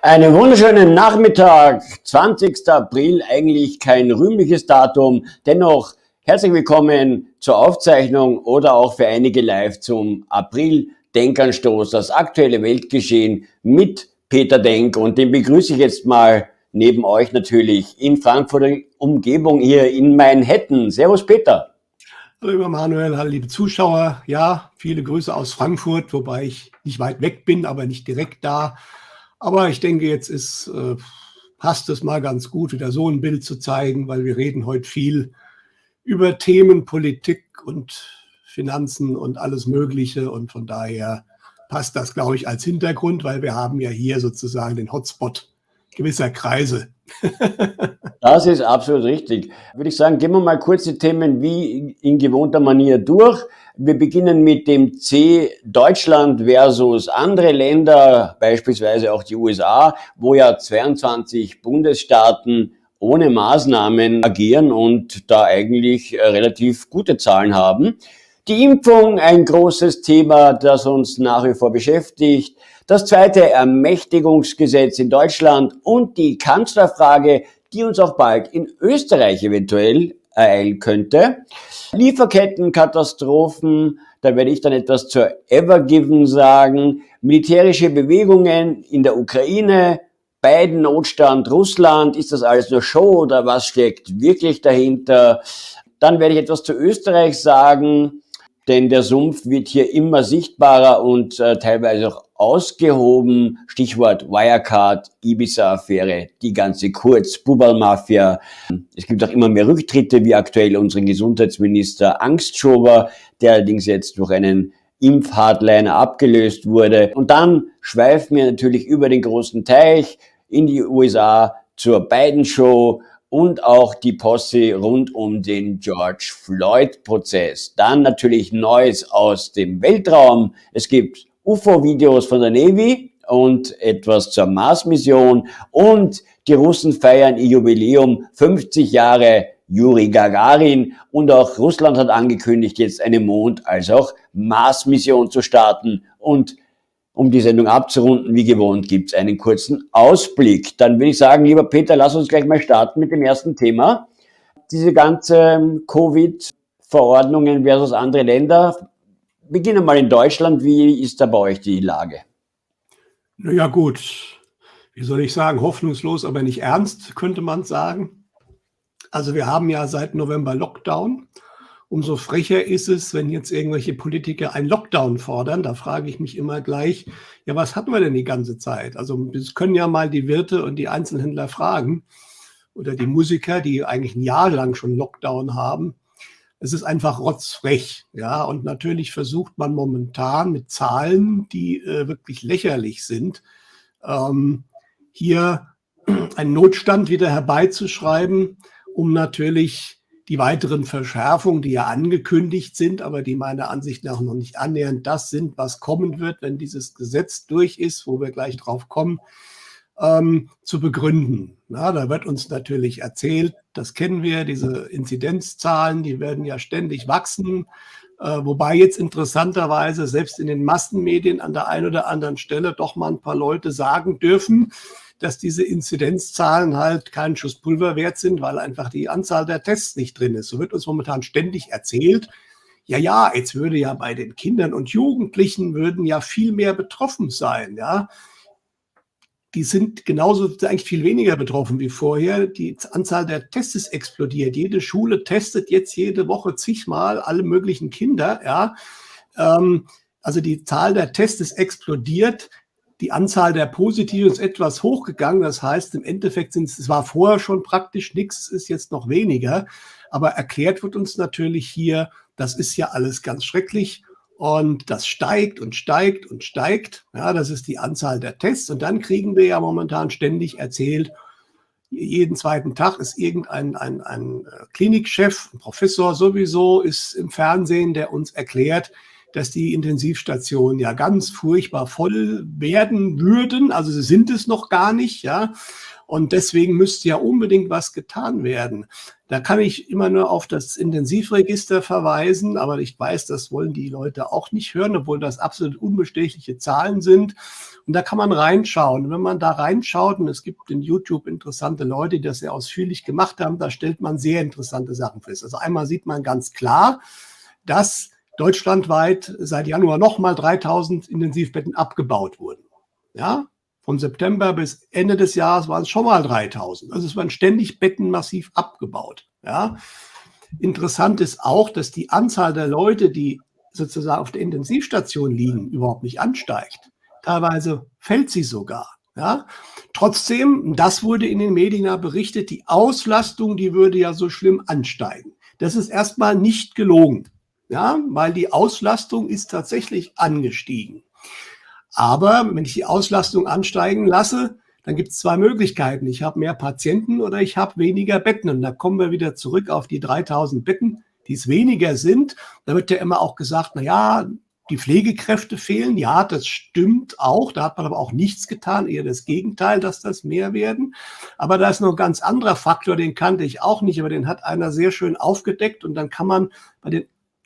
Einen wunderschönen Nachmittag, 20. April, eigentlich kein rühmliches Datum. Dennoch herzlich willkommen zur Aufzeichnung oder auch für einige live zum April-Denkanstoß, das aktuelle Weltgeschehen mit Peter Denk. Und den begrüße ich jetzt mal neben euch natürlich in Frankfurter Umgebung hier in Manhattan. Servus Peter. Hallo lieber Manuel, hallo liebe Zuschauer. Ja, viele Grüße aus Frankfurt, wobei ich nicht weit weg bin, aber nicht direkt da. Aber ich denke, jetzt passt es mal ganz gut, wieder so ein Bild zu zeigen, weil wir reden heute viel über Themen, Politik und Finanzen und alles Mögliche. Und von daher passt das, glaube ich, als Hintergrund, weil wir haben ja hier sozusagen den Hotspot gewisser Kreise. Das ist absolut richtig. Würde ich sagen, gehen wir mal kurz die Themen wie in gewohnter Manier durch. Wir beginnen mit dem C Deutschland versus andere Länder, beispielsweise auch die USA, wo ja 22 Bundesstaaten ohne Maßnahmen agieren und da eigentlich relativ gute Zahlen haben. Die Impfung, ein großes Thema, das uns nach wie vor beschäftigt. Das zweite Ermächtigungsgesetz in Deutschland und die Kanzlerfrage, die uns auch bald in Österreich eventuell ereilen könnte. Lieferkettenkatastrophen, da werde ich dann etwas zur Evergiven sagen. Militärische Bewegungen in der Ukraine, Biden, Notstand, Russland, ist das alles nur Show oder was steckt wirklich dahinter? Dann werde ich etwas zu Österreich sagen, denn der Sumpf wird hier immer sichtbarer und teilweise auch ausgehoben. Stichwort Wirecard, Ibiza-Affäre, die ganze Kurz-Buberl-Mafia. Es gibt auch immer mehr Rücktritte, wie aktuell unseren Gesundheitsminister Angstschober, der allerdings jetzt durch einen Impf-Hardliner abgelöst wurde. Und dann schweifen wir natürlich über den großen Teich in die USA zur Biden-Show und auch die Posse rund um den George Floyd-Prozess. Dann natürlich Neues aus dem Weltraum. Es gibt UFO-Videos von der Navy und etwas zur Mars-Mission. Und die Russen feiern ihr Jubiläum, 50 Jahre Juri Gagarin. Und auch Russland hat angekündigt, jetzt eine Mond- als auch Mars-Mission zu starten. Und um die Sendung abzurunden, wie gewohnt, gibt's einen kurzen Ausblick. Dann würde ich sagen, lieber Peter, lass uns gleich mal starten mit dem ersten Thema. Diese ganze Covid-Verordnungen versus andere Länder. Beginnen mal in Deutschland. Wie ist da bei euch die Lage? Naja gut, wie soll ich sagen, hoffnungslos, aber nicht ernst, könnte man sagen. Also wir haben ja seit November Lockdown. Umso frecher ist es, wenn jetzt irgendwelche Politiker einen Lockdown fordern. Da frage ich mich immer gleich, ja, was hatten wir denn die ganze Zeit? Also das können ja mal die Wirte und die Einzelhändler fragen oder die Musiker, die eigentlich ein Jahr lang schon Lockdown haben. Es ist einfach rotzfrech, ja. Und natürlich versucht man momentan mit Zahlen, die wirklich lächerlich sind, hier einen Notstand wieder herbeizuschreiben, um natürlich die weiteren Verschärfungen, die ja angekündigt sind, aber die meiner Ansicht nach noch nicht annähernd das sind, was kommen wird, wenn dieses Gesetz durch ist, wo wir gleich drauf kommen, zu begründen. Na, da wird uns natürlich erzählt, das kennen wir, diese Inzidenzzahlen, die werden ja ständig wachsen, wobei jetzt interessanterweise selbst in den Massenmedien an der einen oder anderen Stelle doch mal ein paar Leute sagen dürfen, dass diese Inzidenzzahlen halt keinen Schuss Pulver wert sind, weil einfach die Anzahl der Tests nicht drin ist. So wird uns momentan ständig erzählt, ja, jetzt würde ja bei den Kindern und Jugendlichen würden ja viel mehr betroffen sein, ja. Die sind genauso eigentlich viel weniger betroffen wie vorher. Die Anzahl der Tests ist explodiert. Jede Schule testet jetzt jede Woche zigmal alle möglichen Kinder, ja. Also die Zahl der Tests ist explodiert. Die Anzahl der Positiven ist etwas hochgegangen. Das heißt, im Endeffekt es war vorher schon praktisch nichts, es ist jetzt noch weniger. Aber erklärt wird uns natürlich hier, das ist ja alles ganz schrecklich und das steigt und steigt und steigt. Ja, das ist die Anzahl der Tests. Und dann kriegen wir ja momentan ständig erzählt, jeden zweiten Tag ist irgendein ein Klinikchef, ein Professor sowieso, ist im Fernsehen, der uns erklärt, dass die Intensivstationen ja ganz furchtbar voll werden würden. Also sie sind es noch gar nicht, ja. Und deswegen müsste ja unbedingt was getan werden. Da kann ich immer nur auf das Intensivregister verweisen, aber ich weiß, das wollen die Leute auch nicht hören, obwohl das absolut unbestechliche Zahlen sind. Und da kann man reinschauen. Und wenn man da reinschaut, und es gibt in YouTube interessante Leute, die das sehr ausführlich gemacht haben, da stellt man sehr interessante Sachen fest. Also einmal sieht man ganz klar, dass deutschlandweit seit Januar nochmal 3000 Intensivbetten abgebaut wurden. Ja, vom September bis Ende des Jahres waren es schon mal 3000. Also es werden ständig Betten massiv abgebaut. Ja. Interessant ist auch, dass die Anzahl der Leute, die sozusagen auf der Intensivstation liegen, überhaupt nicht ansteigt. Teilweise fällt sie sogar. Ja. Trotzdem, das wurde in den Medien ja berichtet, die Auslastung, die würde ja so schlimm ansteigen. Das ist erstmal nicht gelogen, ja, weil die Auslastung ist tatsächlich angestiegen. Aber wenn ich die Auslastung ansteigen lasse, dann gibt es zwei Möglichkeiten. Ich habe mehr Patienten oder ich habe weniger Betten. Und da kommen wir wieder zurück auf die 3000 Betten, die es weniger sind. Da wird ja immer auch gesagt, na ja, die Pflegekräfte fehlen. Ja, das stimmt auch. Da hat man aber auch nichts getan, eher das Gegenteil, dass das mehr werden. Aber da ist noch ein ganz anderer Faktor, den kannte ich auch nicht, aber den hat einer sehr schön aufgedeckt. Und dann kann man bei den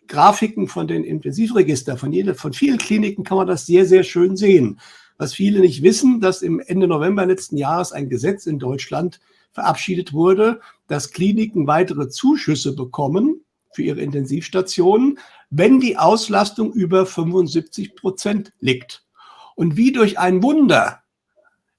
Grafiken von den Intensivregistern, von vielen Kliniken kann man das sehr, sehr schön sehen. Was viele nicht wissen, dass im Ende November letzten Jahres ein Gesetz in Deutschland verabschiedet wurde, dass Kliniken weitere Zuschüsse bekommen für ihre Intensivstationen, wenn die Auslastung über 75% liegt. Und wie durch ein Wunder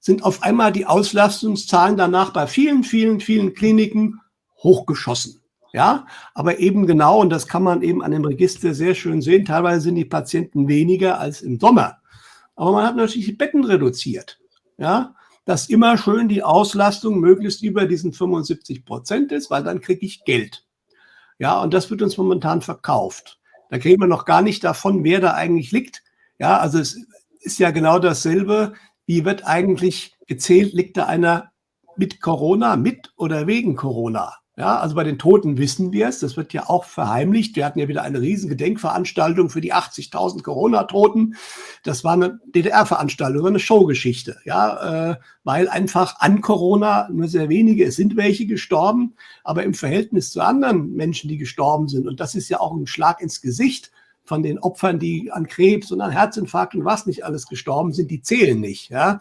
sind auf einmal die Auslastungszahlen danach bei vielen, vielen, vielen Kliniken hochgeschossen. Ja, aber eben genau, und das kann man eben an dem Register sehr schön sehen, teilweise sind die Patienten weniger als im Sommer. Aber man hat natürlich die Betten reduziert. Ja, dass immer schön die Auslastung möglichst über diesen 75% ist, weil dann kriege ich Geld. Ja, und das wird uns momentan verkauft. Da kriegen wir noch gar nicht davon, wer da eigentlich liegt. Ja, also es ist ja genau dasselbe. Wie wird eigentlich gezählt, liegt da einer mit Corona, mit oder wegen Corona? Ja, also bei den Toten wissen wir es, das wird ja auch verheimlicht. Wir hatten ja wieder eine riesen Gedenkveranstaltung für die 80.000 Corona-Toten. Das war eine DDR-Veranstaltung, eine Showgeschichte, ja, weil einfach an Corona nur sehr wenige, es sind welche gestorben, aber im Verhältnis zu anderen Menschen, die gestorben sind, und das ist ja auch ein Schlag ins Gesicht von den Opfern, die an Krebs und an Herzinfarkt und was nicht alles gestorben sind, die zählen nicht, ja.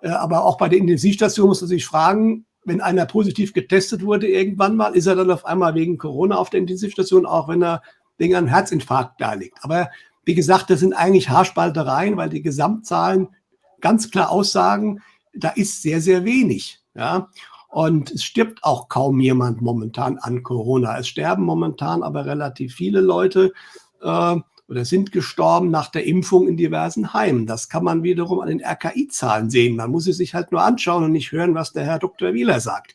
Aber auch bei der Intensivstation muss man sich fragen, wenn einer positiv getestet wurde irgendwann mal, ist er dann auf einmal wegen Corona auf der Intensivstation, auch wenn er wegen einem Herzinfarkt da liegt. Aber wie gesagt, das sind eigentlich Haarspaltereien, weil die Gesamtzahlen ganz klar aussagen, da ist sehr, sehr wenig. Ja? Und es stirbt auch kaum jemand momentan an Corona. Es sterben momentan aber relativ viele Leute oder sind gestorben nach der Impfung in diversen Heimen. Das kann man wiederum an den RKI-Zahlen sehen. Man muss es sich halt nur anschauen und nicht hören, was der Herr Dr. Wieler sagt.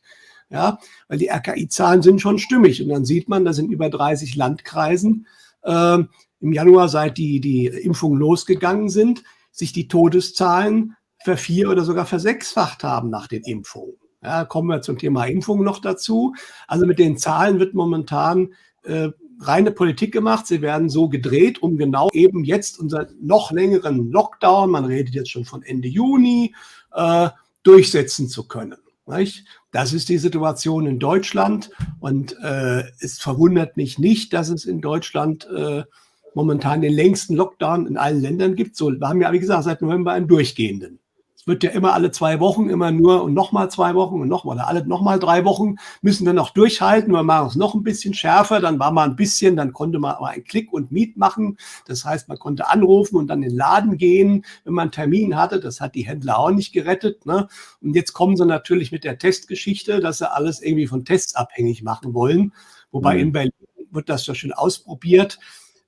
Ja, weil die RKI-Zahlen sind schon stimmig. Und dann sieht man, dass in über 30 Landkreisen im Januar, seit die Impfungen losgegangen sind, sich die Todeszahlen vervier- oder sogar versechsfacht haben nach den Impfungen. Ja, kommen wir zum Thema Impfung noch dazu. Also mit den Zahlen wird momentan reine Politik gemacht. Sie werden so gedreht, um genau eben jetzt unseren noch längeren Lockdown, man redet jetzt schon von Ende Juni, durchsetzen zu können. Nicht? Das ist die Situation in Deutschland und es verwundert mich nicht, dass es in Deutschland momentan den längsten Lockdown in allen Ländern gibt. So, wir haben ja, wie gesagt, seit November einen durchgehenden. Wird ja immer alle 2 Wochen, immer nur und nochmal 2 Wochen und nochmal, oder alle nochmal 3 Wochen müssen wir noch durchhalten. Wir machen es noch ein bisschen schärfer, dann war mal ein bisschen, dann konnte man mal einen Klick und Meet machen. Das heißt, man konnte anrufen und dann in den Laden gehen, wenn man einen Termin hatte. Das hat die Händler auch nicht gerettet. Ne? Und jetzt kommen sie natürlich mit der Testgeschichte, dass sie alles irgendwie von Tests abhängig machen wollen. Wobei in Berlin wird das ja schon ausprobiert.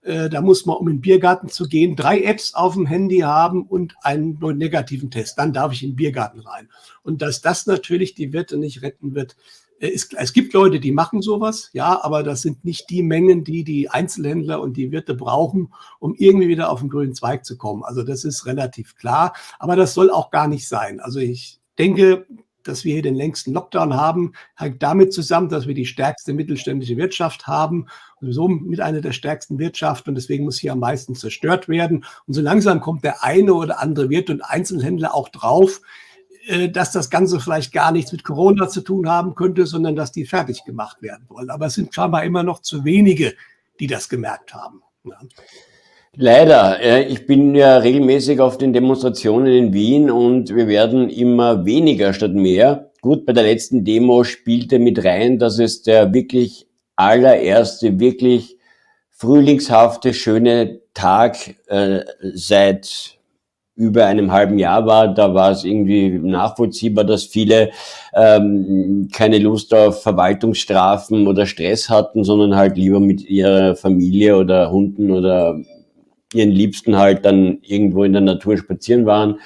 Da muss man, um in den Biergarten zu gehen, 3 Apps auf dem Handy haben und einen negativen Test. Dann darf ich in den Biergarten rein. Und dass das natürlich die Wirte nicht retten wird, es gibt Leute, die machen sowas, ja, aber das sind nicht die Mengen, die die Einzelhändler und die Wirte brauchen, um irgendwie wieder auf den grünen Zweig zu kommen. Also das ist relativ klar, aber das soll auch gar nicht sein. Also ich denke, dass wir hier den längsten Lockdown haben, hängt damit zusammen, dass wir die stärkste mittelständische Wirtschaft haben, sowieso mit einer der stärksten Wirtschaften, und deswegen muss hier am meisten zerstört werden. Und so langsam kommt der eine oder andere Wirt und Einzelhändler auch drauf, dass das Ganze vielleicht gar nichts mit Corona zu tun haben könnte, sondern dass die fertig gemacht werden wollen. Aber es sind scheinbar immer noch zu wenige, die das gemerkt haben. Ja. Leider. Ich bin ja regelmäßig auf den Demonstrationen in Wien und wir werden immer weniger statt mehr. Gut, bei der letzten Demo spielte mit rein, dass es der wirklich allererste, wirklich frühlingshafte, schöne Tag seit über einem halben Jahr war. Da war es irgendwie nachvollziehbar, dass viele keine Lust auf Verwaltungsstrafen oder Stress hatten, sondern halt lieber mit ihrer Familie oder Hunden oder ihren Liebsten halt dann irgendwo in der Natur spazieren waren.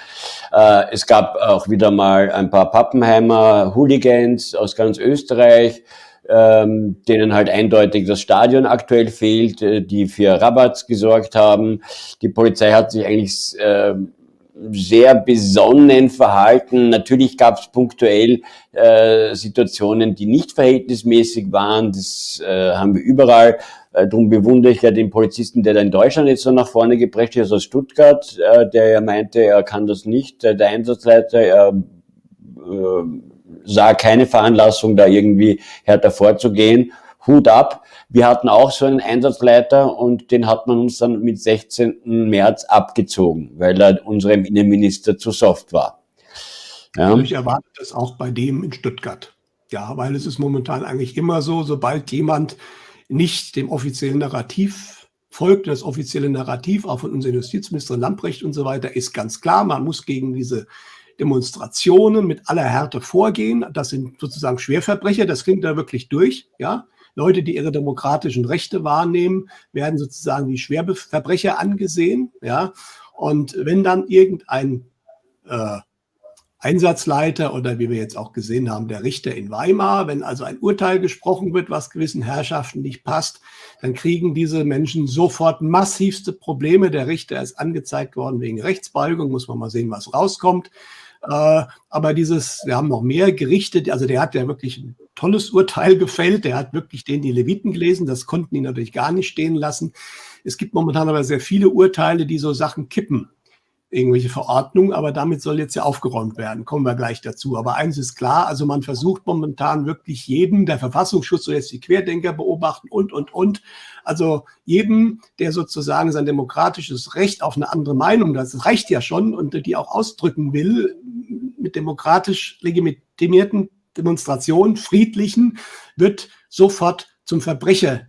Es gab auch wieder mal ein paar Pappenheimer Hooligans aus ganz Österreich, denen halt eindeutig das Stadion aktuell fehlt, die für Rabatz gesorgt haben. Die Polizei hat sich eigentlich sehr besonnen verhalten. Natürlich gab es punktuell Situationen, die nicht verhältnismäßig waren. Das haben wir überall. Darum bewundere ich ja den Polizisten, der da in Deutschland jetzt so nach vorne geprescht ist, aus Stuttgart, der ja meinte, er kann das nicht. Der Einsatzleiter, er sah keine Veranlassung, da irgendwie härter vorzugehen. Hut ab. Wir hatten auch so einen Einsatzleiter und den hat man uns dann mit 16. März abgezogen, weil er unserem Innenminister zu soft war. Ja. Also ich erwarte das auch bei dem in Stuttgart. Ja, weil es ist momentan eigentlich immer so, sobald jemand nicht dem offiziellen Narrativ folgt, das offizielle Narrativ auch von unserer Justizministerin Lambrecht und so weiter, ist ganz klar, man muss gegen diese Demonstrationen mit aller Härte vorgehen. Das sind sozusagen Schwerverbrecher, das klingt da wirklich durch, ja. Leute, die ihre demokratischen Rechte wahrnehmen, werden sozusagen wie Schwerverbrecher angesehen, ja. Und wenn dann irgendein Einsatzleiter oder wie wir jetzt auch gesehen haben, der Richter in Weimar, wenn also ein Urteil gesprochen wird, was gewissen Herrschaften nicht passt, dann kriegen diese Menschen sofort massivste Probleme. Der Richter ist angezeigt worden wegen Rechtsbeugung, muss man mal sehen, was rauskommt. Aber wir haben noch mehr Gerichte, also der hat ja wirklich ein tolles Urteil gefällt, der hat wirklich die Leviten gelesen, das konnten die natürlich gar nicht stehen lassen. Es gibt momentan aber sehr viele Urteile, die so Sachen kippen, irgendwelche Verordnungen, aber damit soll jetzt ja aufgeräumt werden, kommen wir gleich dazu. Aber eins ist klar, also man versucht momentan wirklich jeden, der Verfassungsschutz soll jetzt die Querdenker beobachten und. Also jeden, der sozusagen sein demokratisches Recht auf eine andere Meinung, das reicht ja schon, und die auch ausdrücken will, mit demokratisch legitimierten Demonstrationen, friedlichen, wird sofort zum Verbrecher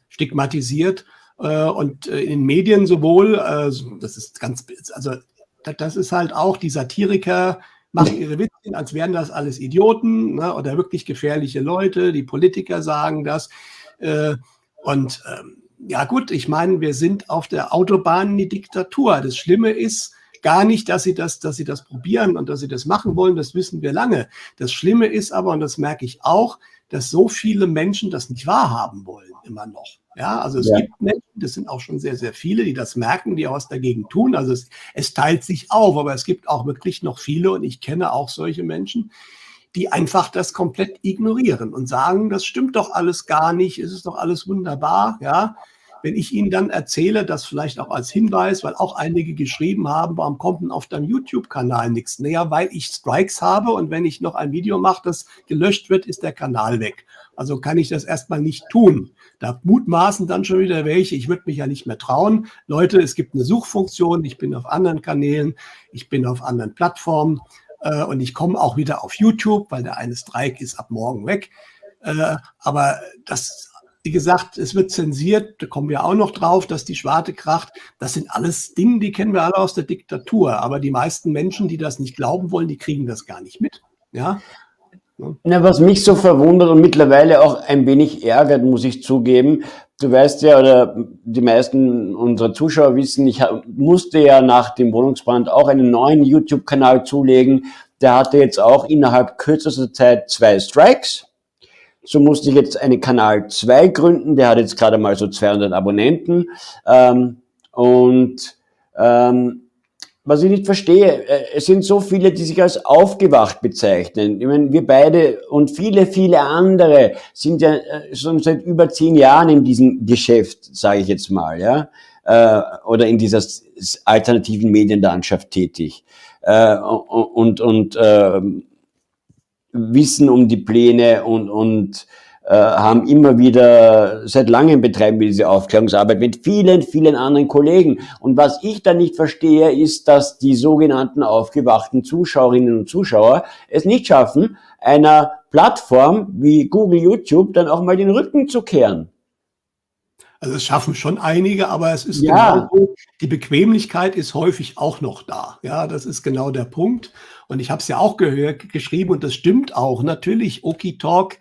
stigmatisiert. Und in den Medien sowohl, das ist halt auch, die Satiriker machen ihre Witzchen, als wären das alles Idioten, ne, oder wirklich gefährliche Leute, die Politiker sagen das. Ja gut, ich meine, wir sind auf der Autobahn in die Diktatur. Das Schlimme ist gar nicht, dass sie das probieren und dass sie das machen wollen, das wissen wir lange. Das Schlimme ist aber, und das merke ich auch, dass so viele Menschen das nicht wahrhaben wollen, immer noch. Ja, also es gibt Menschen, das sind auch schon sehr, sehr viele, die das merken, die auch was dagegen tun. Also es teilt sich auf, aber es gibt auch wirklich noch viele, und ich kenne auch solche Menschen, die einfach das komplett ignorieren und sagen, das stimmt doch alles gar nicht, es ist doch alles wunderbar, ja. Wenn ich Ihnen dann erzähle, das vielleicht auch als Hinweis, weil auch einige geschrieben haben, warum kommt denn auf deinem YouTube-Kanal nichts? Naja, weil ich Strikes habe, und wenn ich noch ein Video mache, das gelöscht wird, ist der Kanal weg. Also kann ich das erstmal nicht tun. Da mutmaßen dann schon wieder welche, ich würde mich ja nicht mehr trauen. Leute, es gibt eine Suchfunktion, ich bin auf anderen Kanälen, ich bin auf anderen Plattformen und ich komme auch wieder auf YouTube, weil der eine Strike ist ab morgen weg. Aber das, wie gesagt, es wird zensiert, da kommen wir auch noch drauf, dass die Schwarte kracht. Das sind alles Dinge, die kennen wir alle aus der Diktatur. Aber die meisten Menschen, die das nicht glauben wollen, die kriegen das gar nicht mit. Ja. Na, was mich so verwundert und mittlerweile auch ein wenig ärgert, muss ich zugeben, du weißt ja, oder die meisten unserer Zuschauer wissen, ich musste ja nach dem Wohnungsbrand auch einen neuen YouTube-Kanal zulegen. Der hatte jetzt auch innerhalb kürzester Zeit 2 Strikes. So musste ich jetzt einen Kanal 2 gründen, der hat jetzt gerade mal so 200 Abonnenten. Was ich nicht verstehe, es sind so viele, die sich als aufgewacht bezeichnen. Ich meine, wir beide und viele, viele andere sind ja schon seit über 10 Jahren in diesem Geschäft, sage ich jetzt mal, ja, oder in dieser alternativen Medienlandschaft tätig. und wissen um die Pläne und haben immer wieder, seit langem betreiben wir diese Aufklärungsarbeit mit vielen, vielen anderen Kollegen. Und was ich da nicht verstehe, ist, dass die sogenannten aufgewachten Zuschauerinnen und Zuschauer es nicht schaffen, einer Plattform wie Google, YouTube dann auch mal den Rücken zu kehren. Also es schaffen schon einige, aber es ist Ja, genauso, die Bequemlichkeit ist häufig auch noch da. Ja, das ist genau der Punkt. Und ich habe es ja auch geschrieben und das stimmt auch. Natürlich, OkiTalk,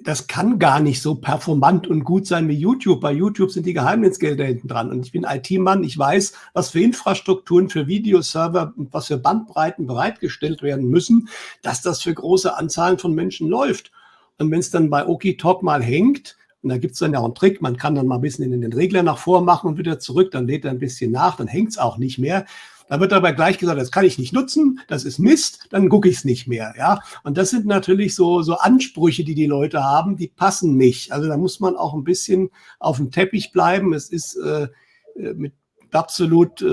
das kann gar nicht so performant und gut sein wie YouTube. Bei YouTube sind die Geheimdienstgelder hinten dran. Und ich bin IT-Mann, ich weiß, was für Infrastrukturen, für Videoserver und was für Bandbreiten bereitgestellt werden müssen, dass das für große Anzahlen von Menschen läuft. Und wenn es dann bei OkiTalk mal hängt, und da gibt es dann ja auch einen Trick, man kann dann mal ein bisschen in den Regler nach vor machen und wieder zurück, dann lädt er ein bisschen nach, dann hängt es auch nicht mehr. Da wird aber gleich gesagt, das kann ich nicht nutzen, das ist Mist, dann gucke ich es nicht mehr. Ja? Und das sind natürlich so Ansprüche, die die Leute haben, die passen nicht. Also da muss man auch ein bisschen auf dem Teppich bleiben. Es ist mit absolut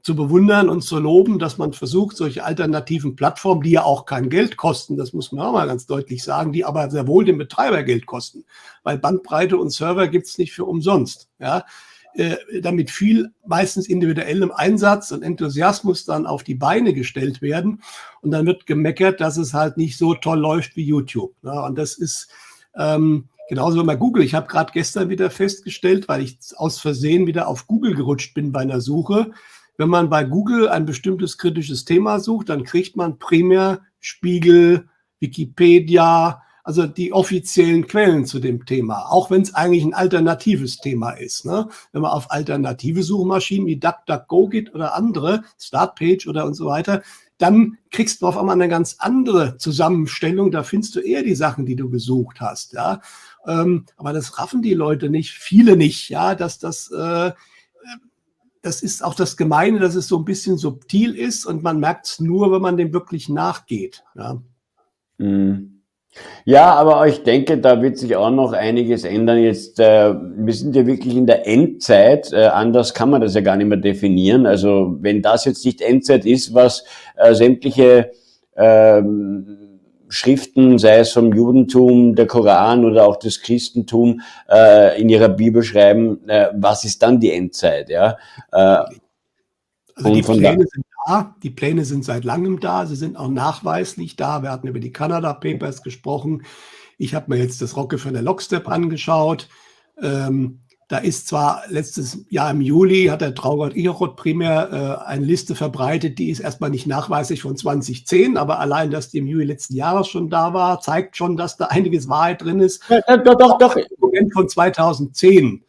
zu bewundern und zu loben, dass man versucht, solche alternativen Plattformen, die ja auch kein Geld kosten, das muss man auch mal ganz deutlich sagen, die aber sehr wohl den Betreiber Geld kosten, weil Bandbreite und Server gibt es nicht für umsonst. Ja? Damit viel meistens individuellem Einsatz und Enthusiasmus dann auf die Beine gestellt werden und dann wird gemeckert, dass es halt nicht so toll läuft wie YouTube. Ja? Und das ist genauso wie bei Google. Ich habe gerade gestern wieder festgestellt, weil ich aus Versehen wieder auf Google gerutscht bin bei einer Suche. Wenn man bei Google ein bestimmtes kritisches Thema sucht, dann kriegt man primär Spiegel, Wikipedia, also die offiziellen Quellen zu dem Thema, auch wenn es eigentlich ein alternatives Thema ist. Ne? Wenn man auf alternative Suchmaschinen wie DuckDuckGo geht oder andere, Startpage oder und so weiter, dann kriegst du auf einmal eine ganz andere Zusammenstellung. Da findest du eher die Sachen, die du gesucht hast. Ja? Aber das raffen die Leute nicht, viele nicht, ja, dass das ist auch das Gemeine, dass es so ein bisschen subtil ist und man merkt es nur, wenn man dem wirklich nachgeht. Ja. Ja, aber ich denke, da wird sich auch noch einiges ändern. Jetzt, wir sind ja wirklich in der Endzeit. Anders kann man das ja gar nicht mehr definieren. Also wenn das jetzt nicht Endzeit ist, was sämtliche Schriften, sei es vom Judentum, der Koran oder auch das Christentum, in ihrer Bibel schreiben, was ist dann die Endzeit? Ja? Also die Pläne sind da, die Pläne sind seit langem da, sie sind auch nachweislich da. Wir hatten über die Canada Papers gesprochen. Ich habe mir jetzt das Rockefeller Lockstep angeschaut. Da ist zwar letztes Jahr im Juli, hat der Traugott Ichot primär eine Liste verbreitet, die ist erstmal nicht nachweislich von 2010, aber allein, dass die im Juli letzten Jahres schon da war, zeigt schon, dass da einiges Wahrheit drin ist. Doch. Das Dokument von 2010,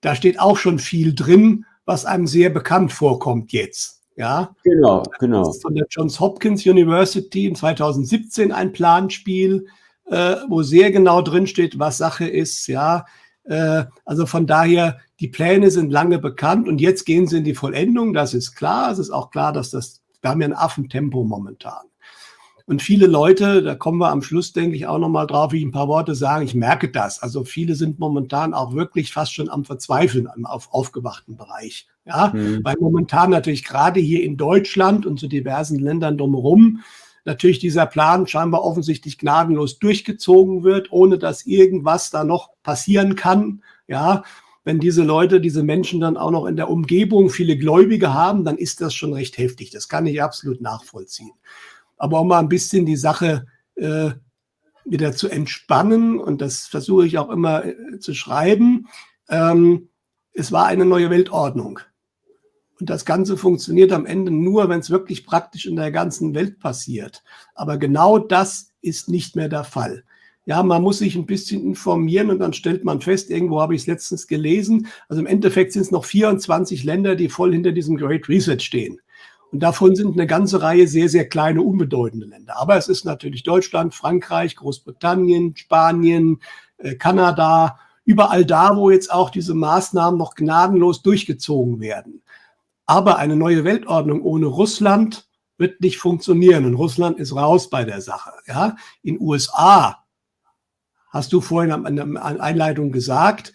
da steht auch schon viel drin, was einem sehr bekannt vorkommt jetzt. Ja? Genau. Das ist von der Johns Hopkins University in 2017 ein Planspiel, wo sehr genau drin steht, was Sache ist. Ja? Also von daher, die Pläne sind lange bekannt und jetzt gehen sie in die Vollendung, das ist klar. Es ist auch klar, dass wir haben ja ein Affentempo momentan. Und viele Leute, da kommen wir am Schluss, denke ich, auch nochmal drauf, wie ich ein paar Worte sagen, ich merke das. Also viele sind momentan auch wirklich fast schon am Verzweifeln im aufgewachten Bereich. Ja? Weil momentan natürlich gerade hier in Deutschland und zu diversen Ländern drumherum natürlich dieser Plan scheinbar offensichtlich gnadenlos durchgezogen wird, ohne dass irgendwas da noch passieren kann. Ja? Wenn diese Leute, diese Menschen dann auch noch in der Umgebung viele Gläubige haben, dann ist das schon recht heftig. Das kann ich absolut nachvollziehen. Aber um mal ein bisschen die Sache wieder zu entspannen, und das versuche ich auch immer zu schreiben, es war eine neue Weltordnung. Und das Ganze funktioniert am Ende nur, wenn es wirklich praktisch in der ganzen Welt passiert. Aber genau das ist nicht mehr der Fall. Ja, man muss sich ein bisschen informieren und dann stellt man fest, irgendwo habe ich es letztens gelesen, also im Endeffekt sind es noch 24 Länder, die voll hinter diesem Great Reset stehen. Und davon sind eine ganze Reihe sehr, sehr kleine, unbedeutende Länder. Aber es ist natürlich Deutschland, Frankreich, Großbritannien, Spanien, Kanada, überall da, wo jetzt auch diese Maßnahmen noch gnadenlos durchgezogen werden. Aber eine neue Weltordnung ohne Russland wird nicht funktionieren. Und Russland ist raus bei der Sache. Ja? In USA, hast du vorhin an der Einleitung gesagt,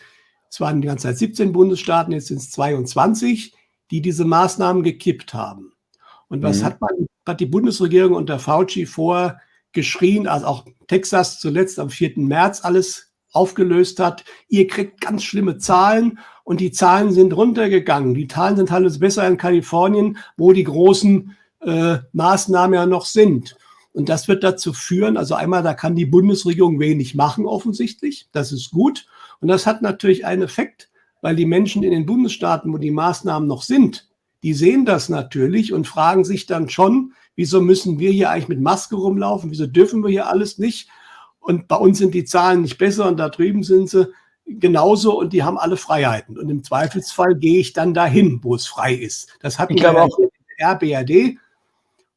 es waren die ganze Zeit 17 Bundesstaaten, jetzt sind es 22, die diese Maßnahmen gekippt haben. Und was Mhm. hat die Bundesregierung unter Fauci vorgeschrien, als auch Texas zuletzt am 4. März alles aufgelöst hat? Ihr kriegt ganz schlimme Zahlen und die Zahlen sind runtergegangen. Die Zahlen sind alles besser in Kalifornien, wo die großen Maßnahmen ja noch sind. Und das wird dazu führen, also einmal, da kann die Bundesregierung wenig machen offensichtlich, das ist gut. Und das hat natürlich einen Effekt, weil die Menschen in den Bundesstaaten, wo die Maßnahmen noch sind, die sehen das natürlich und fragen sich dann schon, wieso müssen wir hier eigentlich mit Maske rumlaufen, wieso dürfen wir hier alles nicht? Und bei uns sind die Zahlen nicht besser und da drüben sind sie genauso und die haben alle Freiheiten. Und im Zweifelsfall gehe ich dann dahin, wo es frei ist. Das Ich hatten wir glaube ja auch, hier in der BRD.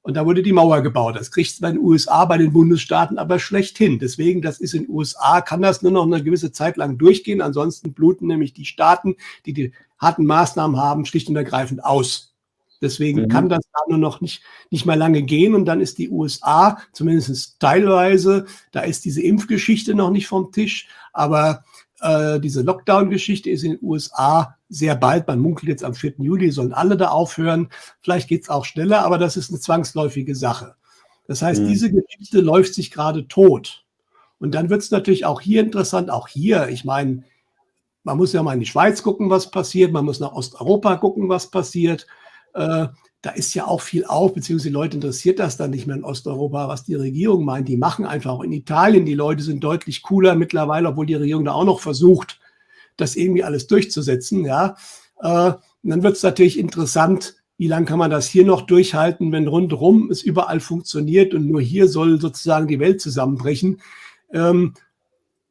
Und da wurde die Mauer gebaut. Das kriegt es bei den USA, bei den Bundesstaaten aber schlecht hin. Deswegen, das ist in den USA, kann das nur noch eine gewisse Zeit lang durchgehen. Ansonsten bluten nämlich die Staaten, die die harten Maßnahmen haben, schlicht und ergreifend aus. Deswegen kann das da nur noch nicht mehr lange gehen. Und dann ist die USA, zumindest teilweise, da ist diese Impfgeschichte noch nicht vom Tisch. Aber diese Lockdown-Geschichte ist in den USA sehr bald. Man munkelt jetzt am 4. Juli, sollen alle da aufhören. Vielleicht geht es auch schneller, aber das ist eine zwangsläufige Sache. Das heißt, diese Geschichte läuft sich gerade tot. Und dann wird es natürlich auch hier interessant, auch hier, ich meine, man muss ja mal in die Schweiz gucken, was passiert, man muss nach Osteuropa gucken, was passiert. Da ist ja auch viel auf, beziehungsweise die Leute interessiert das dann nicht mehr in Osteuropa, was die Regierung meint. Die machen einfach auch in Italien. Die Leute sind deutlich cooler mittlerweile, obwohl die Regierung da auch noch versucht, das irgendwie alles durchzusetzen. Ja. Und dann wird es natürlich interessant, wie lange kann man das hier noch durchhalten, wenn rundherum es überall funktioniert und nur hier soll sozusagen die Welt zusammenbrechen.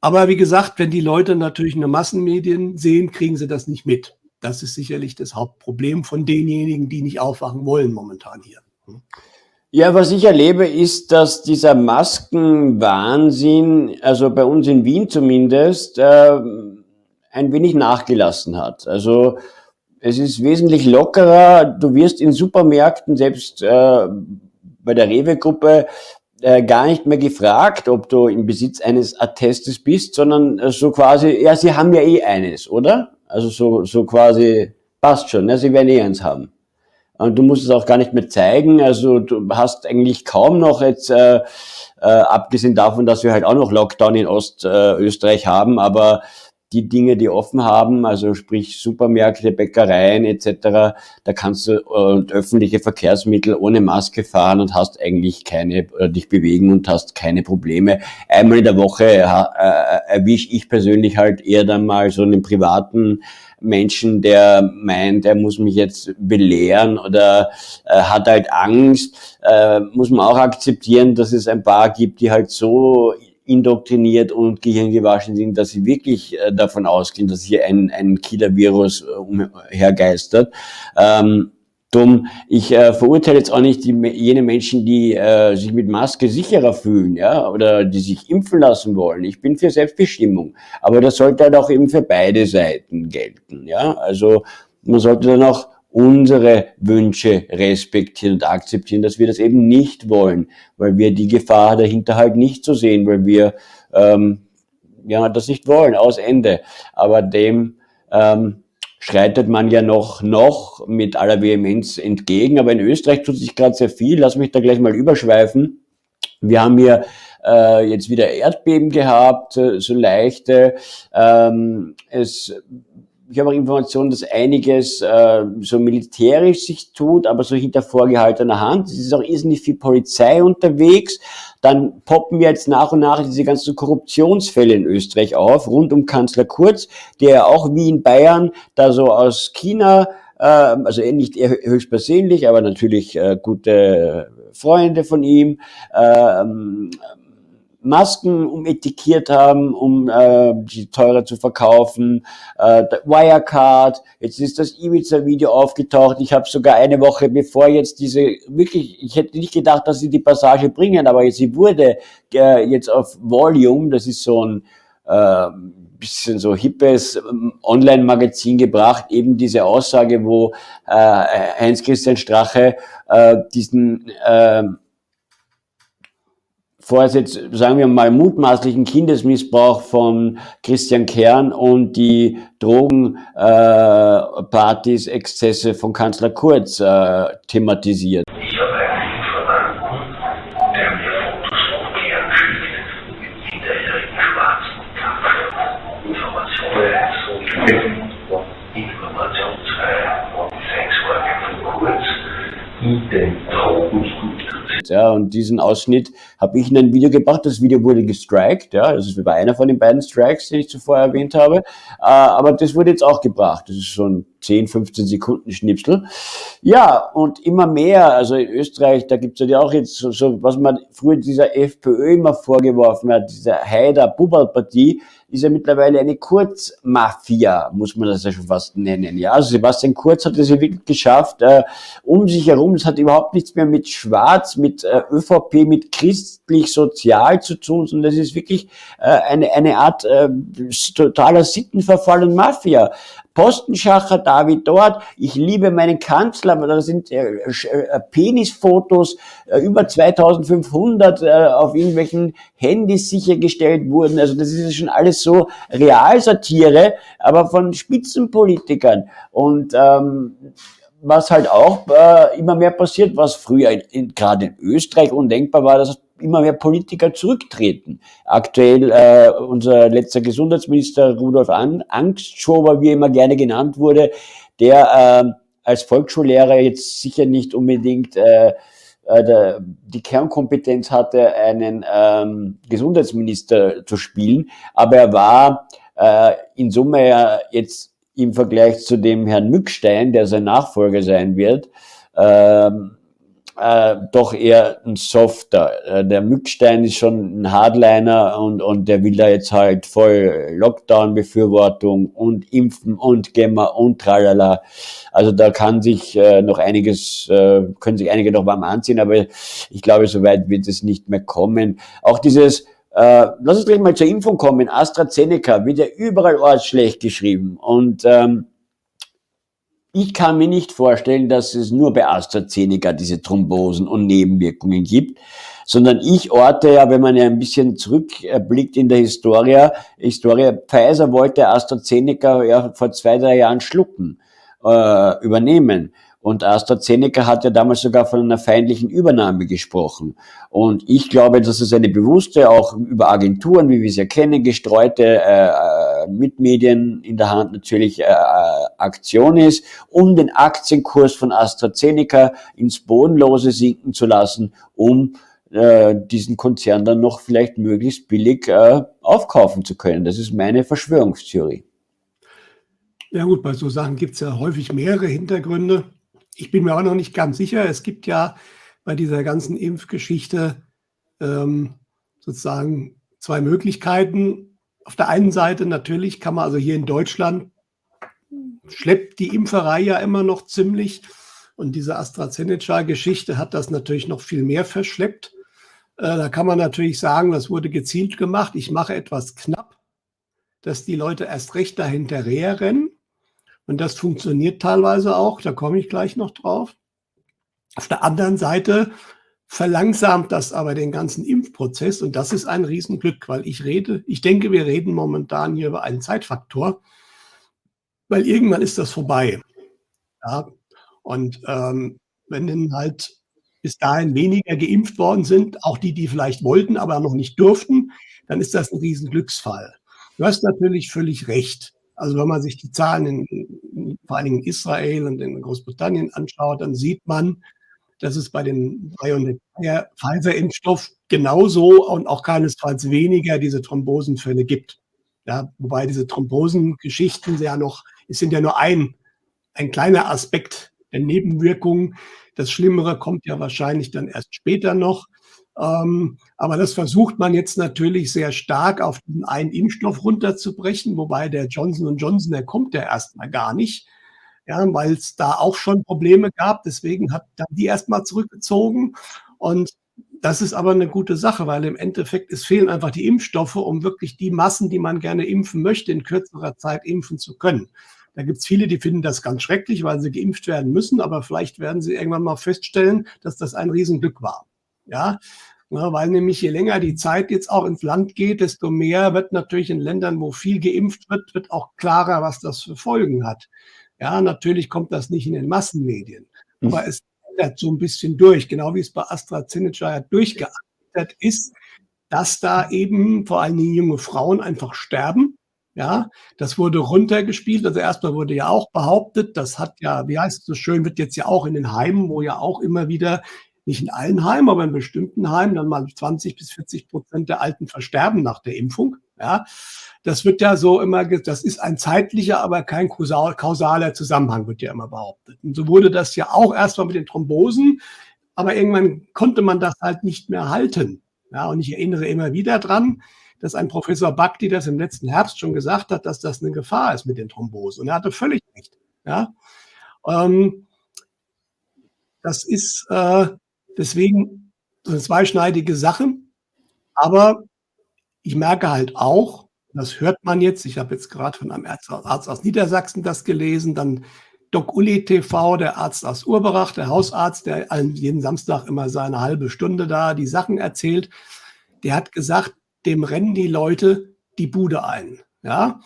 Aber wie gesagt, wenn die Leute natürlich nur Massenmedien sehen, kriegen sie das nicht mit. Das ist sicherlich das Hauptproblem von denjenigen, die nicht aufwachen wollen momentan hier. Ja, was ich erlebe, ist, dass dieser Maskenwahnsinn, also bei uns in Wien zumindest, ein wenig nachgelassen hat. Also es ist wesentlich lockerer. Du wirst in Supermärkten, selbst bei der Rewe-Gruppe, gar nicht mehr gefragt, ob du im Besitz eines Attestes bist, sondern so quasi, ja, sie haben ja eh eines, oder? Also so quasi, passt schon, ne? Sie werden eh eins haben. Und du musst es auch gar nicht mehr zeigen. Also du hast eigentlich kaum noch jetzt, abgesehen davon, dass wir halt auch noch Lockdown in Ostösterreich haben, aber die Dinge, die offen haben, also sprich Supermärkte, Bäckereien etc., da kannst du öffentliche Verkehrsmittel ohne Maske fahren und hast eigentlich dich bewegen und hast keine Probleme. Einmal in der Woche erwische ich persönlich halt eher dann mal so einen privaten Menschen, der meint, er muss mich jetzt belehren oder hat halt Angst, muss man auch akzeptieren, dass es ein paar gibt, die halt so indoktriniert und gehirngewaschen sind, dass sie wirklich davon ausgehen, dass hier ein Killer-Virus umhergeistert. Drum, ich verurteile jetzt auch nicht jene Menschen, die sich mit Maske sicherer fühlen, ja, oder die sich impfen lassen wollen. Ich bin für Selbstbestimmung, aber das sollte halt auch eben für beide Seiten gelten, ja. Also man sollte dann auch unsere Wünsche respektieren und akzeptieren, dass wir das eben nicht wollen, weil wir die Gefahr dahinter halt nicht so sehen, weil wir ja das nicht wollen, aus Ende. Aber dem schreitet man ja noch mit aller Vehemenz entgegen. Aber in Österreich tut sich gerade sehr viel. Lass mich da gleich mal überschweifen. Wir haben hier jetzt wieder Erdbeben gehabt, so leichte. Ich habe auch Informationen, dass einiges so militärisch sich tut, aber so hinter vorgehaltener Hand. Es ist auch irrsinnig viel Polizei unterwegs. Dann poppen jetzt nach und nach diese ganzen Korruptionsfälle in Österreich auf, rund um Kanzler Kurz, der auch wie in Bayern da so aus China, also nicht er höchstpersönlich, aber natürlich gute Freunde von ihm, Masken umetikiert haben, um die teurer zu verkaufen, Wirecard, jetzt ist das Ibiza-Video aufgetaucht, ich habe sogar eine Woche bevor jetzt ich hätte nicht gedacht, dass sie die Passage bringen, aber sie wurde jetzt auf Volume, das ist so ein bisschen so hippes Online-Magazin gebracht, eben diese Aussage, wo Heinz-Christian Strache diesen Vorsitz, sagen wir mal, mutmaßlichen Kindesmissbrauch von Christian Kern und die Drogenpartys, Exzesse von Kanzler Kurz thematisiert. Ja, und diesen Ausschnitt habe ich in ein Video gebracht. Das Video wurde gestrikt, ja, das war einer von den beiden Strikes, den ich zuvor erwähnt habe. Aber das wurde jetzt auch gebracht. Das ist so ein 10, 15 Sekunden Schnipsel. Ja, und immer mehr, also in Österreich, da gibt's ja auch jetzt so, was man früher dieser FPÖ immer vorgeworfen hat, dieser Haider-Buberl-Partie, ist ja mittlerweile eine Kurzmafia, muss man das ja schon fast nennen. Ja, also Sebastian Kurz hat es ja wirklich geschafft, um sich herum, es hat überhaupt nichts mehr mit Schwarz, mit ÖVP, mit christlich-sozial zu tun, sondern das ist wirklich eine Art totaler Sittenverfall und Mafia. Postenschacher, David dort, ich liebe meinen Kanzler, aber da sind Penisfotos, über 2500 auf irgendwelchen Handys sichergestellt wurden. Also das ist ja schon alles so Realsatire, aber von Spitzenpolitikern. Und was halt auch immer mehr passiert, was früher gerade in Österreich undenkbar war, dass immer mehr Politiker zurücktreten. Aktuell unser letzter Gesundheitsminister Rudolf Angstschober, wie er immer gerne genannt wurde, der als Volksschullehrer jetzt sicher nicht unbedingt die Kernkompetenz hatte, einen Gesundheitsminister zu spielen, aber er war in Summe ja jetzt im Vergleich zu dem Herrn Mückstein, der sein Nachfolger sein wird, doch eher ein Softer. Der Mückstein ist schon ein Hardliner und der will da jetzt halt voll Lockdown-Befürwortung und Impfen und Gemma und tralala. Also da kann sich noch einiges, können sich einige noch warm anziehen, aber ich glaube, so weit wird es nicht mehr kommen. Auch dieses lass uns gleich mal zur Impfung kommen. AstraZeneca wird ja überall schlecht geschrieben. Und ich kann mir nicht vorstellen, dass es nur bei AstraZeneca diese Thrombosen und Nebenwirkungen gibt, sondern ich orte ja, wenn man ja ein bisschen zurückblickt in der Historie, Pfizer wollte AstraZeneca ja vor 2, 3 Jahren schlucken, übernehmen. Und AstraZeneca hat ja damals sogar von einer feindlichen Übernahme gesprochen. Und ich glaube, dass es eine bewusste, auch über Agenturen, wie wir es ja kennen, gestreute, mit Medien in der Hand natürlich Aktion ist, um den Aktienkurs von AstraZeneca ins Bodenlose sinken zu lassen, um diesen Konzern dann noch vielleicht möglichst billig aufkaufen zu können. Das ist meine Verschwörungstheorie. Ja gut, bei so Sachen gibt es ja häufig mehrere Hintergründe. Ich bin mir auch noch nicht ganz sicher. Es gibt ja bei dieser ganzen Impfgeschichte sozusagen 2 Möglichkeiten. Auf der einen Seite natürlich kann man, also hier in Deutschland schleppt die Impferei ja immer noch ziemlich. Und diese AstraZeneca-Geschichte hat das natürlich noch viel mehr verschleppt. Da kann man natürlich sagen, das wurde gezielt gemacht. Ich mache etwas knapp, dass die Leute erst recht dahinterher rennen. Und das funktioniert teilweise auch, da komme ich gleich noch drauf. Auf der anderen Seite verlangsamt das aber den ganzen Impfprozess und das ist ein Riesenglück, weil ich denke, wir reden momentan hier über einen Zeitfaktor, weil irgendwann ist das vorbei. Ja? Und wenn dann halt bis dahin weniger geimpft worden sind, auch die vielleicht wollten, aber noch nicht durften, dann ist das ein Riesenglücksfall. Du hast natürlich völlig recht. Also wenn man sich die Zahlen vor allen Dingen in Israel und in Großbritannien anschaut, dann sieht man, dass es bei dem Pfizer-Impfstoff genauso und auch keinesfalls weniger diese Thrombosenfälle gibt. Ja, wobei diese Thrombosengeschichten sind ja nur ein kleiner Aspekt der Nebenwirkungen. Das Schlimmere kommt ja wahrscheinlich dann erst später noch. Aber das versucht man jetzt natürlich sehr stark auf diesen einen Impfstoff runterzubrechen, wobei der Johnson & Johnson, der kommt ja erstmal gar nicht, ja, weil es da auch schon Probleme gab. Deswegen hat die erstmal zurückgezogen. Und das ist aber eine gute Sache, weil im Endeffekt es fehlen einfach die Impfstoffe, um wirklich die Massen, die man gerne impfen möchte, in kürzerer Zeit impfen zu können. Da gibt es viele, die finden das ganz schrecklich, weil sie geimpft werden müssen, aber vielleicht werden sie irgendwann mal feststellen, dass das ein Riesenglück war. Ja, weil nämlich je länger die Zeit jetzt auch ins Land geht, desto mehr wird natürlich in Ländern, wo viel geimpft wird auch klarer, was das für Folgen hat. Ja, natürlich kommt das nicht in den Massenmedien, aber es ändert so ein bisschen durch, genau wie es bei AstraZeneca durchgearbeitet ist, dass da eben vor allen Dingen junge Frauen einfach sterben, Ja, das wurde runtergespielt. Also erstmal wurde ja auch behauptet, das hat ja, wie heißt es so schön, wird jetzt ja auch in den Heimen, wo ja auch immer wieder, nicht in allen Heimen, aber in bestimmten Heimen dann mal 20% bis 40% der Alten versterben nach der Impfung. Ja, das wird ja so immer, das ist ein zeitlicher, aber kein kausaler Zusammenhang, wird ja immer behauptet. Und so wurde das ja auch erstmal mit den Thrombosen, aber irgendwann konnte man das halt nicht mehr halten. Ja, und ich erinnere immer wieder dran, dass ein Professor Bhakti das im letzten Herbst schon gesagt hat, dass das eine Gefahr ist mit den Thrombosen. Und er hatte völlig recht. Ja, ähm, das ist deswegen so eine zweischneidige Sache. Aber ich merke halt auch, das hört man jetzt, ich habe jetzt gerade von einem Arzt aus Niedersachsen das gelesen, dann Doc Uli TV, der Arzt aus Urberach, der Hausarzt, der jeden Samstag immer seine halbe Stunde da die Sachen erzählt, der hat gesagt, dem rennen die Leute die Bude ein. Ja?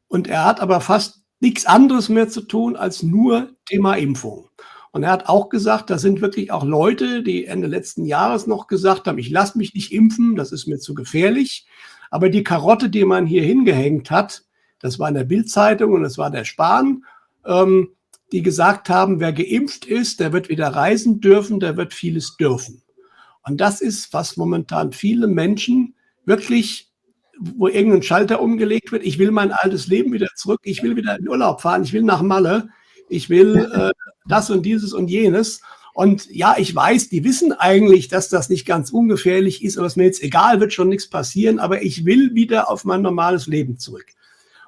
Und er hat aber fast nichts anderes mehr zu tun als nur Thema Impfung. Und er hat auch gesagt, da sind wirklich auch Leute, die Ende letzten Jahres noch gesagt haben, ich lasse mich nicht impfen, das ist mir zu gefährlich. Aber die Karotte, die man hier hingehängt hat, das war in der Bild-Zeitung und das war der Spahn, die gesagt haben, wer geimpft ist, der wird wieder reisen dürfen, der wird vieles dürfen. Und das ist, was momentan viele Menschen wirklich, wo irgendein Schalter umgelegt wird, ich will mein altes Leben wieder zurück, ich will wieder in Urlaub fahren, ich will nach Malle, ich will das und dieses und jenes. Und ja, ich weiß, die wissen eigentlich, dass das nicht ganz ungefährlich ist, aber es ist mir jetzt egal, wird schon nichts passieren, aber ich will wieder auf mein normales Leben zurück.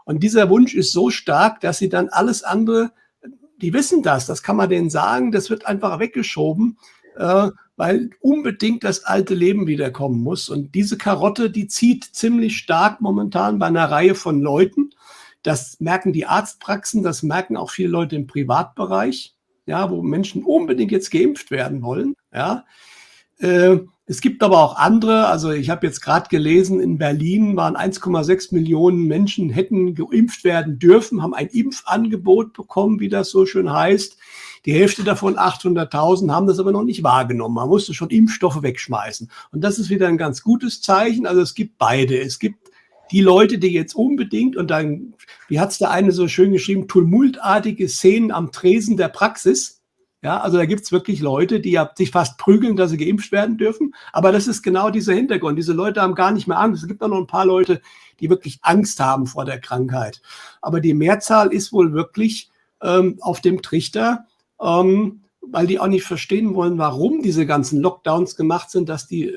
Und dieser Wunsch ist so stark, dass sie dann alles andere, die wissen das kann man denen sagen, das wird einfach weggeschoben, weil unbedingt das alte Leben wiederkommen muss. Und diese Karotte, die zieht ziemlich stark momentan bei einer Reihe von Leuten. Das merken die Arztpraxen, das merken auch viele Leute im Privatbereich, ja, wo Menschen unbedingt jetzt geimpft werden wollen. Ja. Es gibt aber auch andere, also ich habe jetzt gerade gelesen, in Berlin waren 1,6 Millionen Menschen, hätten geimpft werden dürfen, haben ein Impfangebot bekommen, wie das so schön heißt. Die Hälfte davon, 800.000, haben das aber noch nicht wahrgenommen. Man musste schon Impfstoffe wegschmeißen. Und das ist wieder ein ganz gutes Zeichen. Also es gibt beide. Es gibt die Leute, die jetzt unbedingt, und dann, wie hat es der eine so schön geschrieben, tumultartige Szenen am Tresen der Praxis. Ja, also da gibt es wirklich Leute, die ja sich fast prügeln, dass sie geimpft werden dürfen. Aber das ist genau dieser Hintergrund. Diese Leute haben gar nicht mehr Angst. Es gibt auch noch ein paar Leute, die wirklich Angst haben vor der Krankheit. Aber die Mehrzahl ist wohl wirklich auf dem Trichter, weil die auch nicht verstehen wollen, warum diese ganzen Lockdowns gemacht sind, dass die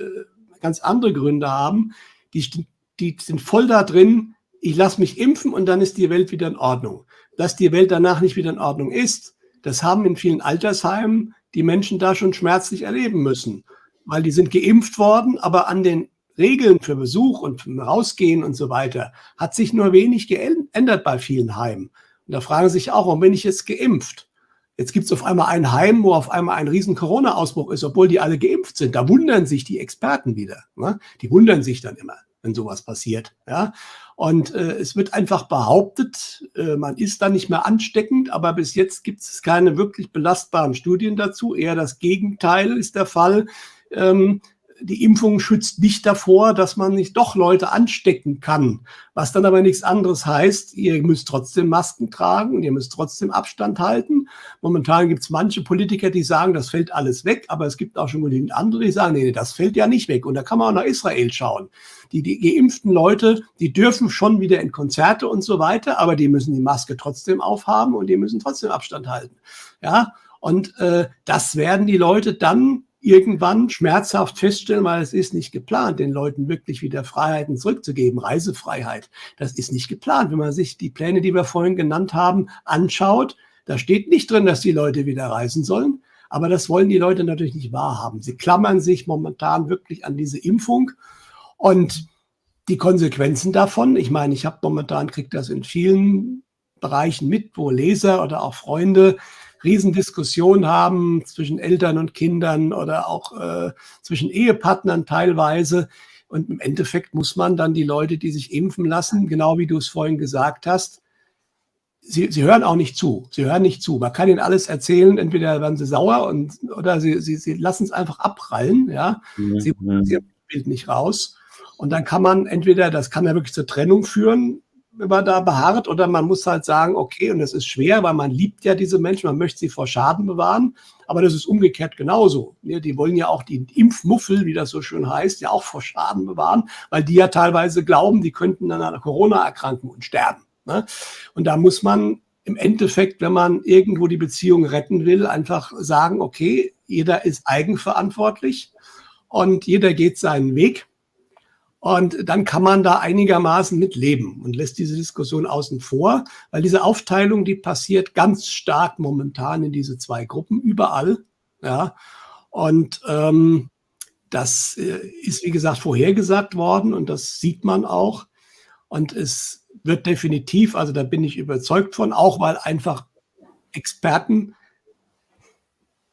ganz andere Gründe haben. Die sind voll da drin, ich lasse mich impfen und dann ist die Welt wieder in Ordnung. Dass die Welt danach nicht wieder in Ordnung ist, das haben in vielen Altersheimen die Menschen da schon schmerzlich erleben müssen, weil die sind geimpft worden, aber an den Regeln für Besuch und für Rausgehen und so weiter hat sich nur wenig geändert bei vielen Heimen. Und da fragen sich auch, warum bin ich jetzt geimpft? Jetzt gibt es auf einmal ein Heim, wo auf einmal ein riesen Corona-Ausbruch ist, obwohl die alle geimpft sind. Da wundern sich die Experten wieder. Ne? Die wundern sich dann immer, wenn sowas passiert. Ja? Und es wird einfach behauptet, man ist da nicht mehr ansteckend, aber bis jetzt gibt es keine wirklich belastbaren Studien dazu. Eher das Gegenteil ist der Fall. Die Impfung schützt nicht davor, dass man nicht doch Leute anstecken kann. Was dann aber nichts anderes heißt, ihr müsst trotzdem Masken tragen und ihr müsst trotzdem Abstand halten. Momentan gibt es manche Politiker, die sagen, das fällt alles weg, aber es gibt auch schon genügend andere, die sagen, nee, das fällt ja nicht weg. Und da kann man auch nach Israel schauen. Die geimpften Leute, die dürfen schon wieder in Konzerte und so weiter, aber die müssen die Maske trotzdem aufhaben und die müssen trotzdem Abstand halten. Ja, und das werden die Leute dann irgendwann schmerzhaft feststellen, weil es ist nicht geplant, den Leuten wirklich wieder Freiheiten zurückzugeben, Reisefreiheit. Das ist nicht geplant. Wenn man sich die Pläne, die wir vorhin genannt haben, anschaut, da steht nicht drin, dass die Leute wieder reisen sollen. Aber das wollen die Leute natürlich nicht wahrhaben. Sie klammern sich momentan wirklich an diese Impfung. Und die Konsequenzen davon, ich meine, ich habe momentan, kriege das in vielen Bereichen mit, wo Leser oder auch Freunde Riesendiskussionen haben zwischen Eltern und Kindern oder auch zwischen Ehepartnern teilweise. Und im Endeffekt muss man dann die Leute, die sich impfen lassen, genau wie du es vorhin gesagt hast, sie hören auch nicht zu. Sie hören nicht zu. Man kann ihnen alles erzählen, entweder werden sie sauer oder sie lassen es einfach abprallen. Ja? Sie holen das Bild nicht raus. Und dann kann man entweder, das kann ja wirklich zur Trennung führen, wenn man da beharrt, oder man muss halt sagen, okay, und das ist schwer, weil man liebt ja diese Menschen, man möchte sie vor Schaden bewahren, aber das ist umgekehrt genauso. Ja, die wollen ja auch die Impfmuffel, wie das so schön heißt, ja auch vor Schaden bewahren, weil die ja teilweise glauben, die könnten an einer Corona erkranken und sterben. Ne? Und da muss man im Endeffekt, wenn man irgendwo die Beziehung retten will, einfach sagen, okay, jeder ist eigenverantwortlich und jeder geht seinen Weg. Und dann kann man da einigermaßen mit leben und lässt diese Diskussion außen vor, weil diese Aufteilung, die passiert ganz stark momentan in diese zwei Gruppen, überall. Ja. Und das ist, wie gesagt, vorhergesagt worden und das sieht man auch. Und es wird definitiv, also da bin ich überzeugt von, auch weil einfach Experten,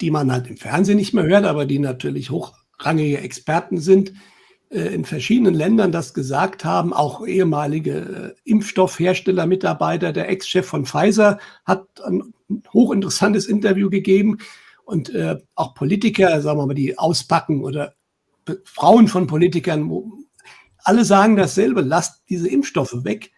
die man halt im Fernsehen nicht mehr hört, aber die natürlich hochrangige Experten sind, in verschiedenen Ländern das gesagt haben, auch ehemalige Impfstoffhersteller, Mitarbeiter, der Ex-Chef von Pfizer hat ein hochinteressantes Interview gegeben und auch Politiker, sagen wir mal, die auspacken oder Frauen von Politikern, alle sagen dasselbe, lasst diese Impfstoffe weg,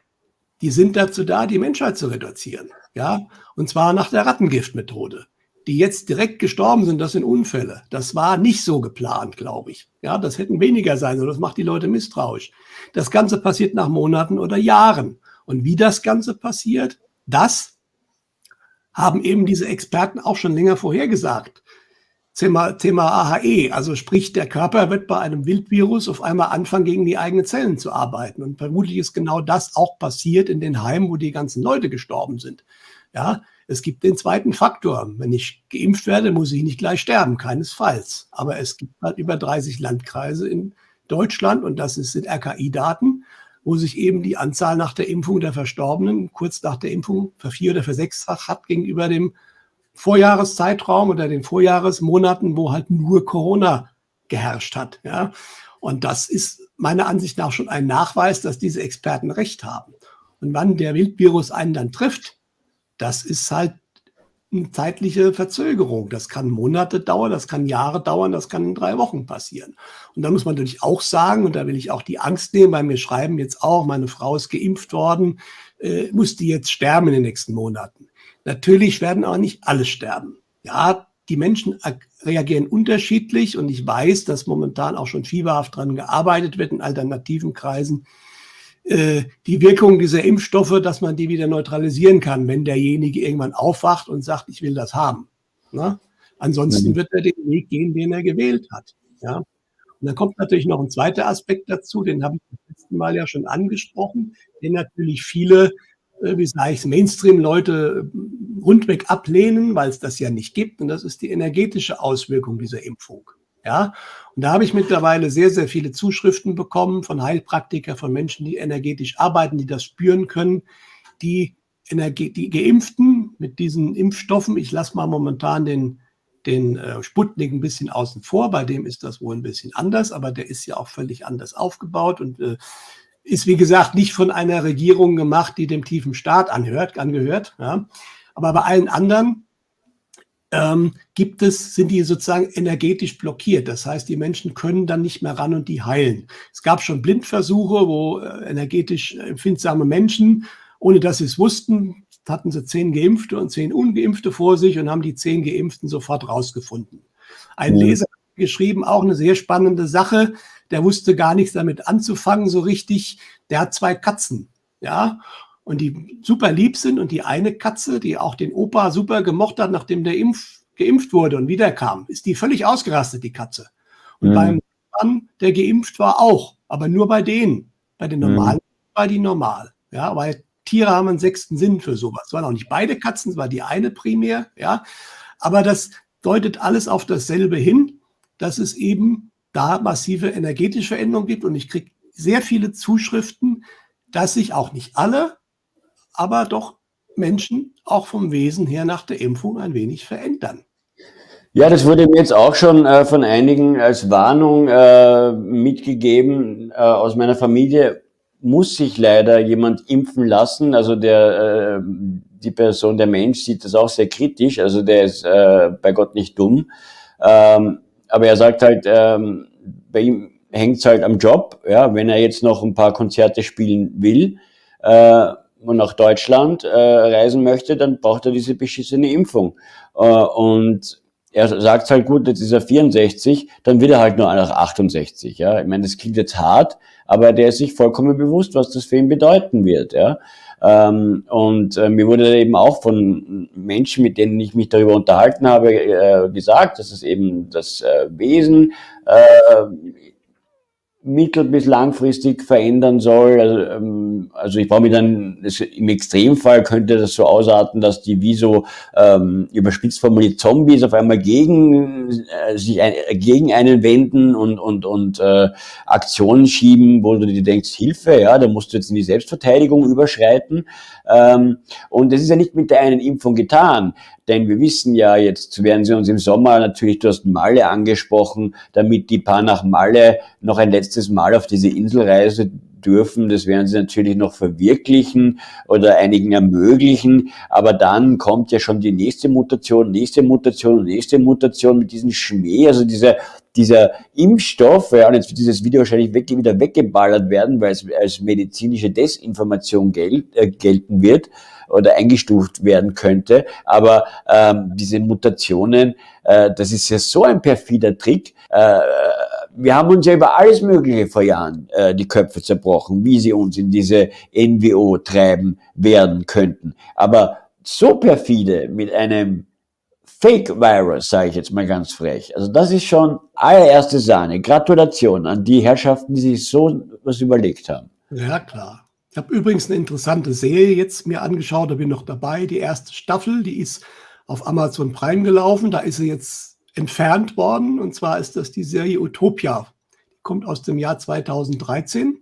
die sind dazu da, die Menschheit zu reduzieren, ja, und zwar nach der Rattengiftmethode. Die jetzt direkt gestorben sind, das sind Unfälle. Das war nicht so geplant, glaube ich. Ja, das hätten weniger sein sollen. Das macht die Leute misstrauisch. Das Ganze passiert nach Monaten oder Jahren. Und wie das Ganze passiert, das haben eben diese Experten auch schon länger vorhergesagt. Thema AHE, also sprich, der Körper wird bei einem Wildvirus auf einmal anfangen, gegen die eigenen Zellen zu arbeiten. Und vermutlich ist genau das auch passiert in den Heimen, wo die ganzen Leute gestorben sind. Ja, es gibt den zweiten Faktor. Wenn ich geimpft werde, muss ich nicht gleich sterben, keinesfalls. Aber es gibt halt über 30 Landkreise in Deutschland und das sind RKI-Daten, wo sich eben die Anzahl nach der Impfung der Verstorbenen kurz nach der Impfung vervier- oder versechsfacht hat gegenüber dem Vorjahreszeitraum oder den Vorjahresmonaten, wo halt nur Corona geherrscht hat. Ja? Und das ist meiner Ansicht nach schon ein Nachweis, dass diese Experten recht haben. Und wann der Wildvirus einen dann trifft, das ist halt eine zeitliche Verzögerung. Das kann Monate dauern, das kann Jahre dauern, das kann in 3 Wochen passieren. Und da muss man natürlich auch sagen, und da will ich auch die Angst nehmen, weil mir schreiben jetzt auch, meine Frau ist geimpft worden, muss die jetzt sterben in den nächsten Monaten. Natürlich werden aber nicht alle sterben. Ja, die Menschen reagieren unterschiedlich und ich weiß, dass momentan auch schon fieberhaft dran gearbeitet wird in alternativen Kreisen, die Wirkung dieser Impfstoffe, dass man die wieder neutralisieren kann, wenn derjenige irgendwann aufwacht und sagt, ich will das haben. Ne? Ansonsten wird er den Weg gehen, den er gewählt hat. Ja? Und dann kommt natürlich noch ein zweiter Aspekt dazu, den habe ich beim letzten Mal ja schon angesprochen, den natürlich viele, wie sage ich, Mainstream-Leute rundweg ablehnen, weil es das ja nicht gibt. Und das ist die energetische Auswirkung dieser Impfung. Ja, und da habe ich mittlerweile sehr, sehr viele Zuschriften bekommen von Heilpraktikern, von Menschen, die energetisch arbeiten, die das spüren können, die Geimpften mit diesen Impfstoffen, ich lasse mal momentan den Sputnik ein bisschen außen vor, bei dem ist das wohl ein bisschen anders, aber der ist ja auch völlig anders aufgebaut und ist, wie gesagt, nicht von einer Regierung gemacht, die dem tiefen Staat angehört. Ja. Aber bei allen anderen sind die sozusagen energetisch blockiert. Das heißt, die Menschen können dann nicht mehr ran und die heilen. Es gab schon Blindversuche, wo energetisch empfindsame Menschen, ohne dass sie es wussten, hatten sie 10 Geimpfte und 10 Ungeimpfte vor sich und haben die 10 Geimpften sofort rausgefunden. Ein Leser hat geschrieben, auch eine sehr spannende Sache, der wusste gar nichts damit anzufangen so richtig. Der hat 2 Katzen, ja, und die super lieb sind und die eine Katze, die auch den Opa super gemocht hat, nachdem der geimpft wurde und wiederkam, ist die völlig ausgerastet, die Katze. Und beim Mann, der geimpft war, auch, aber nur bei denen. Bei den normalen war die normal, ja, weil Tiere haben einen 6. Sinn für sowas. Es waren auch nicht beide Katzen, es war die eine primär, ja, aber das deutet alles auf dasselbe hin, dass es eben da massive energetische Veränderungen gibt und ich kriege sehr viele Zuschriften, dass sich auch nicht alle, aber doch Menschen auch vom Wesen her nach der Impfung ein wenig verändern. Ja, das wurde mir jetzt auch schon von einigen als Warnung mitgegeben. Aus meiner Familie muss sich leider jemand impfen lassen. Also die Person, der Mensch sieht das auch sehr kritisch. Also der ist bei Gott nicht dumm. Aber er sagt halt, bei ihm hängt es halt am Job. Ja, wenn er jetzt noch ein paar Konzerte spielen will, und nach Deutschland reisen möchte, dann braucht er diese beschissene Impfung. Und er sagt halt, gut, jetzt ist er 64, dann wird er halt nur nach 68. Ja, ich meine, das klingt jetzt hart, aber der ist sich vollkommen bewusst, was das für ihn bedeuten wird. Ja. Mir wurde eben auch von Menschen, mit denen ich mich darüber unterhalten habe, gesagt, dass es eben das Wesen mittel- bis langfristig verändern soll. Also ich brauche mich dann, im Extremfall könnte das so ausarten, dass die wie so überspitzt formuliert Zombies auf einmal gegen einen wenden und Aktionen schieben, wo du dir denkst, Hilfe, ja, da musst du jetzt in die Selbstverteidigung überschreiten. Und das ist ja nicht mit der einen Impfung getan. Denn wir wissen ja, jetzt werden sie uns im Sommer natürlich, du hast Malle angesprochen, damit die paar nach Malle noch ein letztes Mal auf diese Inselreise dürfen. Das werden sie natürlich noch verwirklichen oder einigen ermöglichen. Aber dann kommt ja schon die nächste Mutation und nächste Mutation mit diesem Schmäh. Also dieser Impfstoff, ja, und jetzt wird dieses Video wahrscheinlich wieder weggeballert werden, weil es als medizinische Desinformation gelten wird oder eingestuft werden könnte. Aber diese Mutationen, das ist ja so ein perfider Trick. Wir haben uns ja über alles Mögliche vor Jahren die Köpfe zerbrochen, wie sie uns in diese NWO treiben werden könnten. Aber so perfide mit einem Fake-Virus, sage ich jetzt mal ganz frech. Also das ist schon allererste Sahne. Gratulation an die Herrschaften, die sich so was überlegt haben. Ja, klar. Ich habe übrigens eine interessante Serie jetzt mir angeschaut, da bin ich noch dabei. Die erste Staffel, die ist auf Amazon Prime gelaufen, da ist sie jetzt entfernt worden. Und zwar ist das die Serie Utopia. Die kommt aus dem Jahr 2013.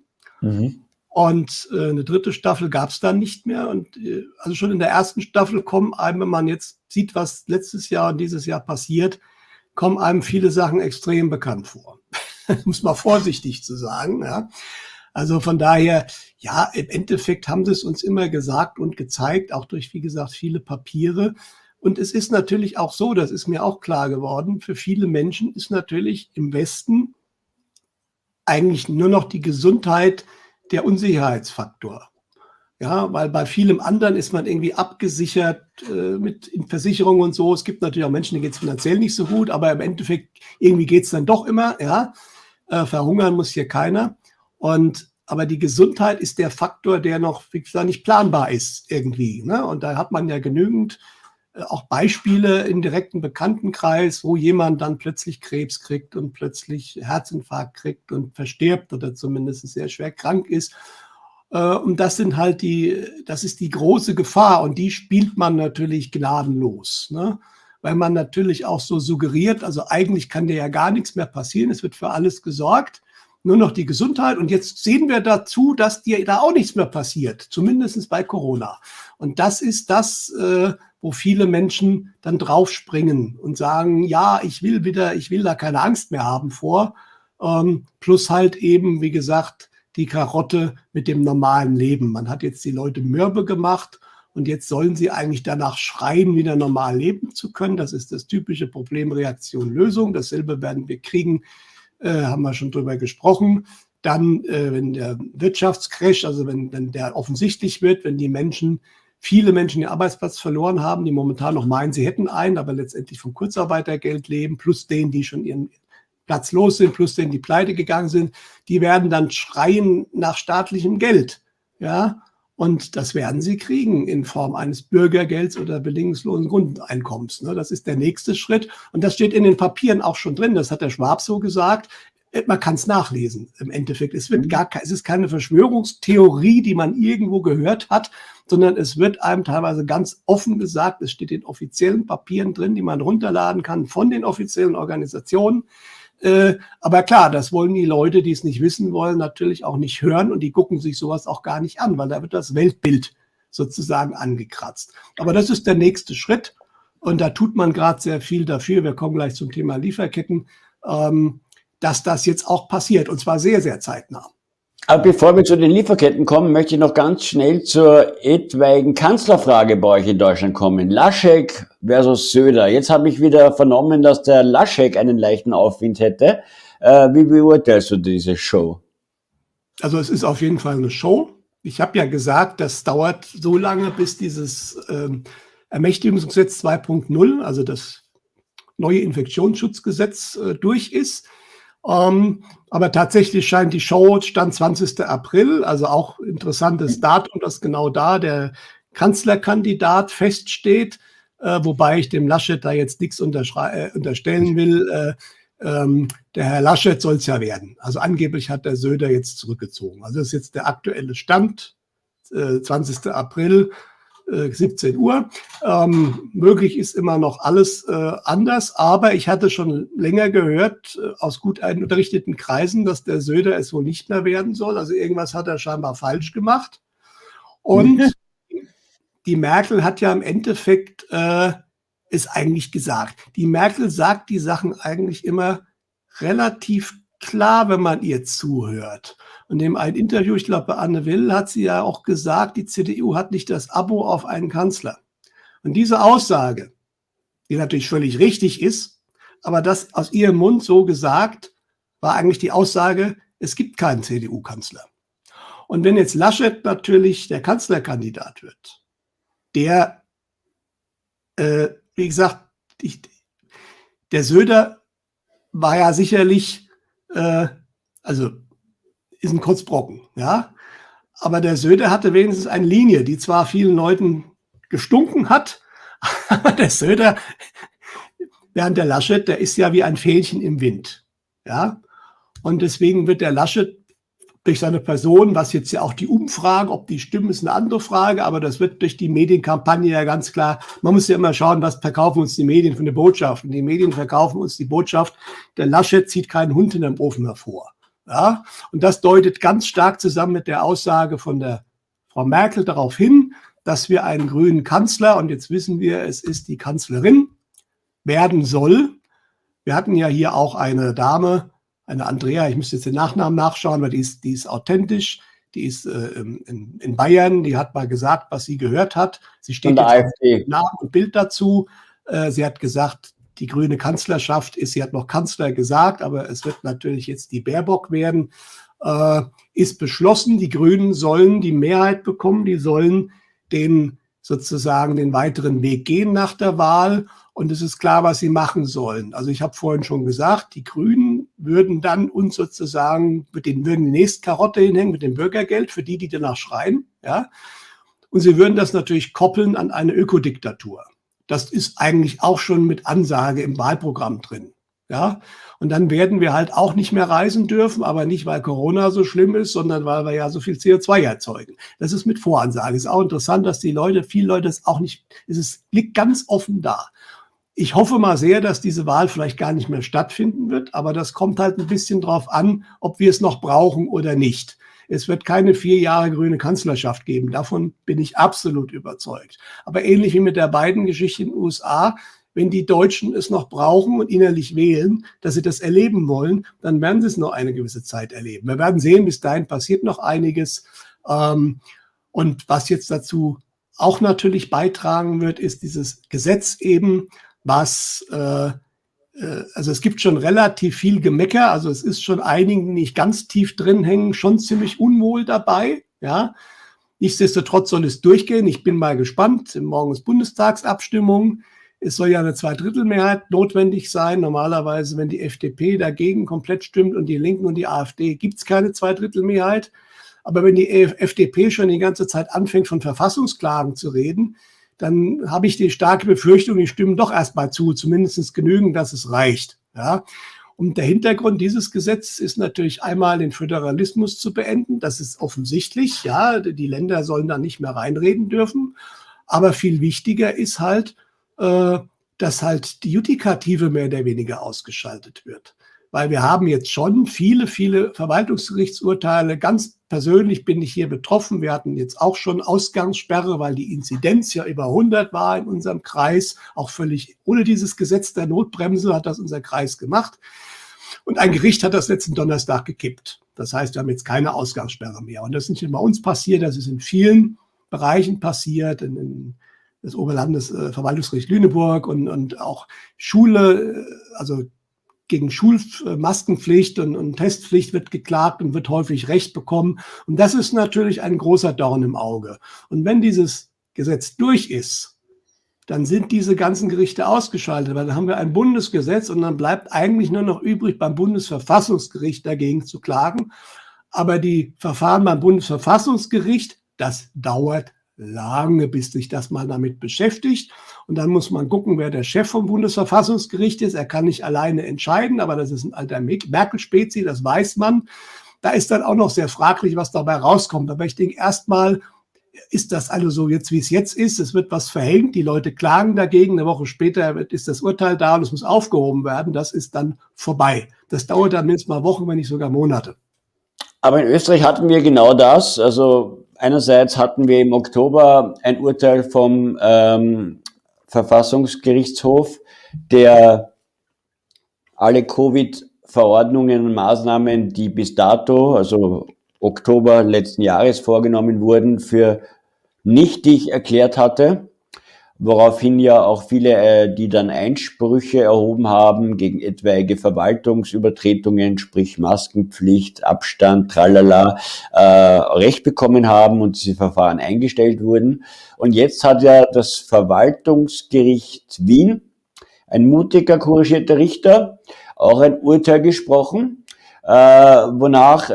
Und eine dritte Staffel gab es dann nicht mehr. Und also schon in der ersten Staffel kommen einem, wenn man jetzt sieht, was letztes Jahr und dieses Jahr passiert, kommen einem viele Sachen extrem bekannt vor. Muss man vorsichtig zu sagen. Ja. Also von daher, ja, im Endeffekt haben sie es uns immer gesagt und gezeigt, auch durch, wie gesagt, viele Papiere. Und es ist natürlich auch so, das ist mir auch klar geworden, für viele Menschen ist natürlich im Westen eigentlich nur noch die Gesundheit der Unsicherheitsfaktor. Ja, weil bei vielem anderen ist man irgendwie abgesichert mit Versicherungen und so. Es gibt natürlich auch Menschen, denen geht es finanziell nicht so gut, aber im Endeffekt irgendwie geht es dann doch immer. Ja, verhungern muss hier keiner. Aber die Gesundheit ist der Faktor, der noch, wie gesagt, nicht planbar ist irgendwie. Ne? Und da hat man ja genügend auch Beispiele im direkten Bekanntenkreis, wo jemand dann plötzlich Krebs kriegt und plötzlich Herzinfarkt kriegt und verstirbt oder zumindest sehr schwer krank ist. Und das ist die große Gefahr und die spielt man natürlich gnadenlos, ne? Weil man natürlich auch so suggeriert, also eigentlich kann dir ja gar nichts mehr passieren, es wird für alles gesorgt, nur noch die Gesundheit und jetzt sehen wir dazu, dass dir da auch nichts mehr passiert, zumindest bei Corona. Und das ist das, wo viele Menschen dann draufspringen und sagen, ja, ich will da keine Angst mehr haben vor, plus halt eben, wie gesagt, die Karotte mit dem normalen Leben. Man hat jetzt die Leute mürbe gemacht und jetzt sollen sie eigentlich danach schreien, wieder normal leben zu können. Das ist das typische Problem, Reaktion, Lösung. Dasselbe werden wir kriegen, haben wir schon drüber gesprochen. Dann, wenn der Wirtschaftscrash, also wenn der offensichtlich wird, wenn viele Menschen den Arbeitsplatz verloren haben, die momentan noch meinen, sie hätten einen, aber letztendlich vom Kurzarbeitergeld leben, plus denen, die schon ihren Platz los sind, plus denen, die pleite gegangen sind, die werden dann schreien nach staatlichem Geld. Ja, und das werden sie kriegen in Form eines Bürgergelds oder bedingungslosen Grundeinkommens. Ne? Das ist der nächste Schritt. Und das steht in den Papieren auch schon drin. Das hat der Schwab so gesagt. Man kann es nachlesen im Endeffekt. Es ist keine Verschwörungstheorie, die man irgendwo gehört hat, sondern es wird einem teilweise ganz offen gesagt. Es steht in offiziellen Papieren drin, die man runterladen kann von den offiziellen Organisationen. Aber klar, das wollen die Leute, die es nicht wissen wollen, natürlich auch nicht hören und die gucken sich sowas auch gar nicht an, weil da wird das Weltbild sozusagen angekratzt. Aber das ist der nächste Schritt und da tut man gerade sehr viel dafür. Wir kommen gleich zum Thema Lieferketten, dass das jetzt auch passiert und zwar sehr, sehr zeitnah. Aber bevor wir zu den Lieferketten kommen, möchte ich noch ganz schnell zur etwaigen Kanzlerfrage bei euch in Deutschland kommen. Laschet versus Söder. Jetzt habe ich wieder vernommen, dass der Laschet einen leichten Aufwind hätte. Wie beurteilst du diese Show? Also es ist auf jeden Fall eine Show. Ich habe ja gesagt, das dauert so lange, bis dieses Ermächtigungsgesetz 2.0, also das neue Infektionsschutzgesetz, durch ist. Aber tatsächlich scheint die Show, Stand 20. April, also auch interessantes Datum, dass genau da der Kanzlerkandidat feststeht, wobei ich dem Laschet da jetzt nichts unterstellen will. Der Herr Laschet soll es ja werden. Also angeblich hat der Söder jetzt zurückgezogen. Also das ist jetzt der aktuelle Stand, 20. April, 17 Uhr. Möglich ist immer noch alles anders, aber ich hatte schon länger gehört aus gut unterrichteten Kreisen, dass der Söder es wohl nicht mehr werden soll. Also irgendwas hat er scheinbar falsch gemacht. Und die Merkel hat ja im Endeffekt es eigentlich gesagt. Die Merkel sagt die Sachen eigentlich immer relativ klar, wenn man ihr zuhört. Und in einem Interview, ich glaube bei Anne Will, hat sie ja auch gesagt, die CDU hat nicht das Abo auf einen Kanzler. Und diese Aussage, die natürlich völlig richtig ist, aber das aus ihrem Mund so gesagt, war eigentlich die Aussage, es gibt keinen CDU-Kanzler. Und wenn jetzt Laschet natürlich der Kanzlerkandidat wird, der, wie gesagt, der Söder war ja sicherlich, also ist ein Kotzbrocken, ja. Aber der Söder hatte wenigstens eine Linie, die zwar vielen Leuten gestunken hat, aber der Söder, während der Laschet, der ist ja wie ein Fähnchen im Wind, ja. Und deswegen wird der Laschet durch seine Person, was jetzt ja auch die Umfrage, ob die stimmen, ist eine andere Frage, aber das wird durch die Medienkampagne ja ganz klar, man muss ja immer schauen, was verkaufen uns die Medien für eine Botschaft. Und die Medien verkaufen uns die Botschaft, der Laschet zieht keinen Hund in dem Ofen hervor. Ja? Und das deutet ganz stark zusammen mit der Aussage von der Frau Merkel darauf hin, dass wir einen grünen Kanzler, und jetzt wissen wir, es ist die Kanzlerin, werden soll. Wir hatten ja hier auch eine Dame, eine Andrea, ich müsste jetzt den Nachnamen nachschauen, weil die ist authentisch, die ist in Bayern, die hat mal gesagt, was sie gehört hat. Sie steht jetzt mit Namen und Bild dazu. Sie hat gesagt, die grüne Kanzlerschaft ist, sie hat noch Kanzler gesagt, aber es wird natürlich jetzt die Baerbock werden, ist beschlossen, die Grünen sollen die Mehrheit bekommen, die sollen sozusagen den weiteren Weg gehen nach der Wahl. Und es ist klar, was sie machen sollen. Also ich habe vorhin schon gesagt, die Grünen würden dann uns sozusagen, würden die nächste Karotte hinhängen mit dem Bürgergeld für die danach schreien. Ja? Und sie würden das natürlich koppeln an eine Ökodiktatur. Das ist eigentlich auch schon mit Ansage im Wahlprogramm drin. Ja? Und dann werden wir halt auch nicht mehr reisen dürfen, aber nicht, weil Corona so schlimm ist, sondern weil wir ja so viel CO2 erzeugen. Das ist mit Voransage. Ist auch interessant, dass viele Leute es auch nicht, liegt ganz offen da. Ich hoffe mal sehr, dass diese Wahl vielleicht gar nicht mehr stattfinden wird, aber das kommt halt ein bisschen drauf an, ob wir es noch brauchen oder nicht. Es wird keine 4 Jahre grüne Kanzlerschaft geben. Davon bin ich absolut überzeugt. Aber ähnlich wie mit der Biden-Geschichte in den USA, wenn die Deutschen es noch brauchen und innerlich wählen, dass sie das erleben wollen, dann werden sie es noch eine gewisse Zeit erleben. Wir werden sehen, bis dahin passiert noch einiges. Und was jetzt dazu auch natürlich beitragen wird, ist dieses Gesetz eben, also es gibt schon relativ viel Gemecker, also es ist schon einigen, die nicht ganz tief drin hängen, schon ziemlich unwohl dabei, ja. Nichtsdestotrotz soll es durchgehen. Ich bin mal gespannt. Morgen ist Bundestagsabstimmung. Es soll ja eine Zweidrittelmehrheit notwendig sein. Normalerweise, wenn die FDP dagegen komplett stimmt und die Linken und die AfD, gibt es keine Zweidrittelmehrheit. Aber wenn die FDP schon die ganze Zeit anfängt, von Verfassungsklagen zu reden, dann habe ich die starke Befürchtung, die stimmen doch erstmal zu, zumindest genügend, dass es reicht. Ja. Und der Hintergrund dieses Gesetzes ist natürlich einmal, den Föderalismus zu beenden. Das ist offensichtlich. Ja, die Länder sollen da nicht mehr reinreden dürfen. Aber viel wichtiger ist halt, dass halt die Judikative mehr oder weniger ausgeschaltet wird. Weil wir haben jetzt schon viele Verwaltungsgerichtsurteile. Ganz persönlich bin ich hier betroffen. Wir hatten jetzt auch schon Ausgangssperre, weil die Inzidenz ja über 100 war in unserem Kreis. Auch völlig ohne dieses Gesetz der Notbremse hat das unser Kreis gemacht. Und ein Gericht hat das letzten Donnerstag gekippt. Das heißt, wir haben jetzt keine Ausgangssperre mehr. Und das ist nicht nur bei uns passiert, das ist in vielen Bereichen passiert, in das Oberlandesverwaltungsgericht Lüneburg und auch Schule, also gegen Schulmaskenpflicht und Testpflicht wird geklagt und wird häufig Recht bekommen. Und das ist natürlich ein großer Dorn im Auge. Und wenn dieses Gesetz durch ist, dann sind diese ganzen Gerichte ausgeschaltet, weil dann haben wir ein Bundesgesetz und dann bleibt eigentlich nur noch übrig, beim Bundesverfassungsgericht dagegen zu klagen. Aber die Verfahren beim Bundesverfassungsgericht, das dauert lange, bis sich das mal damit beschäftigt. Und dann muss man gucken, wer der Chef vom Bundesverfassungsgericht ist. Er kann nicht alleine entscheiden, aber das ist ein alter Merkel-Spezi, das weiß man. Da ist dann auch noch sehr fraglich, was dabei rauskommt. Aber ich denke, erstmal ist das also so jetzt, wie es jetzt ist. Es wird was verhängt, die Leute klagen dagegen. Eine Woche später ist das Urteil da und es muss aufgehoben werden. Das ist dann vorbei. Das dauert dann mindestens mal Wochen, wenn nicht sogar Monate. Aber in Österreich hatten wir genau das. Also einerseits hatten wir im Oktober ein Urteil vom Verfassungsgerichtshof, der alle Covid-Verordnungen und Maßnahmen, die bis dato, also Oktober letzten Jahres vorgenommen wurden, für nichtig erklärt hatte. Woraufhin ja auch viele, die dann Einsprüche erhoben haben gegen etwaige Verwaltungsübertretungen, sprich Maskenpflicht, Abstand, tralala, Recht bekommen haben und diese Verfahren eingestellt wurden. Und jetzt hat ja das Verwaltungsgericht Wien, ein mutiger, couragierter Richter, auch ein Urteil gesprochen, wonach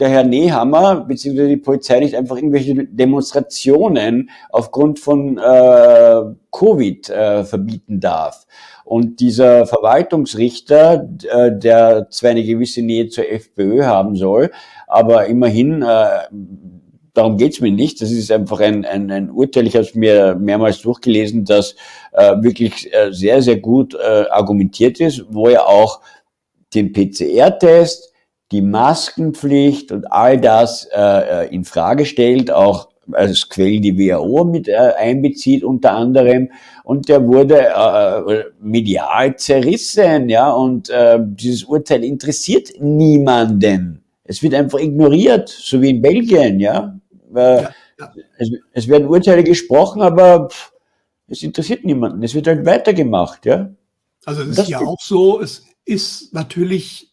der Herr Nehammer bzw. die Polizei nicht einfach irgendwelche Demonstrationen aufgrund von Covid verbieten darf. Und dieser Verwaltungsrichter, der zwar eine gewisse Nähe zur FPÖ haben soll, aber immerhin, darum geht's mir nicht, das ist einfach ein Urteil, ich habe es mir mehrmals durchgelesen, das wirklich sehr, sehr gut argumentiert ist, wo er auch den PCR-Test, die Maskenpflicht und all das in Frage stellt, auch als Quellen die WHO mit einbezieht unter anderem, und der wurde medial zerrissen, ja, und dieses Urteil interessiert niemanden. Es wird einfach ignoriert, so wie in Belgien, ja. Ja, ja. Es werden Urteile gesprochen, aber es interessiert niemanden. Es wird halt weitergemacht, ja. Also es ist ja auch so, es ist natürlich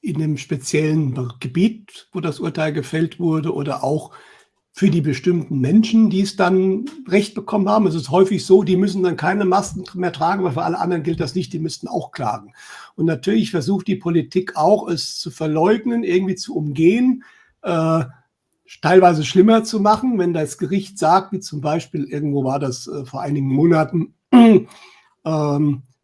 in einem speziellen Gebiet, wo das Urteil gefällt wurde, oder auch für die bestimmten Menschen, die es dann Recht bekommen haben. Es ist häufig so, die müssen dann keine Masken mehr tragen, weil für alle anderen gilt das nicht, die müssten auch klagen. Und natürlich versucht die Politik auch, es zu verleugnen, irgendwie zu umgehen, teilweise schlimmer zu machen, wenn das Gericht sagt, wie zum Beispiel, irgendwo war das vor einigen Monaten,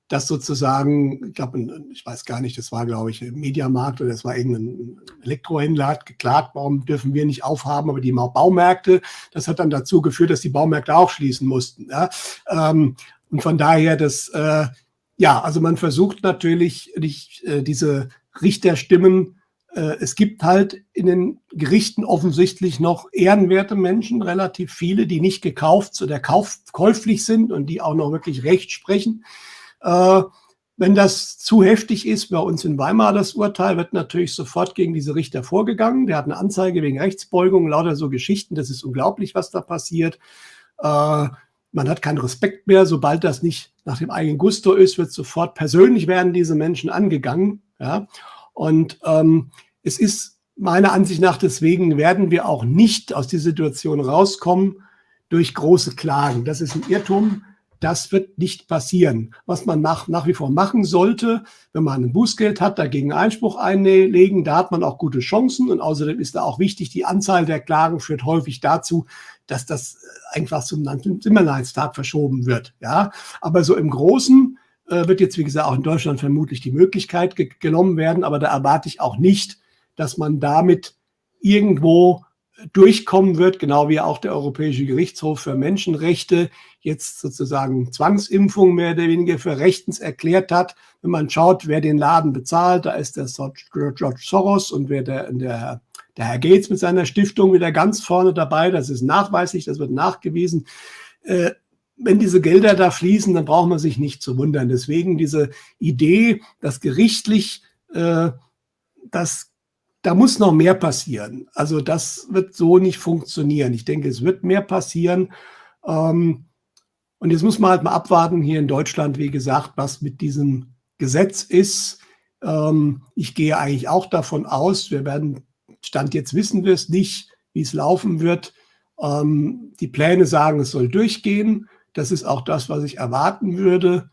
dass sozusagen, ich glaube, ich weiß gar nicht, das war, glaube ich, Mediamarkt oder das war irgendein Elektrohändler, hat geklagt, warum dürfen wir nicht aufhaben, aber die Baumärkte, das hat dann dazu geführt, dass die Baumärkte auch schließen mussten. Ja? Und von daher, also man versucht natürlich nicht diese Richterstimmen, es gibt halt in den Gerichten offensichtlich noch ehrenwerte Menschen, relativ viele, die nicht gekauft oder käuflich sind und die auch noch wirklich Recht sprechen. Wenn das zu heftig ist, bei uns in Weimar das Urteil, wird natürlich sofort gegen diese Richter vorgegangen. Der hat eine Anzeige wegen Rechtsbeugung, lauter so Geschichten. Das ist unglaublich, was da passiert. Man hat keinen Respekt mehr. Sobald das nicht nach dem eigenen Gusto ist, wird sofort persönlich werden diese Menschen angegangen. Ja? Und es ist meiner Ansicht nach, deswegen werden wir auch nicht aus dieser Situation rauskommen durch große Klagen. Das ist ein Irrtum. Das wird nicht passieren. Was man nach wie vor machen sollte, wenn man ein Bußgeld hat, dagegen Einspruch einlegen, da hat man auch gute Chancen. Und außerdem ist da auch wichtig, die Anzahl der Klagen führt häufig dazu, dass das einfach zum Nimmerleinstag verschoben wird. Ja? Aber so im Großen wird jetzt, wie gesagt, auch in Deutschland vermutlich die Möglichkeit genommen werden. Aber da erwarte ich auch nicht, dass man damit irgendwo durchkommen wird, genau wie auch der Europäische Gerichtshof für Menschenrechte jetzt sozusagen Zwangsimpfung mehr oder weniger für rechtens erklärt hat. Wenn man schaut, wer den Laden bezahlt, da ist der George Soros und wer der Herr Gates mit seiner Stiftung wieder ganz vorne dabei. Das ist nachweislich, das wird nachgewiesen. Wenn diese Gelder da fließen, dann braucht man sich nicht zu wundern. Deswegen diese Idee, dass gerichtlich da muss noch mehr passieren. Also das wird so nicht funktionieren. Ich denke, es wird mehr passieren. Und jetzt muss man halt mal abwarten hier in Deutschland, wie gesagt, was mit diesem Gesetz ist. Ich gehe eigentlich auch davon aus, Stand jetzt wissen wir es nicht, wie es laufen wird. Die Pläne sagen, es soll durchgehen. Das ist auch das, was ich erwarten würde.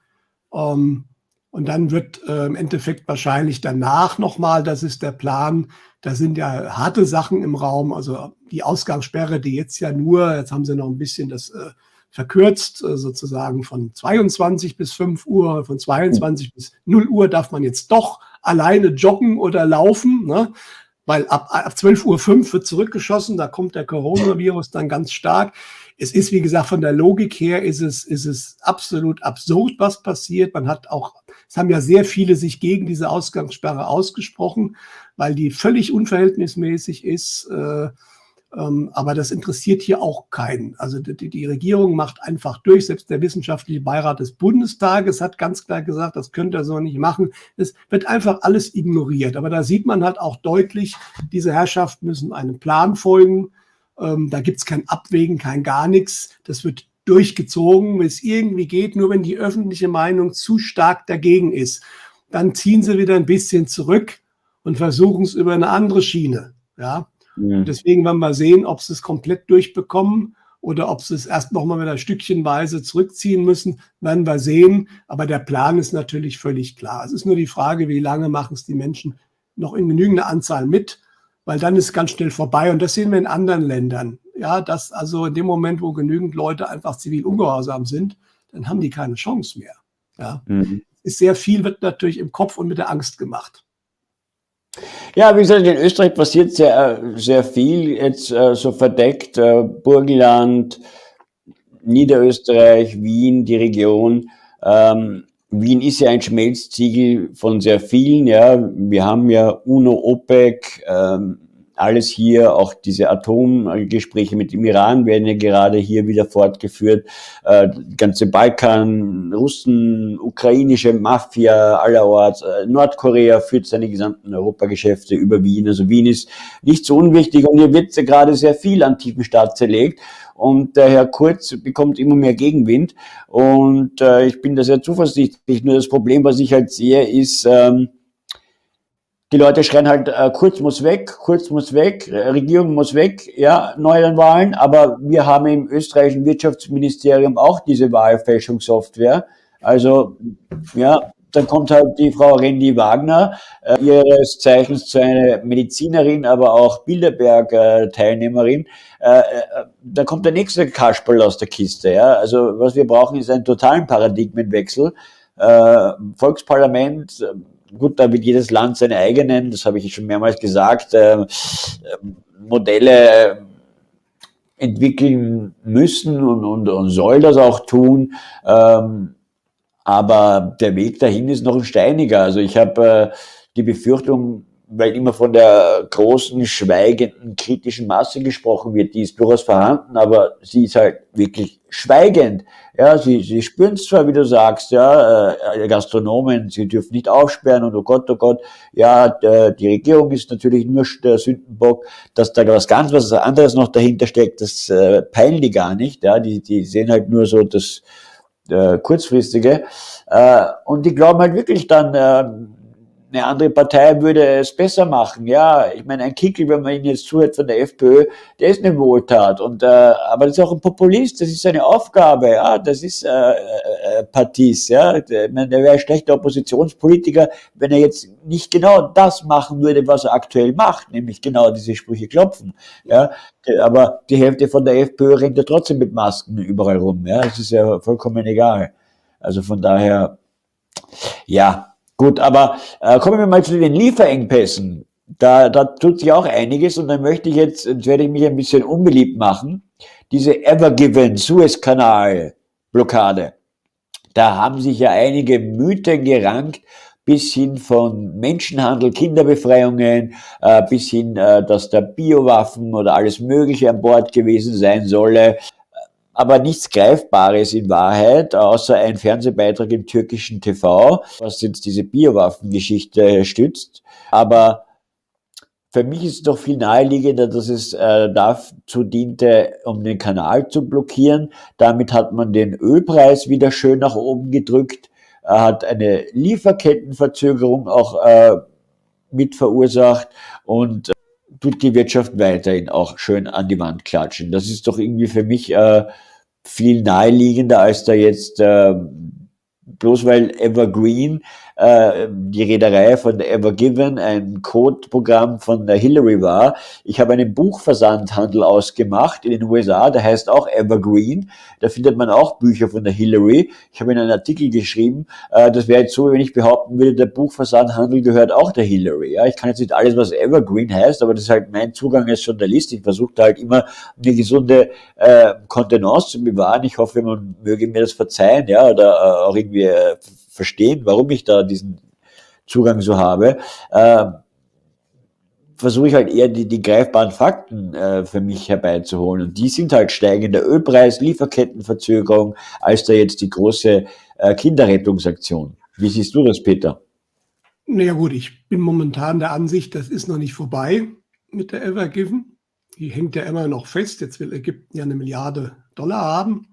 Und dann wird im Endeffekt wahrscheinlich danach nochmal, das ist der Plan, da sind ja harte Sachen im Raum, also die Ausgangssperre, die jetzt haben sie noch ein bisschen das verkürzt, sozusagen von 22 bis 5 Uhr, von 22 bis 0 Uhr darf man jetzt doch alleine joggen oder laufen, ne? Weil ab 12:05 Uhr wird zurückgeschossen, da kommt der Coronavirus dann ganz stark. Es ist, wie gesagt, von der Logik her ist es absolut absurd, was passiert. Es haben ja sehr viele sich gegen diese Ausgangssperre ausgesprochen, weil die völlig unverhältnismäßig ist. Aber das interessiert hier auch keinen. Also die Regierung macht einfach durch. Selbst der wissenschaftliche Beirat des Bundestages hat ganz klar gesagt, das könnt ihr so nicht machen. Es wird einfach alles ignoriert. Aber da sieht man halt auch deutlich, diese Herrschaften müssen einem Plan folgen. Da gibt es kein Abwägen, kein gar nichts. Das wird durchgezogen, wenn es irgendwie geht. Nur wenn die öffentliche Meinung zu stark dagegen ist, dann ziehen sie wieder ein bisschen zurück und versuchen es über eine andere Schiene. Ja. Deswegen werden wir sehen, ob sie es komplett durchbekommen oder ob sie es erst noch mal wieder stückchenweise zurückziehen müssen, werden wir sehen. Aber der Plan ist natürlich völlig klar. Es ist nur die Frage, wie lange machen es die Menschen noch in genügender Anzahl mit, weil dann ist es ganz schnell vorbei. Und das sehen wir in anderen Ländern. Ja, dass also in dem Moment, wo genügend Leute einfach zivil ungehorsam sind, dann haben die keine Chance mehr. Ja. Sehr viel wird natürlich im Kopf und mit der Angst gemacht. Ja, wie gesagt, in Österreich passiert sehr, sehr viel jetzt so verdeckt. Burgenland, Niederösterreich, Wien, die Region. Wien ist ja ein Schmelztiegel von sehr vielen. Ja, wir haben ja UNO, OPEC, alles hier, auch diese Atomgespräche mit dem Iran werden ja gerade hier wieder fortgeführt. Ganze Balkan, Russen, ukrainische Mafia allerorts, Nordkorea führt seine gesamten Europageschäfte über Wien. Also Wien ist nicht so unwichtig und hier wird gerade sehr viel an tiefen Staat zerlegt. Und der Herr Kurz bekommt immer mehr Gegenwind und ich bin da sehr zuversichtlich. Nur das Problem, was ich halt sehe, ist, die Leute schreien halt, Kurz muss weg, Regierung muss weg, ja, neue Wahlen, aber wir haben im österreichischen Wirtschaftsministerium auch diese Wahlfälschungssoftware. Also, ja, dann kommt halt die Frau Rendi Wagner, ihres Zeichens zu einer Medizinerin, aber auch Bilderberg-Teilnehmerin. Da kommt der nächste Kasperl aus der Kiste, ja. Also, was wir brauchen, ist einen totalen Paradigmenwechsel. Volksparlament, gut, da wird jedes Land seine eigenen, das habe ich schon mehrmals gesagt, Modelle entwickeln müssen und soll das auch tun. Aber der Weg dahin ist noch ein steiniger. Also ich habe die Befürchtung, weil immer von der großen, schweigenden, kritischen Masse gesprochen wird, die ist durchaus vorhanden, aber sie ist halt wirklich schweigend. Ja, sie spüren es zwar, wie du sagst, ja, Gastronomen, sie dürfen nicht aufsperren und oh Gott, ja, die Regierung ist natürlich nur der Sündenbock, dass da was anderes noch dahinter steckt, das peilen die gar nicht, ja, die sehen halt nur so das kurzfristige und die glauben halt wirklich dann, eine andere Partei würde es besser machen. Ja, ich meine, ein Kickl, wenn man ihn jetzt zuhört von der FPÖ, der ist eine Wohltat. Aber das ist auch ein Populist, das ist seine Aufgabe. Ja, das ist Partis. Ja, der wäre ein schlechter Oppositionspolitiker, wenn er jetzt nicht genau das machen würde, was er aktuell macht, nämlich genau diese Sprüche klopfen. Ja, aber die Hälfte von der FPÖ rennt ja trotzdem mit Masken überall rum. Ja, das ist ja vollkommen egal. Also von daher, ja. Gut, aber kommen wir mal zu den Lieferengpässen. Da tut sich auch einiges und dann werde ich mich ein bisschen unbeliebt machen. Diese Ever Given Suezkanal-Blockade. Da haben sich ja einige Mythen gerankt, bis hin von Menschenhandel, Kinderbefreiungen, bis hin, dass da Biowaffen oder alles Mögliche an Bord gewesen sein solle. Aber nichts Greifbares in Wahrheit, außer ein Fernsehbeitrag im türkischen TV, was jetzt diese Biowaffengeschichte stützt. Aber für mich ist es doch viel naheliegender, dass es dazu diente, um den Kanal zu blockieren. Damit hat man den Ölpreis wieder schön nach oben gedrückt. hat eine Lieferkettenverzögerung auch mit verursacht und tut die Wirtschaft weiterhin auch schön an die Wand klatschen. Das ist doch irgendwie für mich viel naheliegender, als da jetzt bloß weil Evergreen, die Reederei von der Evergiven, ein Codeprogramm von der Hillary war. Ich habe einen Buchversandhandel ausgemacht in den USA, der heißt auch Evergreen. Da findet man auch Bücher von der Hillary. Ich habe in einem Artikel geschrieben, das wäre jetzt so, wenn ich behaupten würde, der Buchversandhandel gehört auch der Hillary. Ja, ich kann jetzt nicht alles, was Evergreen heißt, aber das ist halt mein Zugang als Journalist. Ich versuche da halt immer eine gesunde Kontenance zu bewahren. Ich hoffe, man möge mir das verzeihen, ja, oder auch irgendwie verstehen, warum ich da diesen Zugang so habe. Versuche ich halt eher die greifbaren Fakten für mich herbeizuholen. Und die sind halt steigender Ölpreis, Lieferkettenverzögerung, als da jetzt die große Kinderrettungsaktion. Wie siehst du das, Peter? Naja gut, ich bin momentan der Ansicht, das ist noch nicht vorbei mit der Evergiven. Die hängt ja immer noch fest. Jetzt will Ägypten ja $1 Milliarde haben.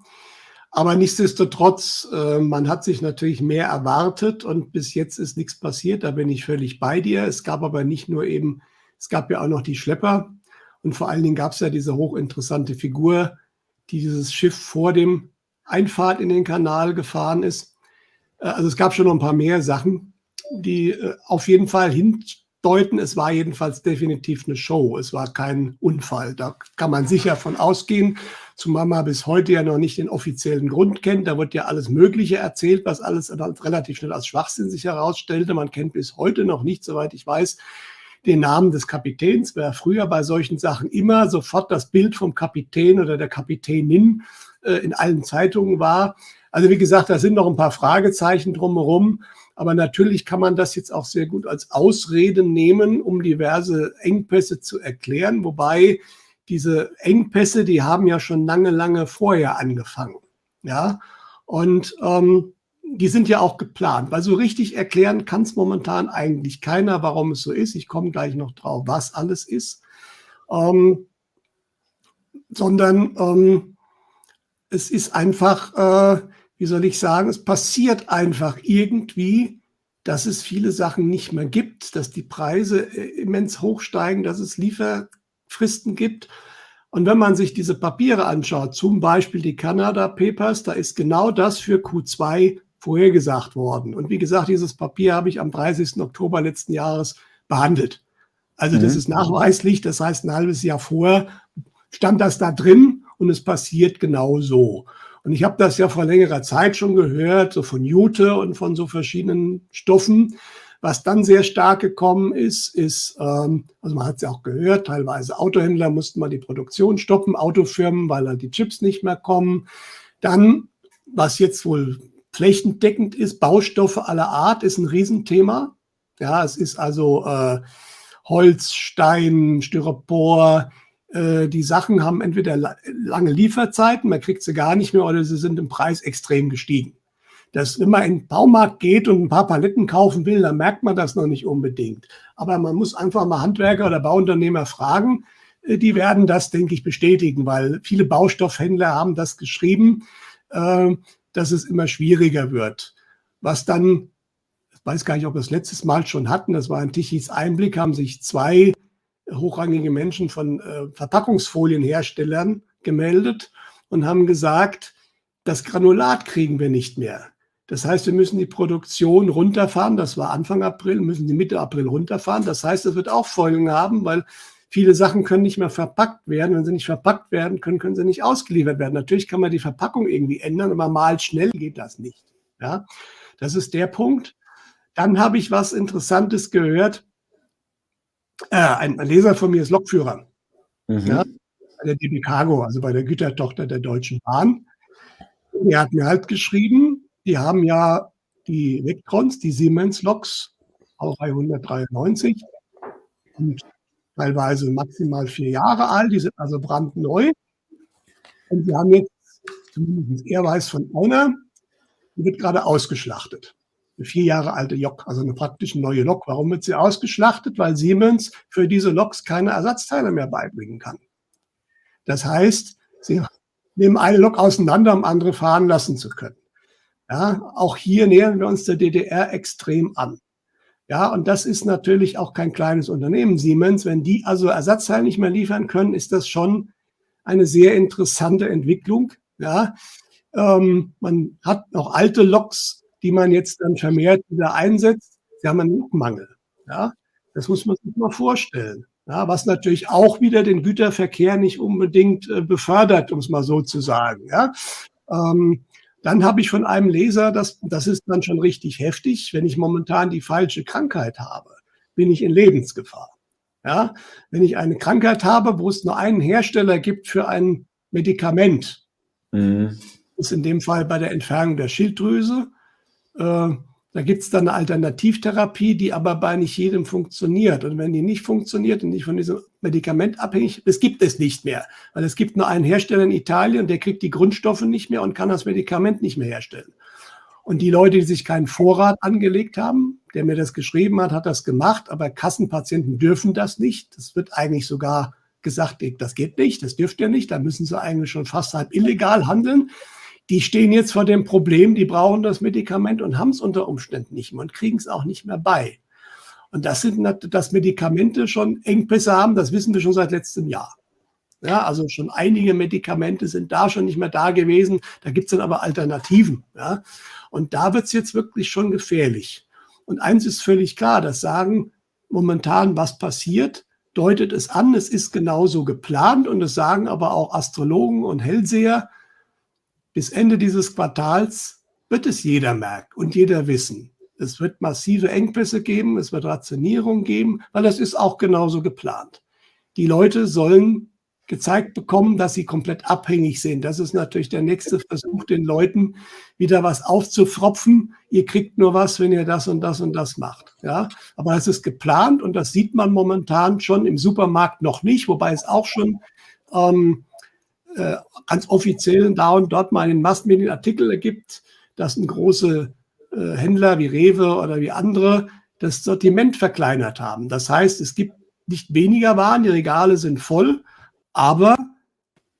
Aber nichtsdestotrotz, man hat sich natürlich mehr erwartet und bis jetzt ist nichts passiert. Da bin ich völlig bei dir. Es gab aber nicht nur eben, es gab ja auch noch die Schlepper und vor allen Dingen gab es ja diese hochinteressante Figur, die dieses Schiff vor dem Einfahrt in den Kanal gefahren ist. Also es gab schon noch ein paar mehr Sachen, die auf jeden Fall hindeuten. Es war jedenfalls definitiv eine Show. Es war kein Unfall. Da kann man sicher von ausgehen, zumal man bis heute ja noch nicht den offiziellen Grund kennt. Da wird ja alles Mögliche erzählt, was alles relativ schnell als Schwachsinn sich herausstellte. Man kennt bis heute noch nicht, soweit ich weiß, den Namen des Kapitäns. Wer früher bei solchen Sachen immer sofort das Bild vom Kapitän oder der Kapitänin in allen Zeitungen war. Also wie gesagt, da sind noch ein paar Fragezeichen drumherum. Aber natürlich kann man das jetzt auch sehr gut als Ausrede nehmen, um diverse Engpässe zu erklären. Wobei diese Engpässe, die haben ja schon lange vorher angefangen. Ja, und die sind ja auch geplant. Weil so richtig erklären kann es momentan eigentlich keiner, warum es so ist. Ich komme gleich noch drauf, was alles ist. Sondern es ist einfach, wie soll ich sagen, es passiert einfach irgendwie, dass es viele Sachen nicht mehr gibt, dass die Preise immens hochsteigen, dass es Lieferfristen gibt. Und wenn man sich diese Papiere anschaut, zum Beispiel die Canada Papers, da ist genau das für Q2 vorhergesagt worden. Und wie gesagt, dieses Papier habe ich am 30. Oktober letzten Jahres behandelt. Also das ist nachweislich, das heißt, ein halbes Jahr vorher stand das da drin und es passiert genau so. Und ich habe das ja vor längerer Zeit schon gehört, so von Jute und von so verschiedenen Stoffen. Was dann sehr stark gekommen ist, also man hat es ja auch gehört, teilweise Autohändler mussten mal die Produktion stoppen, Autofirmen, weil dann die Chips nicht mehr kommen. Dann, was jetzt wohl flächendeckend ist, Baustoffe aller Art ist ein Riesenthema. Ja, es ist also Holz, Stein, Styropor. Die Sachen haben entweder lange Lieferzeiten, man kriegt sie gar nicht mehr, oder sie sind im Preis extrem gestiegen. Wenn man in den Baumarkt geht und ein paar Paletten kaufen will, dann merkt man das noch nicht unbedingt. Aber man muss einfach mal Handwerker oder Bauunternehmer fragen. Die werden das, denke ich, bestätigen, weil viele Baustoffhändler haben das geschrieben, dass es immer schwieriger wird. Was dann, ich weiß gar nicht, ob wir das letztes Mal schon hatten, das war ein Tichys Einblick, haben sich 2 hochrangige Menschen von Verpackungsfolienherstellern gemeldet und haben gesagt, das Granulat kriegen wir nicht mehr. Das heißt, wir müssen die Produktion runterfahren. Das war Anfang April, müssen die Mitte April runterfahren. Das heißt, es wird auch Folgen haben, weil viele Sachen können nicht mehr verpackt werden. Wenn sie nicht verpackt werden können, können sie nicht ausgeliefert werden. Natürlich kann man die Verpackung irgendwie ändern, aber mal schnell geht das nicht. Ja, das ist der Punkt. Dann habe ich was Interessantes gehört. Ein Leser von mir ist Lokführer. Ja, bei der DB Cargo, also bei der Gütertochter der Deutschen Bahn. Er hat mir halt geschrieben, die haben ja die Vectrons, die Siemens-Loks, auch 393 und teilweise maximal 4 Jahre alt, die sind also brandneu. Und sie haben jetzt, zumindest er weiß von einer, die wird gerade ausgeschlachtet. Eine 4 Jahre alte Lok, also eine praktisch neue Lok. Warum wird sie ausgeschlachtet? Weil Siemens für diese Loks keine Ersatzteile mehr beibringen kann. Das heißt, sie nehmen eine Lok auseinander, um andere fahren lassen zu können. Ja, auch hier nähern wir uns der DDR extrem an. Ja, und das ist natürlich auch kein kleines Unternehmen, Siemens. Wenn die also Ersatzteile nicht mehr liefern können, ist das schon eine sehr interessante Entwicklung. Ja, man hat noch alte Loks, die man jetzt dann vermehrt wieder einsetzt. Sie haben einen Mangel. Ja, das muss man sich mal vorstellen. Ja, was natürlich auch wieder den Güterverkehr nicht unbedingt befördert, um es mal so zu sagen. Ja, dann habe ich von einem Leser, das ist dann schon richtig heftig, wenn ich momentan die falsche Krankheit habe, bin ich in Lebensgefahr. Ja, wenn ich eine Krankheit habe, wo es nur einen Hersteller gibt für ein Medikament, ist in dem Fall bei der Entfernung der Schilddrüse. Da gibt es dann eine Alternativtherapie, die aber bei nicht jedem funktioniert. Und wenn die nicht funktioniert und nicht von diesem Medikament abhängig, das gibt es nicht mehr. Weil es gibt nur einen Hersteller in Italien, der kriegt die Grundstoffe nicht mehr und kann das Medikament nicht mehr herstellen. Und die Leute, die sich keinen Vorrat angelegt haben, der mir das geschrieben hat, hat das gemacht, aber Kassenpatienten dürfen das nicht. Das wird eigentlich sogar gesagt, das geht nicht, das dürft ihr nicht, da müssen sie eigentlich schon fast halb illegal handeln. Die stehen jetzt vor dem Problem, die brauchen das Medikament und haben es unter Umständen nicht mehr und kriegen es auch nicht mehr bei. Und das sind, dass Medikamente schon Engpässe haben, das wissen wir schon seit letztem Jahr. Ja, also schon einige Medikamente sind da schon nicht mehr da gewesen. Da gibt es dann aber Alternativen. Ja. Und da wird es jetzt wirklich schon gefährlich. Und eins ist völlig klar, das sagen momentan, was passiert, deutet es an, es ist genauso geplant. Und es sagen aber auch Astrologen und Hellseher, bis Ende dieses Quartals wird es jeder merken und jeder wissen. Es wird massive Engpässe geben, es wird Rationierung geben, weil das ist auch genauso geplant. Die Leute sollen gezeigt bekommen, dass sie komplett abhängig sind. Das ist natürlich der nächste Versuch, den Leuten wieder was aufzupfropfen. Ihr kriegt nur was, wenn ihr das und das und das macht. Ja, aber es ist geplant und das sieht man momentan schon im Supermarkt noch nicht, wobei es auch schon ganz offiziell da und dort mal in den Massenmedien Artikel gibt, dass ein große Händler wie Rewe oder wie andere das Sortiment verkleinert haben. Das heißt, es gibt nicht weniger Waren, die Regale sind voll, aber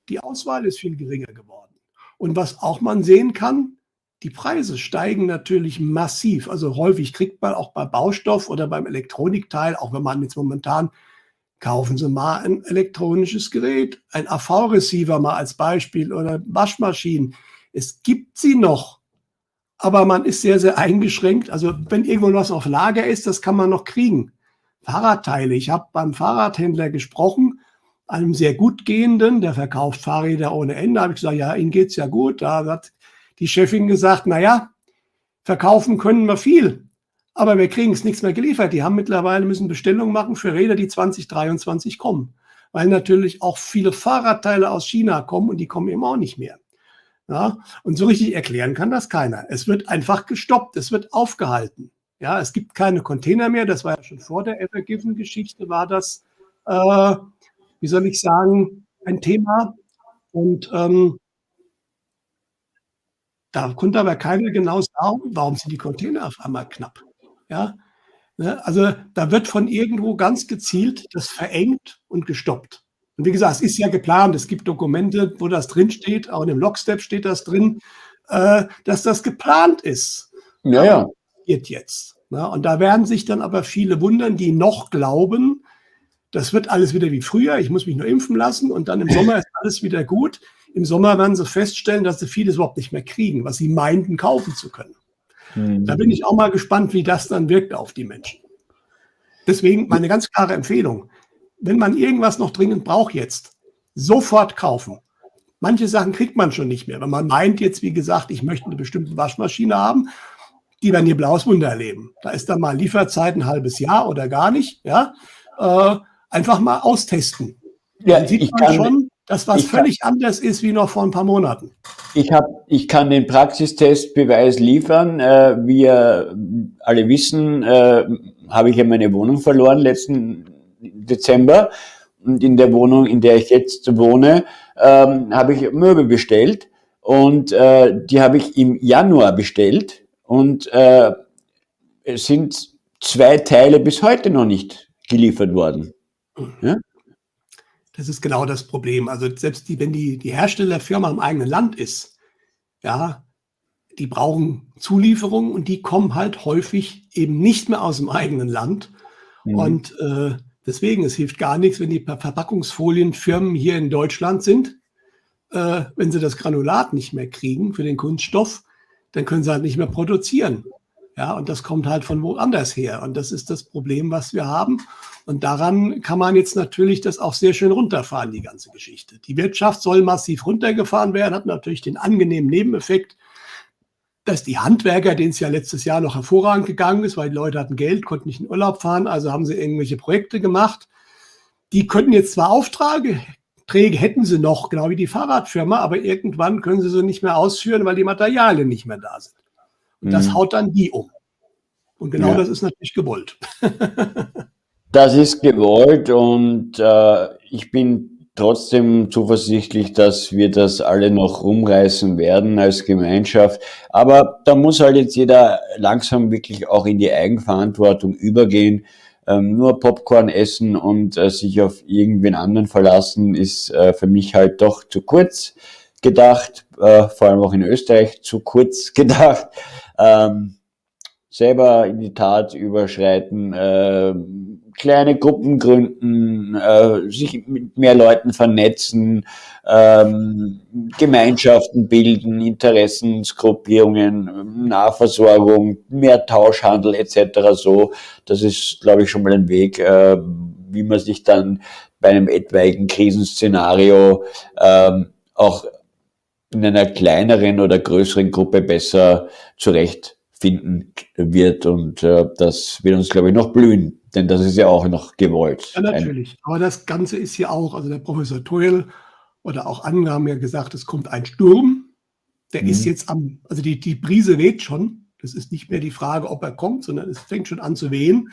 die Auswahl ist viel geringer geworden. Und was auch man sehen kann, die Preise steigen natürlich massiv. Also häufig kriegt man auch bei Baustoff oder beim Elektronikteil, auch wenn man jetzt momentan kaufen Sie mal ein elektronisches Gerät, ein AV-Receiver mal als Beispiel oder Waschmaschinen. Es gibt sie noch, aber man ist sehr, sehr eingeschränkt. Also wenn irgendwo was auf Lager ist, das kann man noch kriegen. Fahrradteile. Ich habe beim Fahrradhändler gesprochen, einem sehr gut gehenden, der verkauft Fahrräder ohne Ende. Da habe ich gesagt, ja, Ihnen geht's ja gut. Da hat die Chefin gesagt, naja, verkaufen können wir viel. Aber wir kriegen es nichts mehr geliefert. Die haben mittlerweile müssen Bestellungen machen für Räder, die 2023 kommen. Weil natürlich auch viele Fahrradteile aus China kommen und die kommen eben auch nicht mehr. Ja, und so richtig erklären kann das keiner. Es wird einfach gestoppt, es wird aufgehalten. Ja, es gibt keine Container mehr. Das war ja schon vor der Evergiven-Geschichte, war das, wie soll ich sagen, ein Thema. Und da konnte aber keiner genau sagen, warum sind die Container auf einmal knapp. Ja, ne? Also da wird von irgendwo ganz gezielt das verengt und gestoppt. Und wie gesagt, es ist ja geplant, es gibt Dokumente, wo das drin steht, auch in dem Logstep steht das drin, dass das geplant ist. Ja. Geht jetzt. Ne? Und da werden sich dann aber viele wundern, die noch glauben, das wird alles wieder wie früher, ich muss mich nur impfen lassen und dann im Sommer ist alles wieder gut. Im Sommer werden sie feststellen, dass sie vieles überhaupt nicht mehr kriegen, was sie meinten, kaufen zu können. Da bin ich auch mal gespannt, wie das dann wirkt auf die Menschen. Deswegen meine ganz klare Empfehlung, wenn man irgendwas noch dringend braucht jetzt, sofort kaufen. Manche Sachen kriegt man schon nicht mehr. Wenn man meint jetzt, wie gesagt, ich möchte eine bestimmte Waschmaschine haben, die werden ihr blaues Wunder erleben. Da ist dann mal Lieferzeit ein halbes Jahr oder gar nicht. Ja? Einfach mal austesten. Ja, dann sieht man schon, dass was völlig anders ist wie noch vor ein paar Monaten. Ich kann den Praxistestbeweis liefern. Wie alle wissen, habe ich ja meine Wohnung verloren letzten Dezember. Und in der Wohnung, in der ich jetzt wohne, habe ich Möbel bestellt. Und die habe ich im Januar bestellt. Und es sind 2 Teile bis heute noch nicht geliefert worden. Ja? Das ist genau das Problem. Also selbst wenn die Herstellerfirma im eigenen Land ist, ja, die brauchen Zulieferungen und die kommen halt häufig eben nicht mehr aus dem eigenen Land. Mhm. Und deswegen, es hilft gar nichts, wenn die Verpackungsfolienfirmen hier in Deutschland sind. Wenn sie das Granulat nicht mehr kriegen für den Kunststoff, dann können sie halt nicht mehr produzieren. Ja, und das kommt halt von woanders her. Und das ist das Problem, was wir haben. Und daran kann man jetzt natürlich das auch sehr schön runterfahren, die ganze Geschichte. Die Wirtschaft soll massiv runtergefahren werden, hat natürlich den angenehmen Nebeneffekt, dass die Handwerker, denen es ja letztes Jahr noch hervorragend gegangen ist, weil die Leute hatten Geld, konnten nicht in Urlaub fahren, also haben sie irgendwelche Projekte gemacht. Die könnten jetzt zwar Aufträge hätten sie noch, genau wie die Fahrradfirma, aber irgendwann können sie nicht mehr ausführen, weil die Materialien nicht mehr da sind. Und das Mhm. haut dann die um. Und genau Ja. das ist natürlich gewollt. Das ist gewollt und ich bin trotzdem zuversichtlich, dass wir das alle noch rumreißen werden als Gemeinschaft. Aber da muss halt jetzt jeder langsam wirklich auch in die Eigenverantwortung übergehen. Nur Popcorn essen und sich auf irgendwen anderen verlassen, ist für mich halt doch zu kurz gedacht, vor allem auch in Österreich zu kurz gedacht. Ähm, Selber in die Tat überschreiten, kleine Gruppen gründen, sich mit mehr Leuten vernetzen, ähm, Gemeinschaften bilden, Interessensgruppierungen, Nahversorgung, mehr Tauschhandel etc. So, das ist, glaube ich, schon mal ein Weg, wie man sich dann bei einem etwaigen Krisenszenario auch in einer kleineren oder größeren Gruppe besser zurechtfinden wird. Und das wird uns, glaube ich, noch blühen, denn das ist ja auch noch Ja, gewollt. natürlich. Aber das Ganze ist ja auch, also der Professor Toil oder auch andere haben ja gesagt, es kommt ein Sturm. Der ist Mhm. jetzt also die Brise weht schon. Das ist nicht mehr die Frage, ob er kommt, sondern es fängt schon an zu wehen.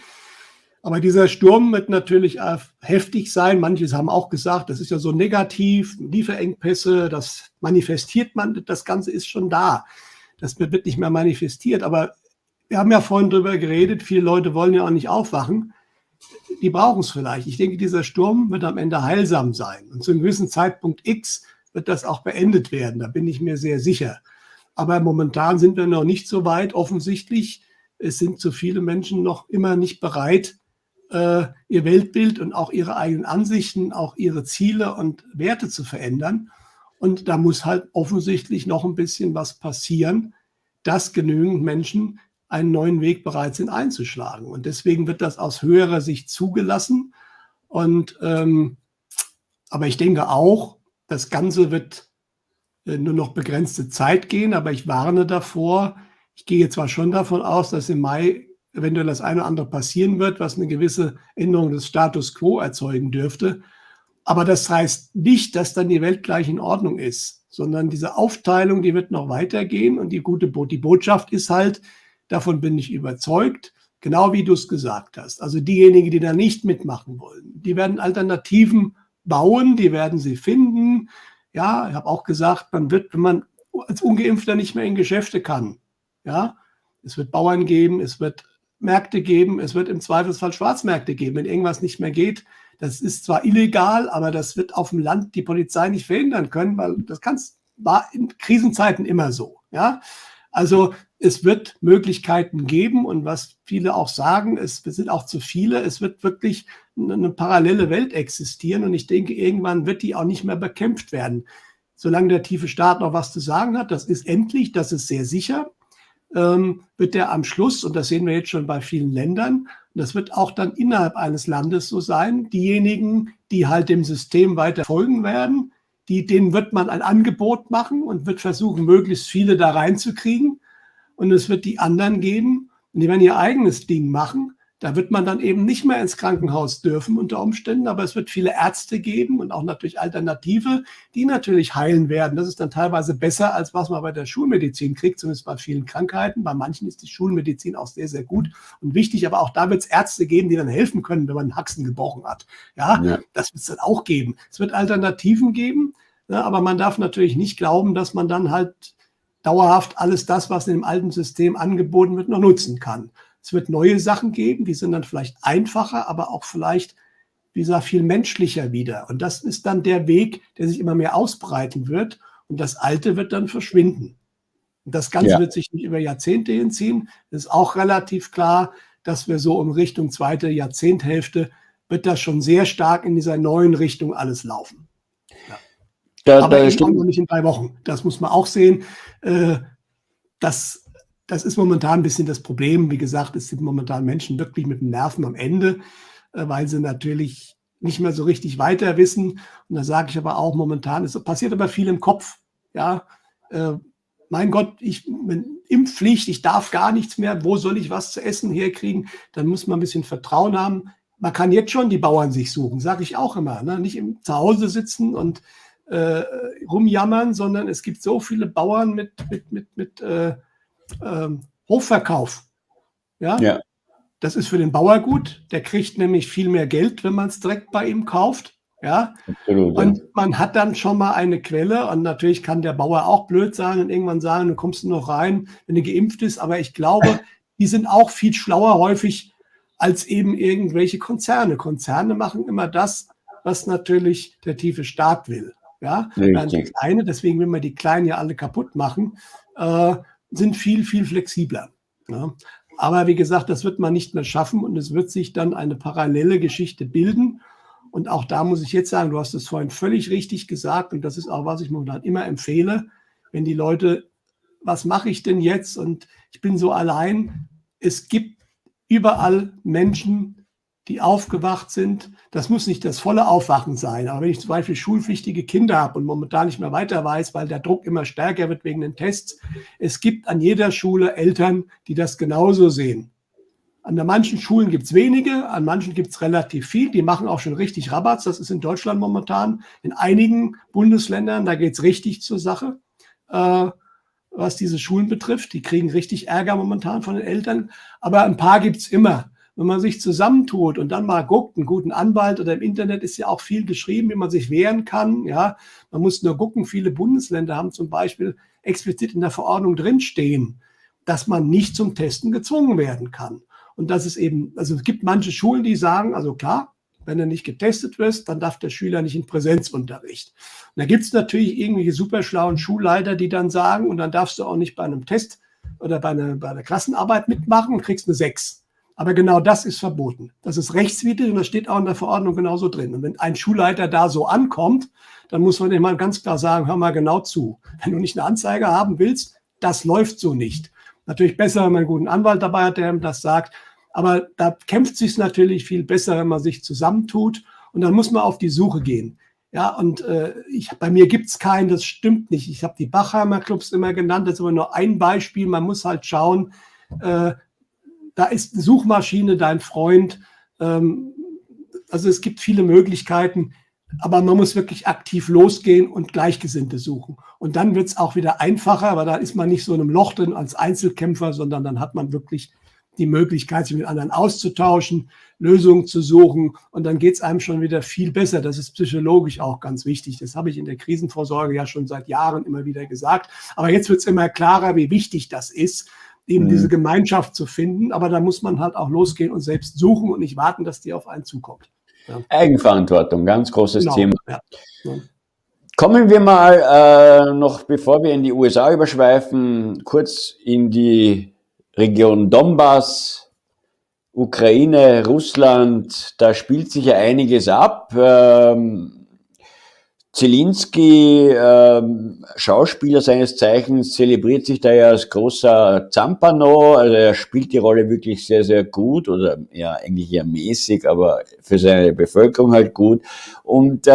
Aber dieser Sturm wird natürlich heftig sein. Manche haben auch gesagt, das ist ja so negativ, Lieferengpässe, das manifestiert man, das Ganze ist schon da. Das wird nicht mehr manifestiert. Aber wir haben ja vorhin darüber geredet, viele Leute wollen ja auch nicht aufwachen. Die brauchen es vielleicht. Ich denke, dieser Sturm wird am Ende heilsam sein. Und zu einem gewissen Zeitpunkt X wird das auch beendet werden. Da bin ich mir sehr sicher. Aber momentan sind wir noch nicht so weit. Offensichtlich, es sind zu viele Menschen noch immer nicht bereit, ihr Weltbild und auch ihre eigenen Ansichten, auch ihre Ziele und Werte zu verändern. Und da muss halt offensichtlich noch ein bisschen was passieren, dass genügend Menschen einen neuen Weg bereit sind einzuschlagen. Und deswegen wird das aus höherer Sicht zugelassen. Und aber ich denke auch, das Ganze wird nur noch begrenzte Zeit gehen, aber ich warne davor. Ich gehe zwar schon davon aus, dass im Mai eventuell das eine oder andere passieren wird, was eine gewisse Änderung des Status quo erzeugen dürfte. Aber das heißt nicht, dass dann die Welt gleich in Ordnung ist, sondern diese Aufteilung, die wird noch weitergehen. Und die Botschaft ist halt, davon bin ich überzeugt, genau wie du es gesagt hast. Also diejenigen, die da nicht mitmachen wollen, die werden Alternativen bauen, die werden sie finden. Ja, ich habe auch gesagt, man wird, wenn man als Ungeimpfter nicht mehr in Geschäfte kann, ja, es wird Bauern geben, es wird Märkte geben, es wird im Zweifelsfall Schwarzmärkte geben, wenn irgendwas nicht mehr geht. Das ist zwar illegal, aber das wird auf dem Land die Polizei nicht verhindern können, weil war in Krisenzeiten immer so. Ja? Also es wird Möglichkeiten geben und was viele auch sagen, es sind auch zu viele, es wird wirklich eine parallele Welt existieren und ich denke, irgendwann wird die auch nicht mehr bekämpft werden. Solange der tiefe Staat noch was zu sagen hat, das ist endlich, das ist sehr sicher, wird der am Schluss, und das sehen wir jetzt schon bei vielen Ländern, und das wird auch dann innerhalb eines Landes so sein, diejenigen, die halt dem System weiter folgen werden, denen wird man ein Angebot machen und wird versuchen, möglichst viele da reinzukriegen. Und es wird die anderen geben, und die werden ihr eigenes Ding machen. Da wird man dann eben nicht mehr ins Krankenhaus dürfen unter Umständen, aber es wird viele Ärzte geben und auch natürlich Alternative, die natürlich heilen werden. Das ist dann teilweise besser, als was man bei der Schulmedizin kriegt, zumindest bei vielen Krankheiten. Bei manchen ist die Schulmedizin auch sehr, sehr gut und wichtig, aber auch da wird es Ärzte geben, die dann helfen können, wenn man einen Haxen gebrochen hat. Ja, Ja. das wird es dann auch geben. Es wird Alternativen geben, ja, aber man darf natürlich nicht glauben, dass man dann halt dauerhaft alles das, was in dem alten System angeboten wird, noch nutzen kann. Es wird neue Sachen geben, die sind dann vielleicht einfacher, aber auch vielleicht, wie gesagt, viel menschlicher wieder. Und das ist dann der Weg, der sich immer mehr ausbreiten wird. Und das Alte wird dann verschwinden. Und das Ganze Ja. wird sich nicht über Jahrzehnte hinziehen. Es ist auch relativ klar, dass wir so in Richtung zweite Jahrzehnthälfte wird das schon sehr stark in dieser neuen Richtung alles laufen. Ja. Aber eben auch noch nicht in 3 Wochen. Das muss man auch sehen. Das ist momentan ein bisschen das Problem. Wie gesagt, es sind momentan Menschen wirklich mit den Nerven am Ende, weil sie natürlich nicht mehr so richtig weiter wissen. Und da sage ich aber auch momentan, es passiert aber viel im Kopf. Ja, mein Gott, Impfpflicht, ich darf gar nichts mehr, wo soll ich was zu essen herkriegen? Dann muss man ein bisschen Vertrauen haben. Man kann jetzt schon die Bauern sich suchen, sage ich auch immer. Ne? Nicht zu Hause sitzen und rumjammern, sondern es gibt so viele Bauern mit Hofverkauf. Ja? Ja. Das ist für den Bauer gut. Der kriegt nämlich viel mehr Geld, wenn man es direkt bei ihm kauft. Ja? Absolut, ja. Und man hat dann schon mal eine Quelle. Und natürlich kann der Bauer auch blöd sein und irgendwann sagen, du kommst noch rein, wenn du geimpft bist. Aber ich glaube, die sind auch viel schlauer häufig als eben irgendwelche Konzerne. Konzerne machen immer das, was natürlich der tiefe Staat will. Ja? Während die Kleine, deswegen will man die Kleinen ja alle kaputt machen, sind viel, viel flexibler. Ja? Aber wie gesagt, das wird man nicht mehr schaffen und es wird sich dann eine parallele Geschichte bilden. Und auch da muss ich jetzt sagen, du hast es vorhin völlig richtig gesagt und das ist auch, was ich momentan immer empfehle, wenn die Leute, was mache ich denn jetzt und ich bin so allein, es gibt überall Menschen, die aufgewacht sind. Das muss nicht das volle Aufwachen sein, aber wenn ich zum Beispiel schulpflichtige Kinder habe und momentan nicht mehr weiter weiß, weil der Druck immer stärker wird wegen den Tests, es gibt an jeder Schule Eltern, die das genauso sehen. An manchen Schulen gibt es wenige, an manchen gibt es relativ viel. Die machen auch schon richtig Rabatz. Das ist in Deutschland momentan. In einigen Bundesländern, da geht es richtig zur Sache, was diese Schulen betrifft. Die kriegen richtig Ärger momentan von den Eltern. Aber ein paar gibt es immer. Wenn man sich zusammentut und dann mal guckt, einen guten Anwalt oder im Internet ist ja auch viel geschrieben, wie man sich wehren kann. Ja, man muss nur gucken, viele Bundesländer haben zum Beispiel explizit in der Verordnung drinstehen, dass man nicht zum Testen gezwungen werden kann. Und das ist eben, also es gibt manche Schulen, die sagen, also klar, wenn du nicht getestet wirst, dann darf der Schüler nicht in Präsenzunterricht. Und da gibt es natürlich irgendwelche superschlauen Schulleiter, die dann sagen, und dann darfst du auch nicht bei einem Test oder bei einer Klassenarbeit mitmachen und kriegst eine 6. Aber genau das ist verboten. Das ist rechtswidrig und das steht auch in der Verordnung genauso drin. Und wenn ein Schulleiter da so ankommt, dann muss man dem mal ganz klar sagen, hör mal genau zu. Wenn du nicht eine Anzeige haben willst, das läuft so nicht. Natürlich besser, wenn man einen guten Anwalt dabei hat, der ihm das sagt. Aber da kämpft es sich natürlich viel besser, wenn man sich zusammentut. Und dann muss man auf die Suche gehen. Ja, und bei mir gibt es keinen, das stimmt nicht. Ich habe die Bachheimer Clubs immer genannt, das ist aber nur ein Beispiel. Man muss halt schauen, da ist eine Suchmaschine dein Freund. Also es gibt viele Möglichkeiten, aber man muss wirklich aktiv losgehen und Gleichgesinnte suchen. Und dann wird es auch wieder einfacher, aber da ist man nicht so in einem Loch drin als Einzelkämpfer, sondern dann hat man wirklich die Möglichkeit, sich mit anderen auszutauschen, Lösungen zu suchen und dann geht es einem schon wieder viel besser. Das ist psychologisch auch ganz wichtig. Das habe ich in der Krisenvorsorge ja schon seit Jahren immer wieder gesagt. Aber jetzt wird es immer klarer, wie wichtig das ist, eben diese Gemeinschaft zu finden. Aber da muss man halt auch losgehen und selbst suchen und nicht warten, dass die auf einen zukommt. Ja. Eigenverantwortung, ganz großes Thema. Ja. Ja. Kommen wir mal noch, bevor wir in die USA überschweifen, kurz in die Region Donbass, Ukraine, Russland. Da spielt sich ja einiges ab. Zelensky, Schauspieler seines Zeichens, zelebriert sich da ja als großer Zampano. Also er spielt die Rolle wirklich sehr, sehr gut oder ja eigentlich eher mäßig, aber für seine Bevölkerung halt gut. Und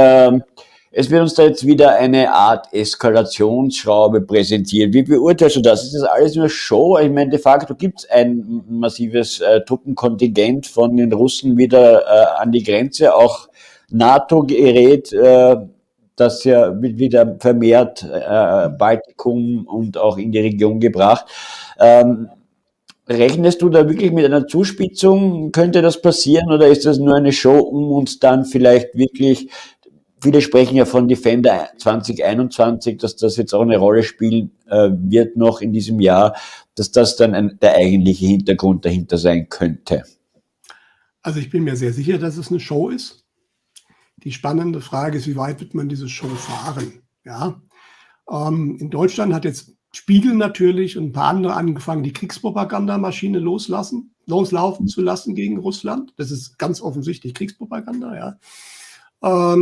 es wird uns da jetzt wieder eine Art Eskalationsschraube präsentiert. Wie beurteilst du das? Ist das alles nur Show? Ich meine, de facto gibt es ein massives Truppenkontingent von den Russen wieder an die Grenze. Auch NATO gerät, das ja wird wieder vermehrt Baltikum und auch in die Region gebracht. Rechnest du da wirklich mit einer Zuspitzung? Könnte das passieren oder ist das nur eine Show, um uns dann vielleicht wirklich, viele sprechen ja von Defender 2021, dass das jetzt auch eine Rolle spielen wird noch in diesem Jahr, dass das dann der eigentliche Hintergrund dahinter sein könnte? Also ich bin mir sehr sicher, dass es eine Show ist. Die spannende Frage ist, wie weit wird man diese Show fahren? Ja? In Deutschland hat jetzt Spiegel natürlich und ein paar andere angefangen, die Kriegspropagandamaschine loslaufen zu lassen gegen Russland. Das ist ganz offensichtlich Kriegspropaganda, ja.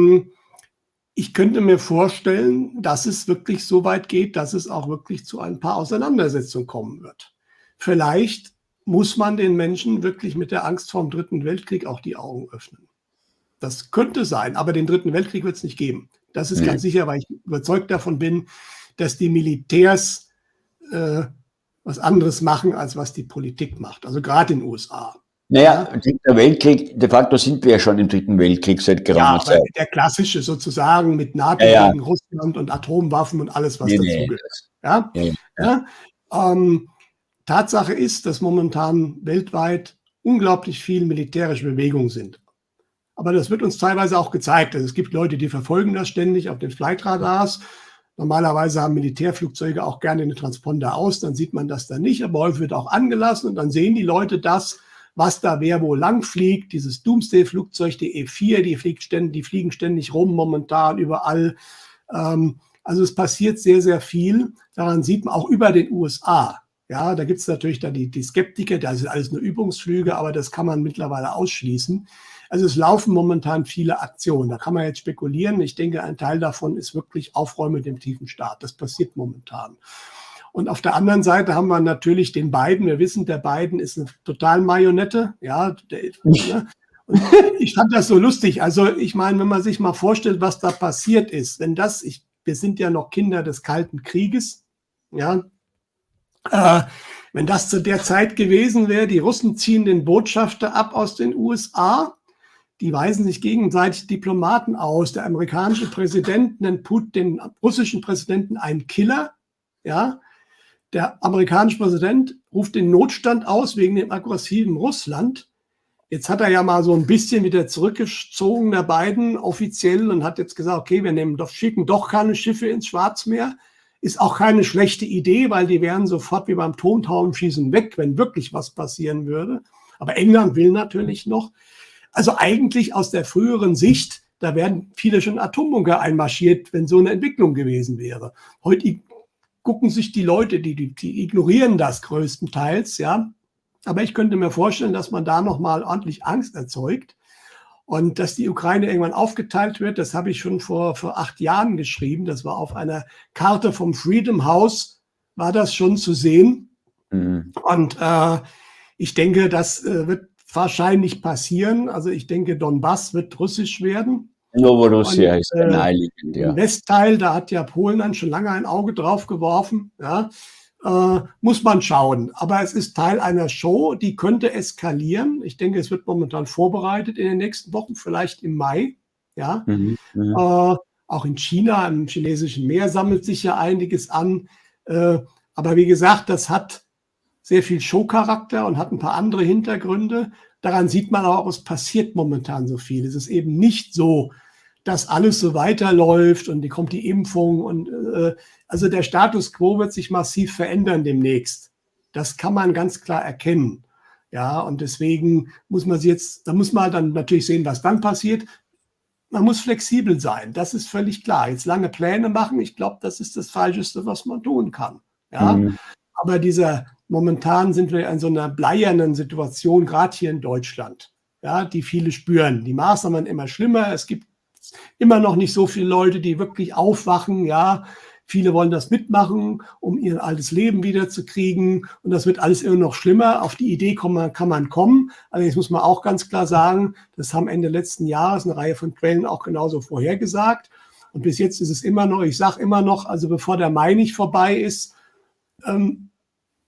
Ich könnte mir vorstellen, dass es wirklich so weit geht, dass es auch wirklich zu ein paar Auseinandersetzungen kommen wird. Vielleicht muss man den Menschen wirklich mit der Angst vor dem Dritten Weltkrieg auch die Augen öffnen. Das könnte sein, aber den Dritten Weltkrieg wird es nicht geben. Das ist ganz sicher, weil ich überzeugt davon bin, dass die Militärs was anderes machen, als was die Politik macht. Also gerade in den USA. Naja, Dritter Weltkrieg, de facto sind wir ja schon im Dritten Weltkrieg seit geraumer Zeit. Der klassische sozusagen mit NATO gegen Russland und Atomwaffen und alles, was dazugehört. Tatsache ist, dass momentan weltweit unglaublich viel militärische Bewegungen sind. Aber das wird uns teilweise auch gezeigt. Also es gibt Leute, die verfolgen das ständig auf den Flightradars. Normalerweise haben Militärflugzeuge auch gerne den Transponder aus, dann sieht man das dann nicht, aber häufig wird auch angelassen und dann sehen die Leute das, was da wer wo lang fliegt. Dieses Doomsday-Flugzeug, die E-4, die fliegen ständig rum momentan überall. Also es passiert sehr, sehr viel. Daran sieht man auch über den USA. Ja, da gibt es natürlich dann die Skeptiker, das sind alles nur Übungsflüge, aber das kann man mittlerweile ausschließen. Also es laufen momentan viele Aktionen. Da kann man jetzt spekulieren. Ich denke, ein Teil davon ist wirklich Aufräumen mit dem tiefen Staat. Das passiert momentan. Und auf der anderen Seite haben wir natürlich den Biden. Wir wissen, der Biden ist eine total Marionette. Ja, und ich fand das so lustig. Also ich meine, wenn man sich mal vorstellt, was da passiert ist, wir sind ja noch Kinder des Kalten Krieges. Ja, wenn das zu der Zeit gewesen wäre, die Russen ziehen den Botschafter ab aus den USA. Die weisen sich gegenseitig Diplomaten aus. Der amerikanische Präsident nennt den russischen Präsidenten einen Killer. Ja, der amerikanische Präsident ruft den Notstand aus wegen dem aggressiven Russland. Jetzt hat er ja mal so ein bisschen wieder zurückgezogen, der Biden offiziell, und hat jetzt gesagt, okay, schicken doch keine Schiffe ins Schwarzmeer. Ist auch keine schlechte Idee, weil die wären sofort wie beim Tontaubenschießen weg, wenn wirklich was passieren würde. Aber England will natürlich noch. Also eigentlich aus der früheren Sicht, da wären viele schon Atombunker einmarschiert, wenn so eine Entwicklung gewesen wäre. Heute gucken sich die Leute, die ignorieren das größtenteils, ja. Aber ich könnte mir vorstellen, dass man da nochmal ordentlich Angst erzeugt und dass die Ukraine irgendwann aufgeteilt wird. Das habe ich schon vor 8 Jahren geschrieben. Das war auf einer Karte vom Freedom House, war das schon zu sehen. Und ich denke, das wird wahrscheinlich passieren. Also ich denke, Donbass wird russisch werden. Novorossia ist naheliegend, ja. Im Westteil, da hat ja Polen dann schon lange ein Auge drauf geworfen. Ja. Muss man schauen. Aber es ist Teil einer Show, die könnte eskalieren. Ich denke, es wird momentan vorbereitet in den nächsten Wochen, vielleicht im Mai. Ja. Auch in China, im chinesischen Meer sammelt sich ja einiges an. Aber wie gesagt, das hat sehr viel Showcharakter und hat ein paar andere Hintergründe. Daran sieht man auch, es passiert momentan so viel. Es ist eben nicht so, dass alles so weiterläuft und kommt die Impfung. Und also der Status quo wird sich massiv verändern demnächst. Das kann man ganz klar erkennen. Ja, und deswegen muss man dann natürlich sehen, was dann passiert. Man muss flexibel sein, das ist völlig klar. Jetzt lange Pläne machen, ich glaube, das ist das Falscheste, was man tun kann. Ja, aber momentan sind wir in so einer bleiernen Situation, gerade hier in Deutschland, ja, die viele spüren. Die Maßnahmen immer schlimmer. Es gibt immer noch nicht so viele Leute, die wirklich aufwachen. Ja, viele wollen das mitmachen, um ihr altes Leben wiederzukriegen. Und das wird alles immer noch schlimmer. Auf die Idee kann man kommen. Allerdings muss man auch ganz klar sagen, das haben Ende letzten Jahres eine Reihe von Quellen auch genauso vorhergesagt. Und bis jetzt ist es immer noch, ich sage immer noch, also bevor der Mai nicht vorbei ist,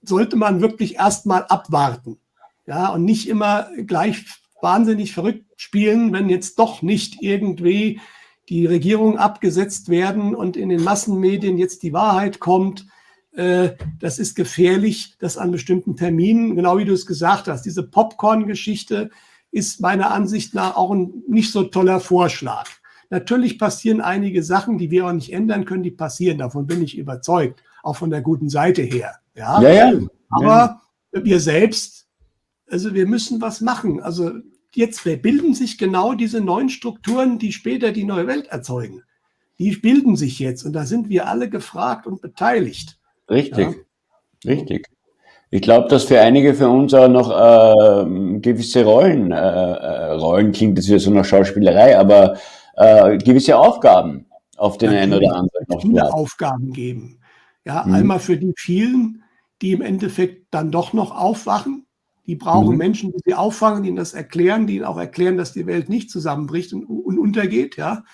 sollte man wirklich erstmal abwarten, ja, und nicht immer gleich wahnsinnig verrückt spielen, wenn jetzt doch nicht irgendwie die Regierungen abgesetzt werden und in den Massenmedien jetzt die Wahrheit kommt. Das ist gefährlich, dass an bestimmten Terminen, genau wie du es gesagt hast, diese Popcorn-Geschichte ist meiner Ansicht nach auch ein nicht so toller Vorschlag. Natürlich passieren einige Sachen, die wir auch nicht ändern können, die passieren, davon bin ich überzeugt, auch von der guten Seite her. Ja. Aber wir selbst, also wir müssen was machen. Also jetzt bilden sich genau diese neuen Strukturen, die später die neue Welt erzeugen. Die bilden sich jetzt und da sind wir alle gefragt und beteiligt. Ja, Richtig, richtig. Ich glaube, dass für einige für uns auch noch gewisse Rollen klingt das wieder so nach Schauspielerei, aber gewisse Aufgaben auf den einen oder natürlich, es anderen wird noch viele warten. Aufgaben geben. Ja, Mhm. einmal für die vielen, die im Endeffekt dann doch noch aufwachen. Die brauchen Mhm. Menschen, die sie auffangen, die ihnen das erklären, die ihnen auch erklären, dass die Welt nicht zusammenbricht und untergeht, ja.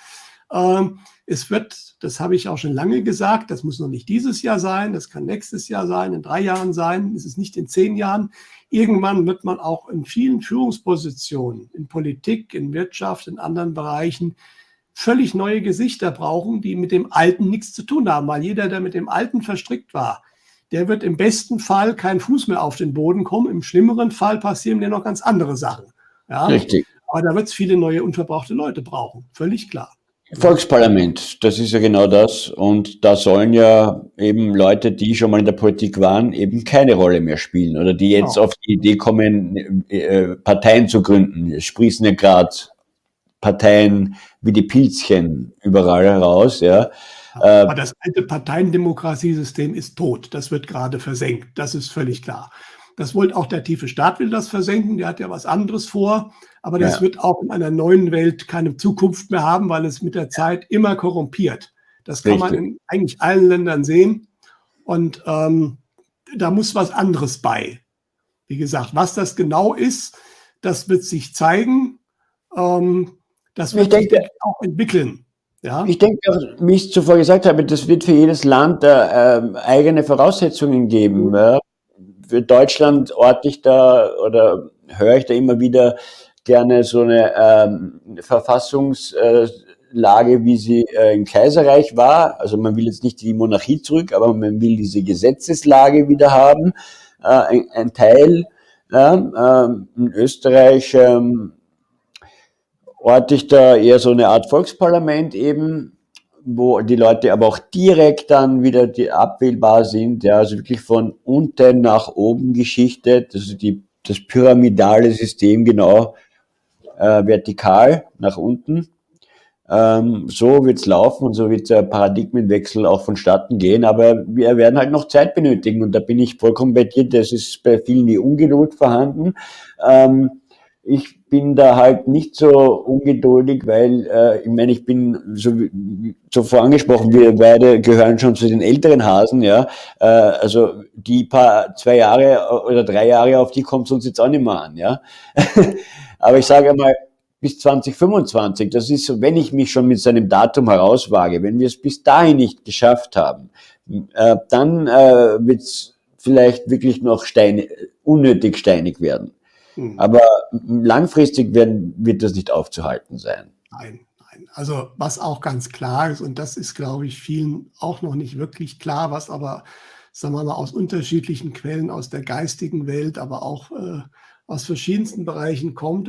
Es wird, das habe ich auch schon lange gesagt, das muss noch nicht dieses Jahr sein, das kann nächstes Jahr sein, in 3 Jahren sein, es ist nicht in 10 Jahren. Irgendwann wird man auch in vielen Führungspositionen, in Politik, in Wirtschaft, in anderen Bereichen, völlig neue Gesichter brauchen, die mit dem Alten nichts zu tun haben, weil jeder, der mit dem Alten verstrickt war, der wird im besten Fall kein Fuß mehr auf den Boden kommen, im schlimmeren Fall passieren dir noch ganz andere Sachen. Ja? Richtig. Aber da wird es viele neue, unverbrauchte Leute brauchen, völlig klar. Ja. Volksparlament, das ist ja genau das. Und da sollen ja eben Leute, die schon mal in der Politik waren, eben keine Rolle mehr spielen oder die jetzt Genau. auf die Idee kommen, Parteien zu gründen. Es sprießen ja gerade Parteien wie die Pilzchen überall heraus, ja. Äh, Aber das alte Parteiendemokratiesystem ist tot. Das wird gerade versenkt. Das ist völlig klar. Das wollte auch der tiefe Staat will das versenken. Der hat ja was anderes vor. Aber das ja, wird auch in einer neuen Welt keine Zukunft mehr haben, weil es mit der Zeit immer korrumpiert. Das kann man richtig. in eigentlich allen Ländern sehen. Und da muss was anderes bei. Wie gesagt, was das genau ist, das wird sich zeigen. Ähm, das Ich wird sich, denke, denke ich, auch entwickeln. Ja, Ich denke, wie ich zuvor gesagt habe, das wird für jedes Land eigene Voraussetzungen geben. Ja. Für Deutschland orte ich da oder höre ich da immer wieder gerne so eine Verfassungslage, wie sie im Kaiserreich war. Also man will jetzt nicht die Monarchie zurück, aber man will diese Gesetzeslage wieder haben. Ein Teil in Österreich orte ich da eher so eine Art Volksparlament eben, wo die Leute aber auch direkt dann wieder abwählbar sind, ja, also wirklich von unten nach oben geschichtet, also das pyramidale System genau vertikal nach unten. So wird's laufen und so wird der Paradigmenwechsel auch vonstatten gehen, aber wir werden halt noch Zeit benötigen und da bin ich vollkommen bei dir, das ist bei vielen die Ungeduld vorhanden. Ähm, Ich bin da halt nicht so ungeduldig, weil ich meine, ich bin so wie zuvor angesprochen, wir beide gehören schon zu den älteren Hasen, ja. Also die paar 2 Jahre oder 3 Jahre, auf die kommt es uns jetzt auch nicht mehr an, ja. Aber ich sage mal, bis 2025, das ist so, wenn ich mich schon mit so einem Datum herauswage, wenn wir es bis dahin nicht geschafft haben, dann wird es vielleicht wirklich noch unnötig steinig werden. hm. Aber langfristig wird das nicht aufzuhalten sein. Nein, nein. Also was auch ganz klar ist, und das ist, glaube ich, vielen auch noch nicht wirklich klar, was aber, sagen wir mal, aus unterschiedlichen Quellen, aus der geistigen Welt, aber auch aus verschiedensten Bereichen kommt,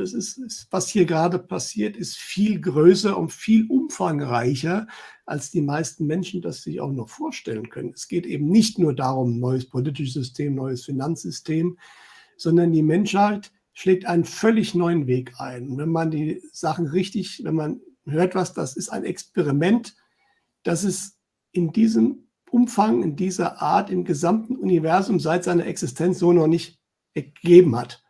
was hier gerade passiert, ist viel größer und viel umfangreicher, als die meisten Menschen das sich auch noch vorstellen können. Es geht eben nicht nur darum, neues politisches System, neues Finanzsystem, sondern die Menschheit schlägt einen völlig neuen Weg ein. Und wenn man die Sachen richtig, wenn man hört, was das ist, ein Experiment, das es in diesem Umfang, in dieser Art im gesamten Universum seit seiner Existenz so noch nicht gegeben hat.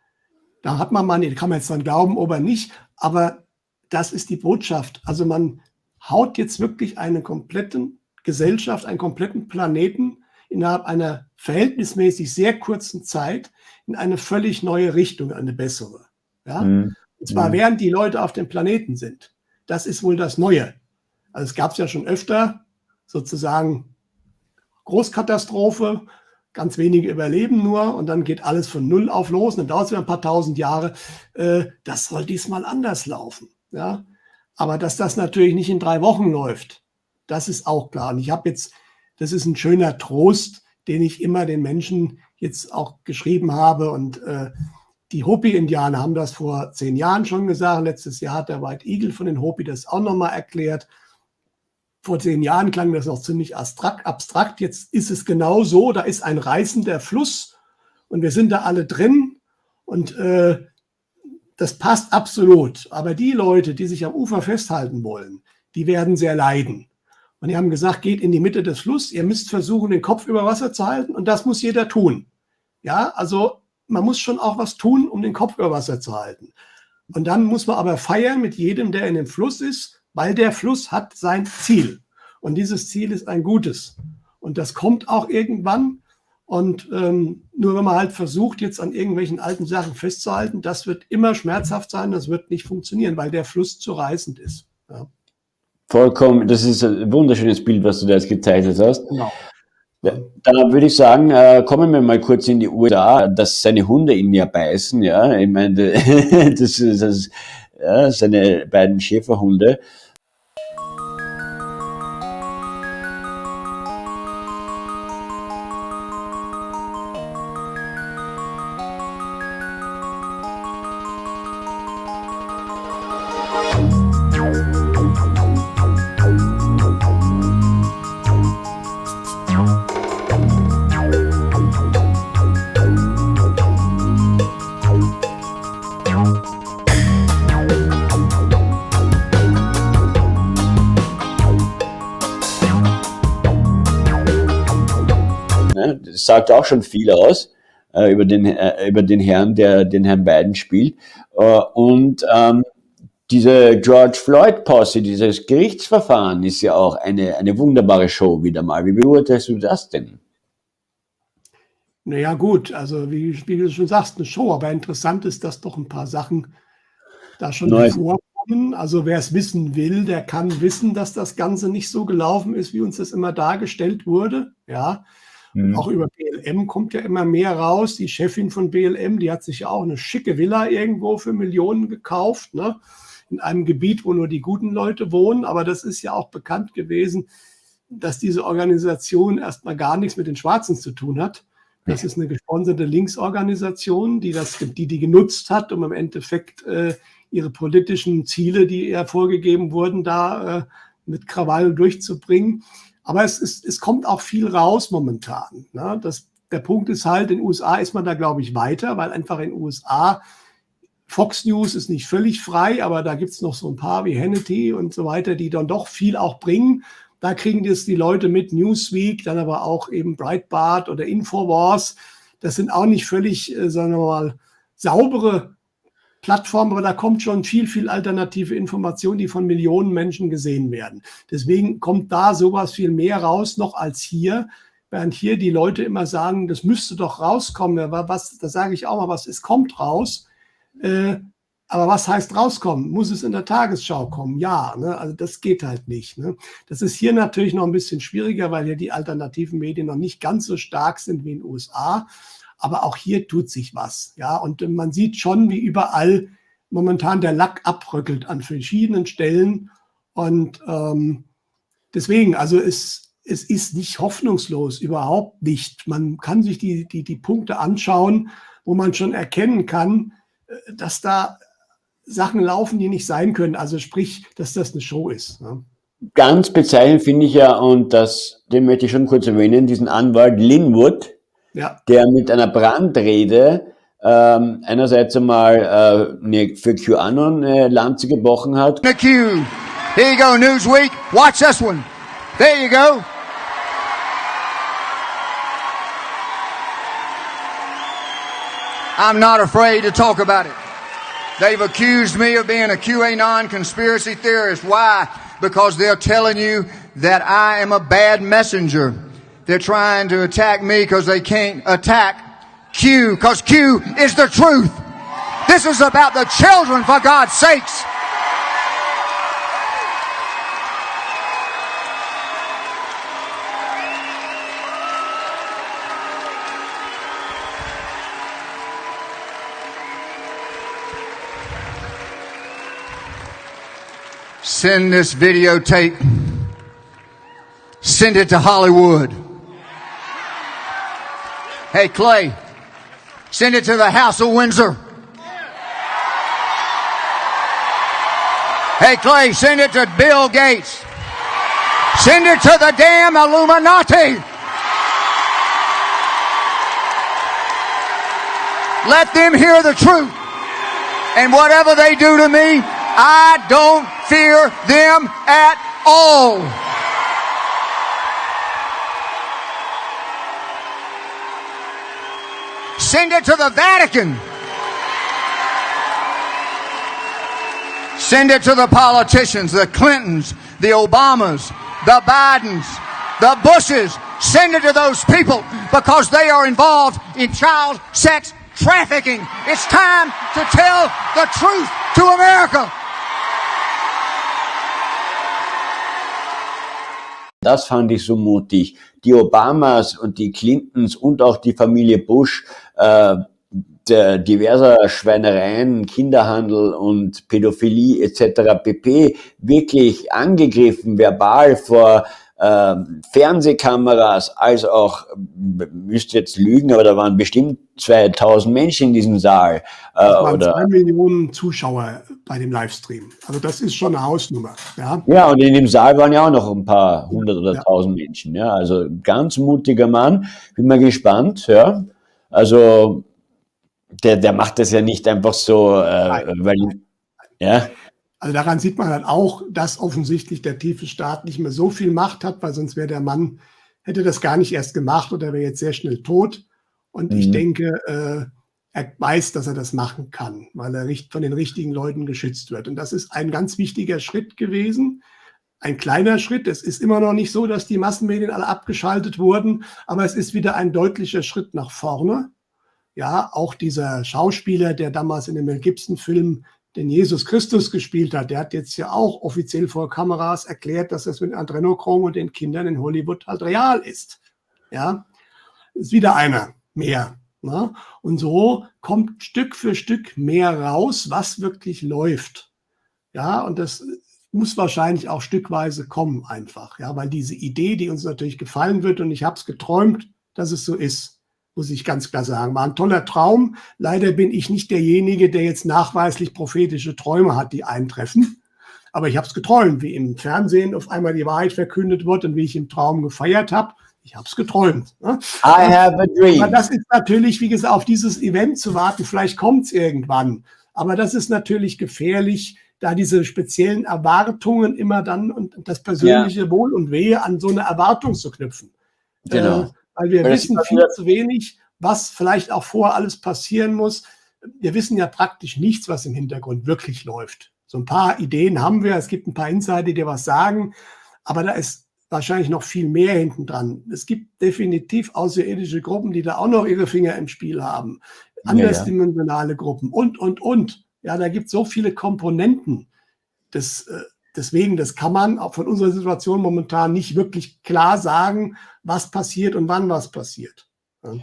Da hat man mal, kann man jetzt dran glauben oder nicht, aber das ist die Botschaft. Also man haut jetzt wirklich eine komplette Gesellschaft, einen kompletten Planeten innerhalb einer verhältnismäßig sehr kurzen Zeit in eine völlig neue Richtung, eine bessere. Ja? Mhm. Und zwar Mhm. während die Leute auf dem Planeten sind. Das ist wohl das Neue. Also es gab es ja schon öfter, sozusagen Großkatastrophe, ganz wenige überleben nur und dann geht alles von Null auf los und dann dauert es wieder ein paar tausend Jahre. Das soll diesmal anders laufen. Ja? Aber dass das natürlich nicht in 3 Wochen läuft, das ist auch klar. Und ich habe jetzt, das ist ein schöner Trost, den ich immer den Menschen jetzt auch geschrieben habe. Und die Hopi-Indianer haben das vor 10 Jahren schon gesagt. Letztes Jahr hat der White Eagle von den Hopi das auch nochmal erklärt. Vor 10 Jahren klang das noch ziemlich abstrakt. Jetzt ist es genau so, da ist ein reißender Fluss und wir sind da alle drin und das passt absolut. Aber die Leute, die sich am Ufer festhalten wollen, die werden sehr leiden. Und die haben gesagt, geht in die Mitte des Flusses, ihr müsst versuchen, den Kopf über Wasser zu halten und das muss jeder tun. Ja, also man muss schon auch was tun, um den Kopf über Wasser zu halten. Und dann muss man aber feiern mit jedem, der in dem Fluss ist, weil der Fluss hat sein Ziel. Und dieses Ziel ist ein gutes. Und das kommt auch irgendwann. Und nur wenn man halt versucht, jetzt an irgendwelchen alten Sachen festzuhalten, das wird immer schmerzhaft sein, das wird nicht funktionieren, weil der Fluss zu reißend ist. Ja. Vollkommen, das ist ein wunderschönes Bild, was du da jetzt gezeichnet hast. Genau. Ja, dann würde ich sagen, kommen wir mal kurz in die USA, dass seine Hunde ihn ja beißen, ja. Ich meine, das ist ja, seine beiden Schäferhunde. Das sagt auch schon viel aus über den Herrn, der den Herrn Biden spielt. Und diese George Floyd Posse, dieses Gerichtsverfahren ist ja auch eine wunderbare Show wieder mal. Wie beurteilst du das denn? Naja gut, also wie du schon sagst, eine Show, aber interessant ist, dass doch ein paar Sachen da schon hervorkommen. Also wer es wissen will, der kann wissen, dass das Ganze nicht so gelaufen ist, wie uns das immer dargestellt wurde. Ja, auch über BLM kommt ja immer mehr raus. Die Chefin von BLM, die hat sich ja auch eine schicke Villa irgendwo für Millionen gekauft, ne? In einem Gebiet, wo nur die guten Leute wohnen. Aber das ist ja auch bekannt gewesen, dass diese Organisation erstmal gar nichts mit den Schwarzen zu tun hat. Das ist eine gesponserte Linksorganisation, die genutzt hat, um im Endeffekt ihre politischen Ziele, die ihr vorgegeben wurden, da mit Krawall durchzubringen. Aber es kommt auch viel raus momentan. Ne? Der Punkt ist halt, in den USA ist man da, glaube ich, weiter, weil einfach in den USA Fox News ist nicht völlig frei, aber da gibt es noch so ein paar wie Hannity und so weiter, die dann doch viel auch bringen. Da kriegen das die Leute mit, Newsweek, dann aber auch eben Breitbart oder Infowars. Das sind auch nicht völlig, sagen wir mal, saubere Plattformen, aber da kommt schon viel alternative Information, die von Millionen Menschen gesehen werden. Deswegen kommt da sowas viel mehr raus noch als hier, während hier die Leute immer sagen, das müsste doch rauskommen. Da sage ich auch mal, es kommt raus. Aber was heißt rauskommen? Muss es in der Tagesschau kommen? Ja, ne? Also das geht halt nicht. Ne? Das ist hier natürlich noch ein bisschen schwieriger, weil hier die alternativen Medien noch nicht ganz so stark sind wie in den USA. Aber auch hier tut sich was. Ja? Und man sieht schon, wie überall momentan der Lack abbröckelt an verschiedenen Stellen. Und deswegen, also es ist nicht hoffnungslos, überhaupt nicht. Man kann sich die Punkte anschauen, wo man schon erkennen kann, dass da Sachen laufen, die nicht sein können. Also sprich, dass das eine Show ist. Ne? Ganz bezeichnend finde ich ja, und den möchte ich schon kurz erwähnen, diesen Anwalt Linwood, ja, der mit einer Brandrede einerseits einmal für QAnon Lanze gebrochen hat. The Q. Here you go, Newsweek. Watch this one. There you go. I'm not afraid to talk about it. They've accused me of being a QAnon conspiracy theorist. Why? Because they're telling you that I am a bad messenger. They're trying to attack me because they can't attack Q, because Q is the truth. This is about the children, for God's sakes. Send this videotape. Send it to Hollywood. Hey, Clay, send it to the House of Windsor. Hey, Clay, send it to Bill Gates. Send it to the damn Illuminati. Let them hear the truth. And whatever they do to me, I don't fear them at all. Send it to the Vatican. Send it to the politicians, the Clintons, the Obamas, the Bidens, the Bushes. Send it to those people because they are involved in child sex trafficking. It's time to tell the truth to America. Das fand ich so mutig. Die Obamas und die Clintons und auch die Familie Bush, diverser Schweinereien, Kinderhandel und Pädophilie etc. pp. Wirklich angegriffen, verbal vor Fernsehkameras, als auch, müsste jetzt lügen, aber da waren bestimmt 2000 Menschen in diesem Saal. Das waren 2 Millionen Zuschauer bei dem Livestream. Also das ist schon eine Hausnummer. Ja, ja, und in dem Saal waren ja auch noch ein paar 100 oder 1000 Menschen. Ja, also ganz mutiger Mann. Bin mal gespannt. Ja, also der macht das ja nicht einfach so, weil, ja. Also daran sieht man halt auch, dass offensichtlich der tiefe Staat nicht mehr so viel Macht hat, weil sonst wäre der Mann, hätte das gar nicht erst gemacht oder wäre jetzt sehr schnell tot. Und ich denke, er weiß, dass er das machen kann, weil er von den richtigen Leuten geschützt wird. Und das ist ein ganz wichtiger Schritt gewesen. Ein kleiner Schritt. Es ist immer noch nicht so, dass die Massenmedien alle abgeschaltet wurden, aber es ist wieder ein deutlicher Schritt nach vorne. Ja, auch dieser Schauspieler, der damals in dem Mel Gibson-Film den Jesus Christus gespielt hat, der hat jetzt ja auch offiziell vor Kameras erklärt, dass das mit Adrenochrom und den Kindern in Hollywood halt real ist. Ja, ist wieder einer mehr. Ne? Und so kommt Stück für Stück mehr raus, was wirklich läuft. Ja, und das muss wahrscheinlich auch stückweise kommen einfach. Ja, weil diese Idee, die uns natürlich gefallen wird, und ich habe es geträumt, dass es so ist, muss ich ganz klar sagen. War ein toller Traum. Leider bin ich nicht derjenige, der jetzt nachweislich prophetische Träume hat, die eintreffen. Aber ich habe es geträumt, wie im Fernsehen auf einmal die Wahrheit verkündet wird und wie ich im Traum gefeiert habe. Ich habe es geträumt. Ne? I have a dream. Aber das ist natürlich, wie gesagt, auf dieses Event zu warten. Vielleicht kommt es irgendwann. Aber das ist natürlich gefährlich, da diese speziellen Erwartungen immer dann und das persönliche Wohl und Wehe an so eine Erwartung zu knüpfen. Genau. Weil wir wissen viel zu wenig, was vielleicht auch vorher alles passieren muss. Wir wissen ja praktisch nichts, was im Hintergrund wirklich läuft. So ein paar Ideen haben wir, es gibt ein paar Insider, die dir was sagen, aber da ist wahrscheinlich noch viel mehr hinten dran. Es gibt definitiv außerirdische Gruppen, die da auch noch ihre Finger im Spiel haben. Andersdimensionale Gruppen und. Ja, da gibt es so viele Komponenten. Deswegen, das kann man auch von unserer Situation momentan nicht wirklich klar sagen, was passiert und wann was passiert. Ja.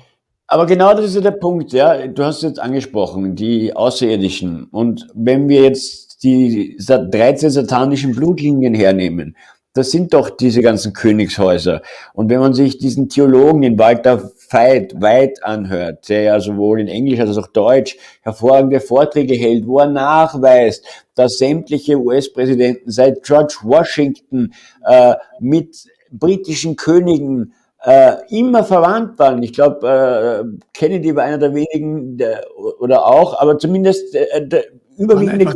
Aber genau das ist ja der Punkt, ja. Du hast es jetzt angesprochen, die Außerirdischen. Und wenn wir jetzt die 13 satanischen Blutlinien hernehmen, das sind doch diese ganzen Königshäuser. Und wenn man sich diesen Theologen, den Walter White anhört, der ja sowohl in Englisch als auch Deutsch hervorragende Vorträge hält, wo er nachweist, dass sämtliche US-Präsidenten seit George Washington mit britischen Königen immer verwandt waren. Ich glaube, Kennedy war einer der wenigen, oder auch, aber zumindest der überwiegende.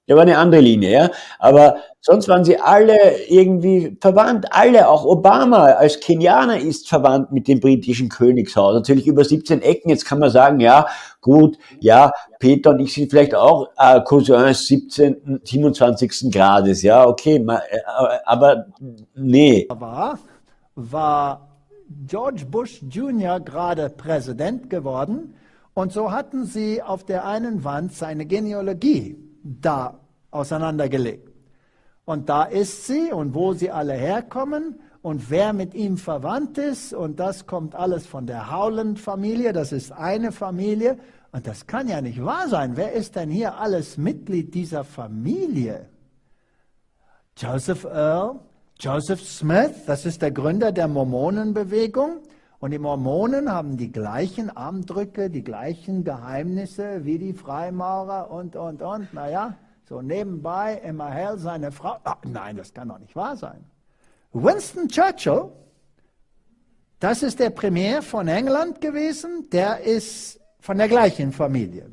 Der war eine andere Linie, ja. Aber sonst waren sie alle irgendwie verwandt. Alle, auch Obama als Kenianer ist verwandt mit dem britischen Königshaus. Natürlich über 17 Ecken. Jetzt kann man sagen, ja, gut, ja, Peter und ich sind vielleicht auch Cousins 27. Grades, ja, okay, aber nee. War George Bush Jr. gerade Präsident geworden und so hatten sie auf der einen Wand seine Genealogie da auseinandergelegt. Und da ist sie und wo sie alle herkommen und wer mit ihm verwandt ist und das kommt alles von der Howland-Familie, das ist eine Familie und das kann ja nicht wahr sein. Wer ist denn hier alles Mitglied dieser Familie? Joseph Earl, Joseph Smith, das ist der Gründer der Mormonenbewegung. Und die Mormonen haben die gleichen Armdrücke, die gleichen Geheimnisse wie die Freimaurer und. Naja, so nebenbei immer hell seine Frau. Ach, nein, das kann doch nicht wahr sein. Winston Churchill, das ist der Premier von England gewesen, der ist von der gleichen Familie.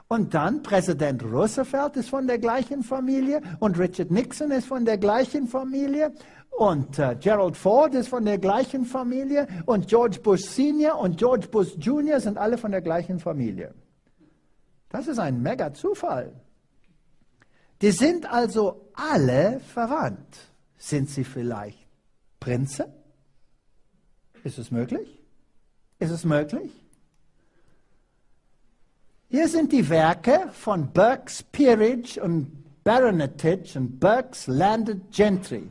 Und dann Präsident Roosevelt ist von der gleichen Familie und Richard Nixon ist von der gleichen Familie und Gerald Ford ist von der gleichen Familie und George Bush Senior und George Bush Junior sind alle von der gleichen Familie. Das ist ein Mega-Zufall. Die sind also alle verwandt. Sind sie vielleicht Prinzen? Ist es möglich? Ist es möglich? Hier sind die Werke von Burke's Peerage und Baronetage und Burke's Landed Gentry.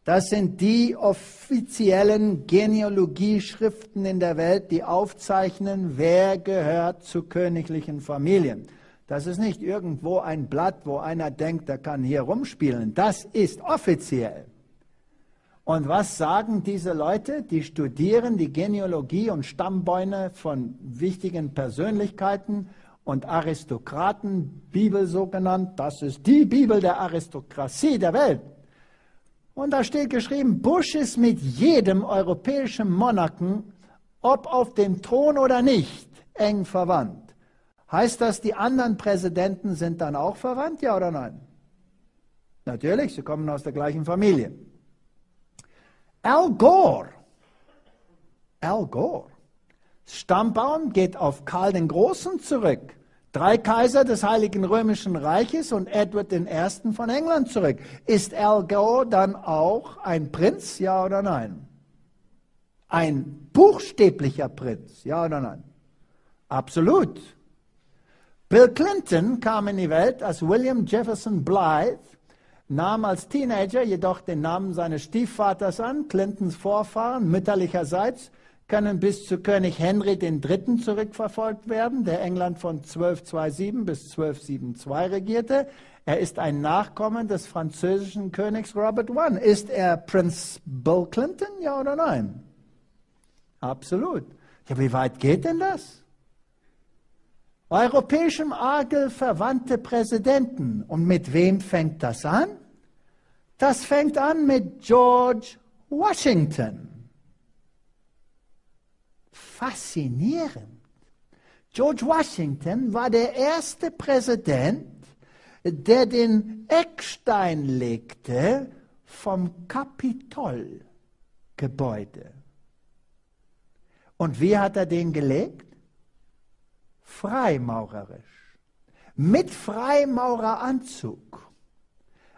Das sind die offiziellen Genealogieschriften in der Welt, die aufzeichnen, wer gehört zu königlichen Familien. Das ist nicht irgendwo ein Blatt, wo einer denkt, der kann hier rumspielen. Das ist offiziell. Und was sagen diese Leute? Die studieren die Genealogie und Stammbäume von wichtigen Persönlichkeiten und Aristokraten, Bibel so genannt. Das ist die Bibel der Aristokratie der Welt. Und da steht geschrieben, Bush ist mit jedem europäischen Monarchen, ob auf dem Thron oder nicht, eng verwandt. Heißt das, die anderen Präsidenten sind dann auch verwandt, ja oder nein? Natürlich, sie kommen aus der gleichen Familie. Al Gore. Stammbaum geht auf Karl den Großen zurück. 3 Kaiser des Heiligen Römischen Reiches und Edward I. von England zurück. Ist Al Gore dann auch ein Prinz, ja oder nein? Ein buchstäblicher Prinz, ja oder nein? Absolut. Bill Clinton kam in die Welt als William Jefferson Blythe, nahm als Teenager jedoch den Namen seines Stiefvaters an. Clintons Vorfahren mütterlicherseits können bis zu König Henry III. Zurückverfolgt werden, der England von 1227 bis 1272 regierte. Er ist ein Nachkommen des französischen Königs Robert I. Ist er Prinz Bill Clinton, ja oder nein? Absolut. Ja, wie weit geht denn das? Europäischem Adel verwandte Präsidenten. Und mit wem fängt das an? Das fängt an mit George Washington. Faszinierend. George Washington war der erste Präsident, der den Eckstein legte vom Kapitolgebäude. Und wie hat er den gelegt? Freimaurerisch. Mit Freimaureranzug.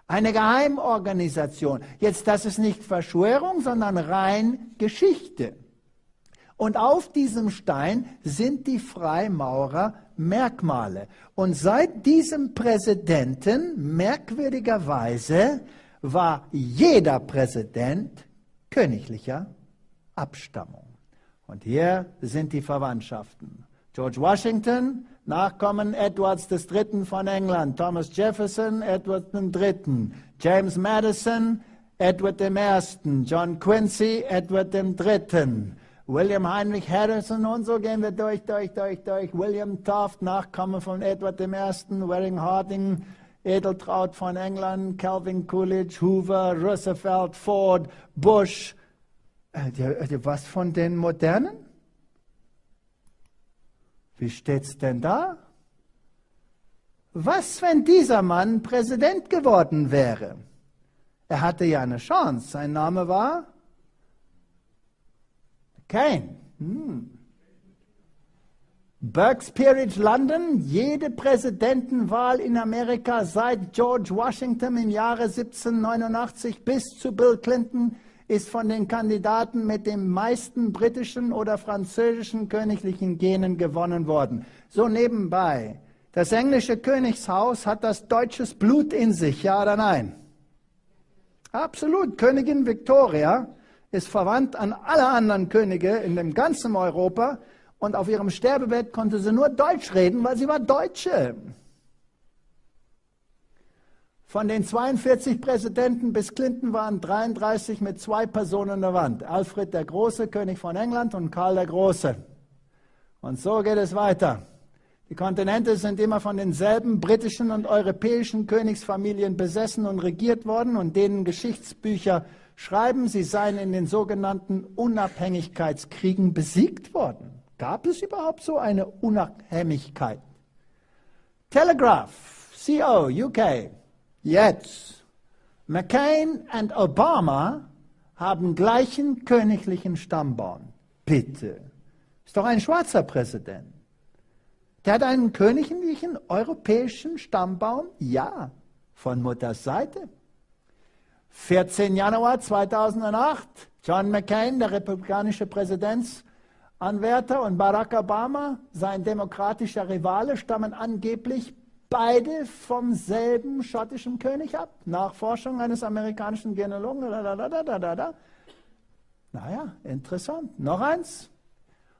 Eine Geheimorganisation. Jetzt, das ist nicht Verschwörung, sondern rein Geschichte. Und auf diesem Stein sind die Freimaurer Merkmale. Und seit diesem Präsidenten, merkwürdigerweise, war jeder Präsident königlicher Abstammung. Und hier sind die Verwandtschaften. George Washington, Nachkommen Edwards III. Von England. Thomas Jefferson, Edward III. James Madison, Edward I. John Quincy, Edward III. William Heinrich Harrison und so gehen wir durch. William Taft, Nachkomme von Edward I. Waring Harding, Edeltraud von England, Calvin Coolidge, Hoover, Roosevelt, Ford, Bush. Was von den Modernen? Wie steht's denn da? Was, wenn dieser Mann Präsident geworden wäre? Er hatte ja eine Chance. Sein Name war Kane. Burke's Peerage London, jede Präsidentenwahl in Amerika seit George Washington im Jahre 1789 bis zu Bill Clinton ist von den Kandidaten mit den meisten britischen oder französischen königlichen Genen gewonnen worden. So nebenbei, das englische Königshaus hat das deutsches Blut in sich, ja oder nein? Absolut, Königin Victoria ist verwandt an alle anderen Könige in dem ganzen Europa und auf ihrem Sterbebett konnte sie nur Deutsch reden, weil sie war Deutsche. Von den 42 Präsidenten bis Clinton waren 33 mit 2 Personen an der Wand. Alfred der Große, König von England, und Karl der Große. Und so geht es weiter. Die Kontinente sind immer von denselben britischen und europäischen Königsfamilien besessen und regiert worden und denen Geschichtsbücher schreiben, sie seien in den sogenannten Unabhängigkeitskriegen besiegt worden. Gab es überhaupt so eine Unabhängigkeit? Telegraph, CO, UK. Jetzt. McCain und Obama haben gleichen königlichen Stammbaum. Bitte. Ist doch ein schwarzer Präsident. Der hat einen königlichen europäischen Stammbaum? Ja. Von Mutters Seite. 14. Januar 2008. John McCain, der republikanische Präsidentsanwärter, und Barack Obama, sein demokratischer Rivale, stammen angeblich beide vom selben schottischen König ab. Nachforschung eines amerikanischen Genealogen. Naja, interessant. Noch eins.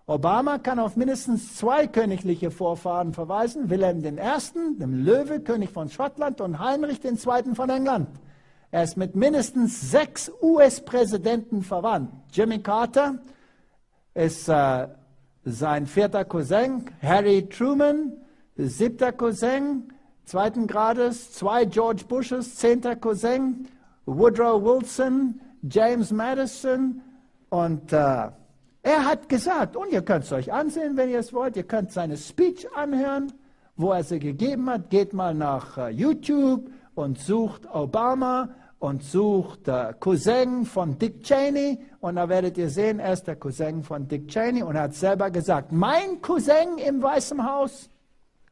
Obama kann auf mindestens 2 königliche Vorfahren verweisen. Wilhelm I., dem Löwe, König von Schottland, und Heinrich II. Von England. Er ist mit mindestens 6 US-Präsidenten verwandt. Jimmy Carter ist sein 4. Cousin, Harry Truman, 7. Cousin, 2. Grades, 2 George Bushes, 10. Cousin, Woodrow Wilson, James Madison, und er hat gesagt, und ihr könnt es euch ansehen, wenn ihr es wollt, ihr könnt seine Speech anhören, wo er sie gegeben hat. Geht mal nach YouTube und sucht Obama und sucht Cousin von Dick Cheney, und da werdet ihr sehen, er ist der Cousin von Dick Cheney, und er hat selber gesagt, mein Cousin im Weißen Haus,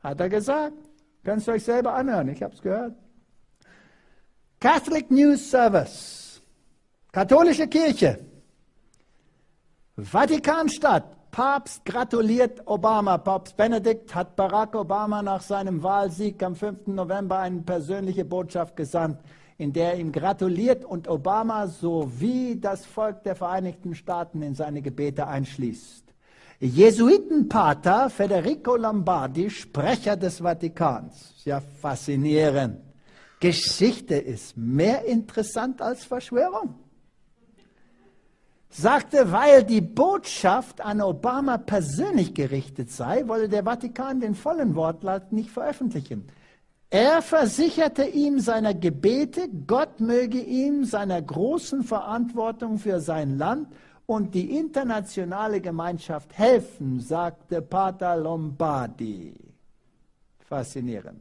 hat er gesagt. Könnt ihr euch selber anhören, ich habe es gehört. Catholic News Service, katholische Kirche, Vatikanstadt, Papst gratuliert Obama. Papst Benedikt hat Barack Obama nach seinem Wahlsieg am 5. November eine persönliche Botschaft gesandt, in der er ihm gratuliert und Obama sowie das Volk der Vereinigten Staaten in seine Gebete einschließt. Jesuitenpater Federico Lombardi, Sprecher des Vatikans. Ja, faszinierend. Geschichte ist mehr interessant als Verschwörung. Sagte, weil die Botschaft an Obama persönlich gerichtet sei, wolle der Vatikan den vollen Wortlaut nicht veröffentlichen. Er versicherte ihm seiner Gebete, Gott möge ihm seiner großen Verantwortung für sein Land und die internationale Gemeinschaft helfen, sagte Pater Lombardi. Faszinierend.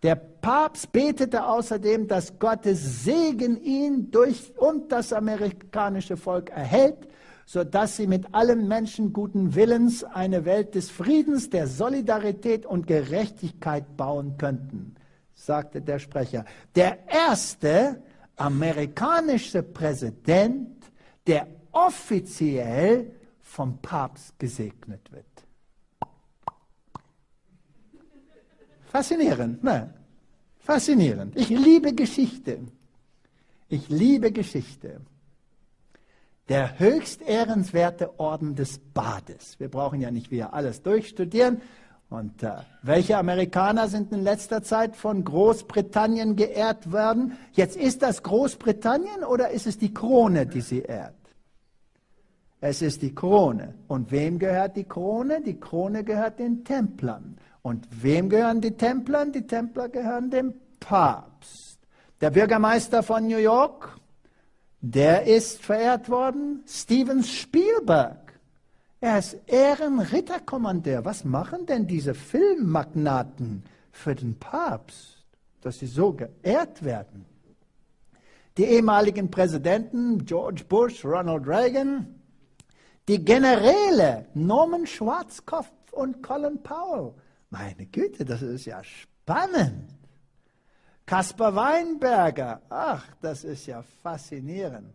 Der Papst betete außerdem, dass Gottes Segen ihn und das amerikanische Volk erhält, sodass sie mit allen Menschen guten Willens eine Welt des Friedens, der Solidarität und Gerechtigkeit bauen könnten, sagte der Sprecher. Der erste amerikanische Präsident, der offiziell vom Papst gesegnet wird. Faszinierend, ne? Faszinierend. Ich liebe Geschichte. Ich liebe Geschichte. Der höchst ehrenswerte Orden des Bades. Wir brauchen ja nicht wieder alles durchstudieren. Und welche Amerikaner sind in letzter Zeit von Großbritannien geehrt worden? Jetzt ist das Großbritannien oder ist es die Krone, die sie ehrt? Es ist die Krone. Und wem gehört die Krone? Die Krone gehört den Templern. Und wem gehören die Templer? Die Templer gehören dem Papst. Der Bürgermeister von New York, der ist verehrt worden. Steven Spielberg. Er ist Ehrenritterkommandeur. Was machen denn diese Filmmagnaten für den Papst, dass sie so geehrt werden? Die ehemaligen Präsidenten George Bush, Ronald Reagan, die Generäle Norman Schwarzkopf und Colin Powell. Meine Güte, das ist ja spannend. Caspar Weinberger, ach, das ist ja faszinierend.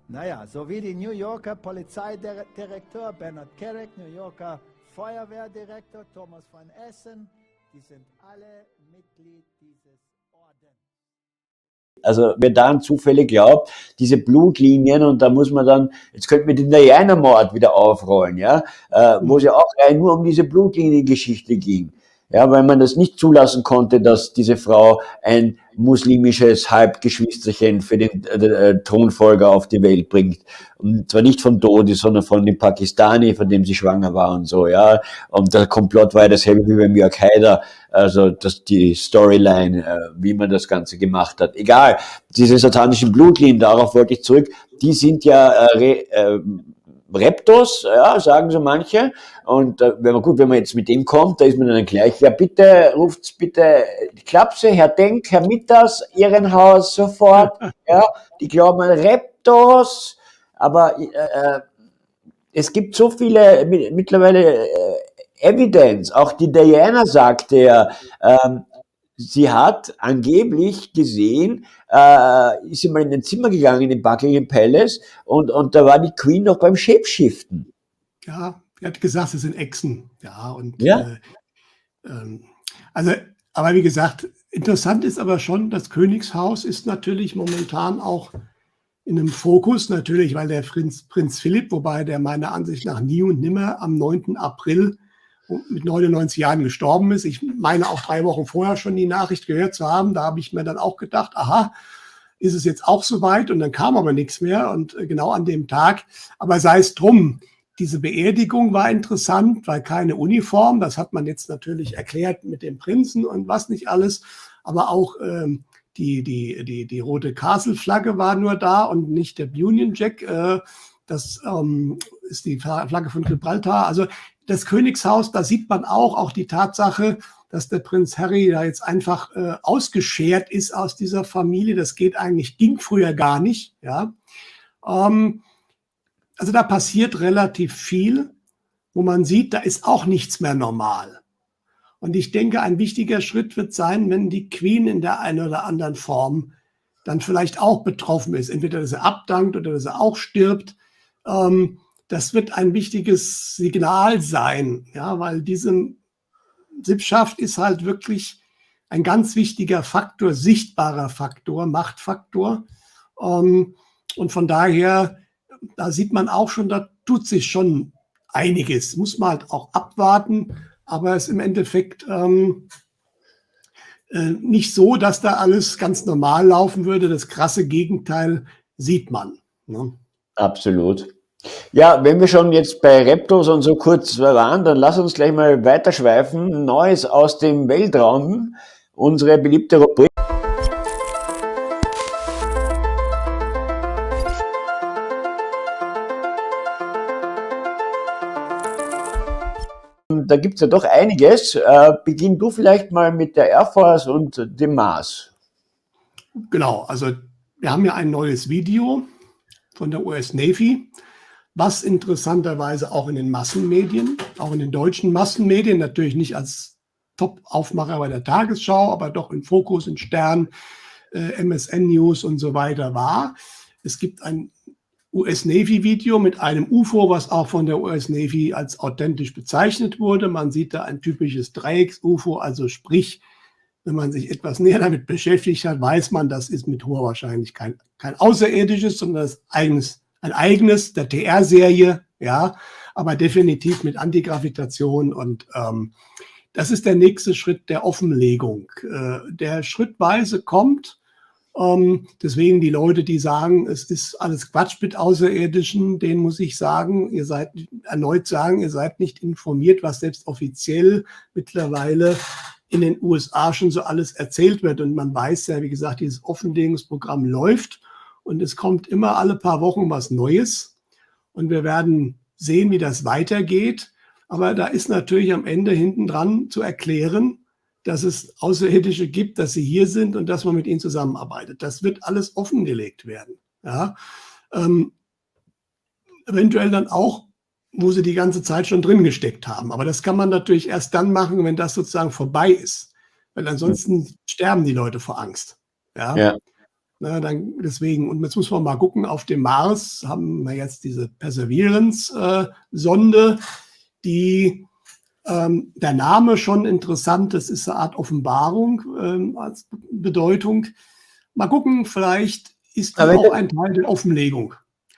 Naja, sowie die New Yorker Polizeidirektor Bernard Kerik, New Yorker Feuerwehrdirektor Thomas von Essen, die sind alle Mitglied dieses Ordens. Also wer daran zufällig glaubt, diese Blutlinien, und da muss man dann, jetzt könnte man den Diana-Mord wieder aufrollen, ja, wo es ja auch rein nur um diese Blutliniengeschichte ging. Ja, weil man das nicht zulassen konnte, dass diese Frau ein muslimisches Halbgeschwisterchen für den Thronfolger auf die Welt bringt. Und zwar nicht von Dodi, sondern von dem Pakistani, von dem sie schwanger war und so, ja. Und der Komplott war ja dasselbe wie beim Jörg Haider, also die Storyline, wie man das Ganze gemacht hat. Egal, diese satanischen Blutlinien, darauf wollte ich zurück, die sind ja Reptos, ja, sagen so manche. Und wenn man jetzt mit dem kommt, da ist man dann gleich, ja bitte, ruft's bitte die Klapse, Herr Denk, Herr Mitters, Ehrenhaus, sofort. Ja, die glauben an Reptos, aber es gibt so viele mittlerweile Evidence. Auch die Diana sagte ja, sie hat angeblich gesehen, ist sie mal in ein Zimmer gegangen in Buckingham Palace und da war die Queen noch beim Shapeshiften. Ja, er hat gesagt, es sind Echsen. Ja, und Ja, also, aber wie gesagt, interessant ist aber schon, das Königshaus ist natürlich momentan auch in einem Fokus, natürlich, weil der Prinz Philipp, wobei der meiner Ansicht nach nie und nimmer am 9. April mit 99 Jahren gestorben ist. Ich meine auch 3 Wochen vorher schon die Nachricht gehört zu haben. Da habe ich mir dann auch gedacht, aha, ist es jetzt auch soweit? Und dann kam aber nichts mehr und genau an dem Tag. Aber sei es drum, diese Beerdigung war interessant, weil keine Uniform, das hat man jetzt natürlich erklärt mit dem Prinzen und was nicht alles, aber auch die rote Castle-Flagge war nur da und nicht der Union Jack. Das ist die Flagge von Gibraltar. Also das Königshaus, da sieht man auch die Tatsache, dass der Prinz Harry da jetzt einfach ausgeschert ist aus dieser Familie. Das ging früher gar nicht. Ja. Also da passiert relativ viel, wo man sieht, da ist auch nichts mehr normal. Und ich denke, ein wichtiger Schritt wird sein, wenn die Queen in der einen oder anderen Form dann vielleicht auch betroffen ist. Entweder, dass sie abdankt oder dass sie auch stirbt. Das wird ein wichtiges Signal sein, ja, weil diese Sippschaft ist halt wirklich ein ganz wichtiger Faktor, sichtbarer Faktor, Machtfaktor. Und von daher, da sieht man auch schon, da tut sich schon einiges. Muss man halt auch abwarten, aber es ist im Endeffekt nicht so, dass da alles ganz normal laufen würde. Das krasse Gegenteil sieht man. Ne? absolut. Ja, wenn wir schon jetzt bei Reptos und so kurz waren, dann lass uns gleich mal weiterschweifen. Neues aus dem Weltraum, unsere beliebte Rubrik. Da gibt's ja doch einiges. Beginn du vielleicht mal mit der Air Force und dem Mars. Genau, also wir haben ja ein neues Video von der US Navy, was interessanterweise auch in den Massenmedien, auch in den deutschen Massenmedien, natürlich nicht als Top-Aufmacher bei der Tagesschau, aber doch in Fokus, in Stern, MSN News und so weiter war. Es gibt ein US Navy Video mit einem UFO, was auch von der US Navy als authentisch bezeichnet wurde. Man sieht da ein typisches Dreiecks-UFO, also sprich, wenn man sich etwas näher damit beschäftigt hat, weiß man, das ist mit hoher Wahrscheinlichkeit kein außerirdisches, sondern das ein eigenes der TR-Serie, ja, aber definitiv mit Antigravitation und das ist der nächste Schritt der Offenlegung, der schrittweise kommt. Deswegen die Leute, die sagen, es ist alles Quatsch mit Außerirdischen, denen muss ich sagen, ihr seid nicht informiert, was selbst offiziell mittlerweile in den USA schon so alles erzählt wird. Und man weiß ja, wie gesagt, dieses Offenlegungsprogramm läuft und es kommt immer alle paar Wochen was Neues. Und wir werden sehen, wie das weitergeht. Aber da ist natürlich am Ende hinten dran zu erklären, dass es Außerirdische gibt, dass sie hier sind und dass man mit ihnen zusammenarbeitet. Das wird alles offengelegt werden. Ja? Eventuell dann auch, wo sie die ganze Zeit schon drin gesteckt haben. Aber das kann man natürlich erst dann machen, wenn das sozusagen vorbei ist. Weil ansonsten sterben die Leute vor Angst. Ja. Ja. Na, deswegen, und jetzt muss man mal gucken, auf dem Mars haben wir jetzt diese Perseverance-Sonde, die der Name schon interessant, das ist eine Art Offenbarung als Bedeutung. Mal gucken, vielleicht ist die auch ein Teil der Offenlegung.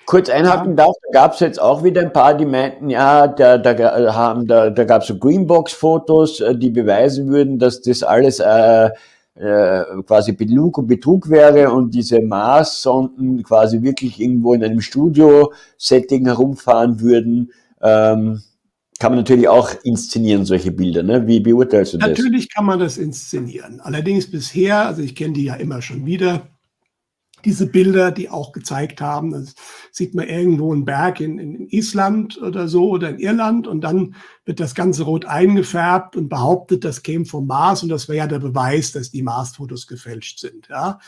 Kurz einhaken darf, da gab es jetzt auch wieder ein paar, die meinten, ja, da gab es so Greenbox-Fotos, die beweisen würden, dass das alles quasi Betrug und Betrug wäre und diese Mars-Sonden quasi wirklich irgendwo in einem Studio-Setting herumfahren würden. Kann man natürlich auch inszenieren, solche Bilder, ne? Wie beurteilst du das? Natürlich kann man das inszenieren. Allerdings bisher, also ich kenne die ja immer schon wieder, diese Bilder, die auch gezeigt haben, das sieht man irgendwo einen Berg in Island oder so oder in Irland und dann wird das Ganze rot eingefärbt und behauptet, das käme vom Mars und das wäre ja der Beweis, dass die Mars-Fotos gefälscht sind. Ja.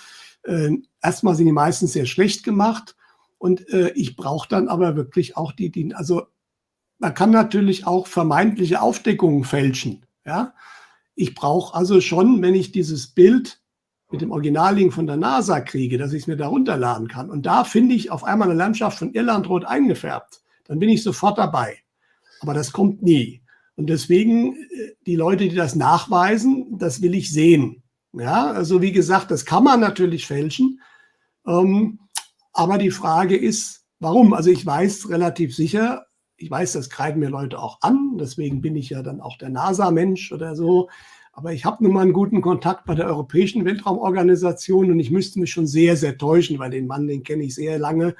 Erstmal sind die meistens sehr schlecht gemacht und ich brauche dann aber wirklich auch also man kann natürlich auch vermeintliche Aufdeckungen fälschen. Ja. Ich brauche also schon, wenn ich dieses Bild mit dem Originallink von der NASA kriege, dass ich es mir da runterladen kann. Und da finde ich auf einmal eine Landschaft von Irland rot eingefärbt. Dann bin ich sofort dabei. Aber das kommt nie. Und deswegen, die Leute, die das nachweisen, das will ich sehen. Ja, also wie gesagt, das kann man natürlich fälschen. Aber die Frage ist, warum? Also ich weiß relativ sicher, ich weiß, das kreiden mir Leute auch an. Deswegen bin ich ja dann auch der NASA-Mensch oder so. Aber ich habe nun mal einen guten Kontakt bei der Europäischen Weltraumorganisation und ich müsste mich schon sehr, sehr täuschen, weil den Mann, den kenne ich sehr lange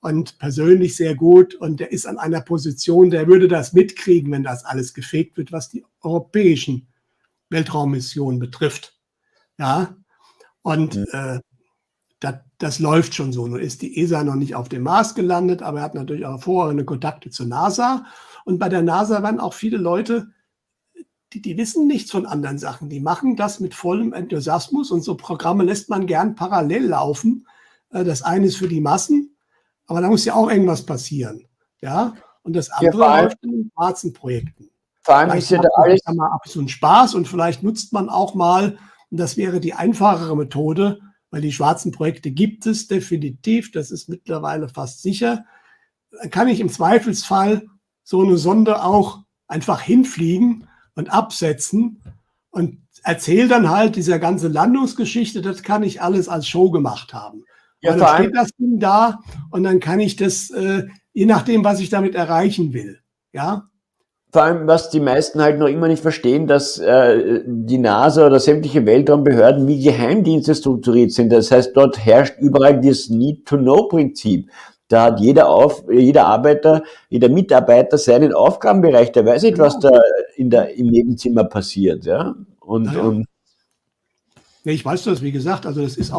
und persönlich sehr gut. Und der ist an einer Position, der würde das mitkriegen, wenn das alles gefegt wird, was die europäischen Weltraummissionen betrifft. Ja, und das läuft schon so. Nun ist die ESA noch nicht auf dem Mars gelandet, aber er hat natürlich auch hervorragende Kontakte zur NASA. Und bei der NASA waren auch viele Leute, die wissen nichts von anderen Sachen. Die machen das mit vollem Enthusiasmus und so Programme lässt man gern parallel laufen. Das eine ist für die Massen, aber da muss ja auch irgendwas passieren. Ja? Und das andere läuft in den schwarzen Projekten. Vor allem ist ja da alles mal ab so ein Spaß und vielleicht nutzt man auch mal, und das wäre die einfachere Methode, weil die schwarzen Projekte gibt es definitiv, das ist mittlerweile fast sicher. Dann kann ich im Zweifelsfall so eine Sonde auch einfach hinfliegen und absetzen und erzähle dann halt dieser ganze Landungsgeschichte, das kann ich alles als Show gemacht haben. Ja, dann steht das Ding da und dann kann ich das, je nachdem, was ich damit erreichen will, ja. Vor allem, was die meisten halt noch immer nicht verstehen, dass die NASA oder sämtliche Weltraumbehörden wie Geheimdienste strukturiert sind. Das heißt, dort herrscht überall das Need-to-Know-Prinzip. Da hat jeder Mitarbeiter seinen Aufgabenbereich, der weiß nicht, was da im Nebenzimmer passiert. Ja? Und ja, ich weiß das, wie gesagt, also das ist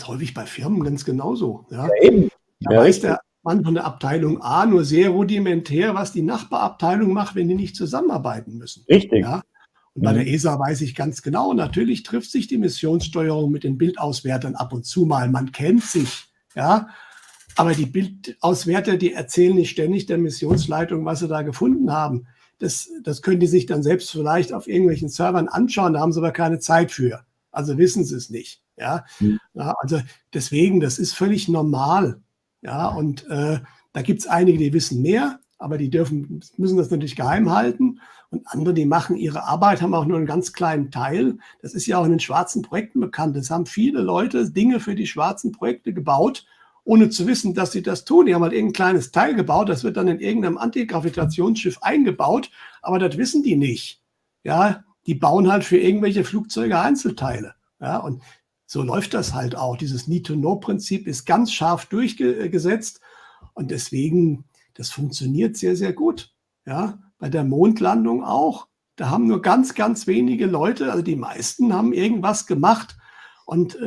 häufig bei Firmen ganz genauso. Ja, ja eben. Da weiß der Mann von der Abteilung A nur sehr rudimentär, was die Nachbarabteilung macht, wenn die nicht zusammenarbeiten müssen. Richtig. Ja? Und bei der ESA weiß ich ganz genau, natürlich trifft sich die Missionssteuerung mit den Bildauswertern ab und zu mal. Man kennt sich, ja. Aber die Bildauswerter, die erzählen nicht ständig der Missionsleitung, was sie da gefunden haben. Das können die sich dann selbst vielleicht auf irgendwelchen Servern anschauen, da haben sie aber keine Zeit für. Also wissen sie es nicht. Ja? Ja, also deswegen, das ist völlig normal. Ja, und da gibt es einige, die wissen mehr, aber die müssen das natürlich geheim halten. Und andere, die machen ihre Arbeit, haben auch nur einen ganz kleinen Teil. Das ist ja auch in den schwarzen Projekten bekannt. Es haben viele Leute Dinge für die schwarzen Projekte gebaut, ohne zu wissen, dass sie das tun. Die haben halt irgendein kleines Teil gebaut, das wird dann in irgendeinem Antigravitationsschiff eingebaut, aber das wissen die nicht. Ja, die bauen halt für irgendwelche Flugzeuge Einzelteile. Ja, und so läuft das halt auch. Dieses Need-to-Know-Prinzip ist ganz scharf durchgesetzt und deswegen, das funktioniert sehr, sehr gut. Ja, bei der Mondlandung auch. Da haben nur ganz, ganz wenige Leute, also die meisten haben irgendwas gemacht und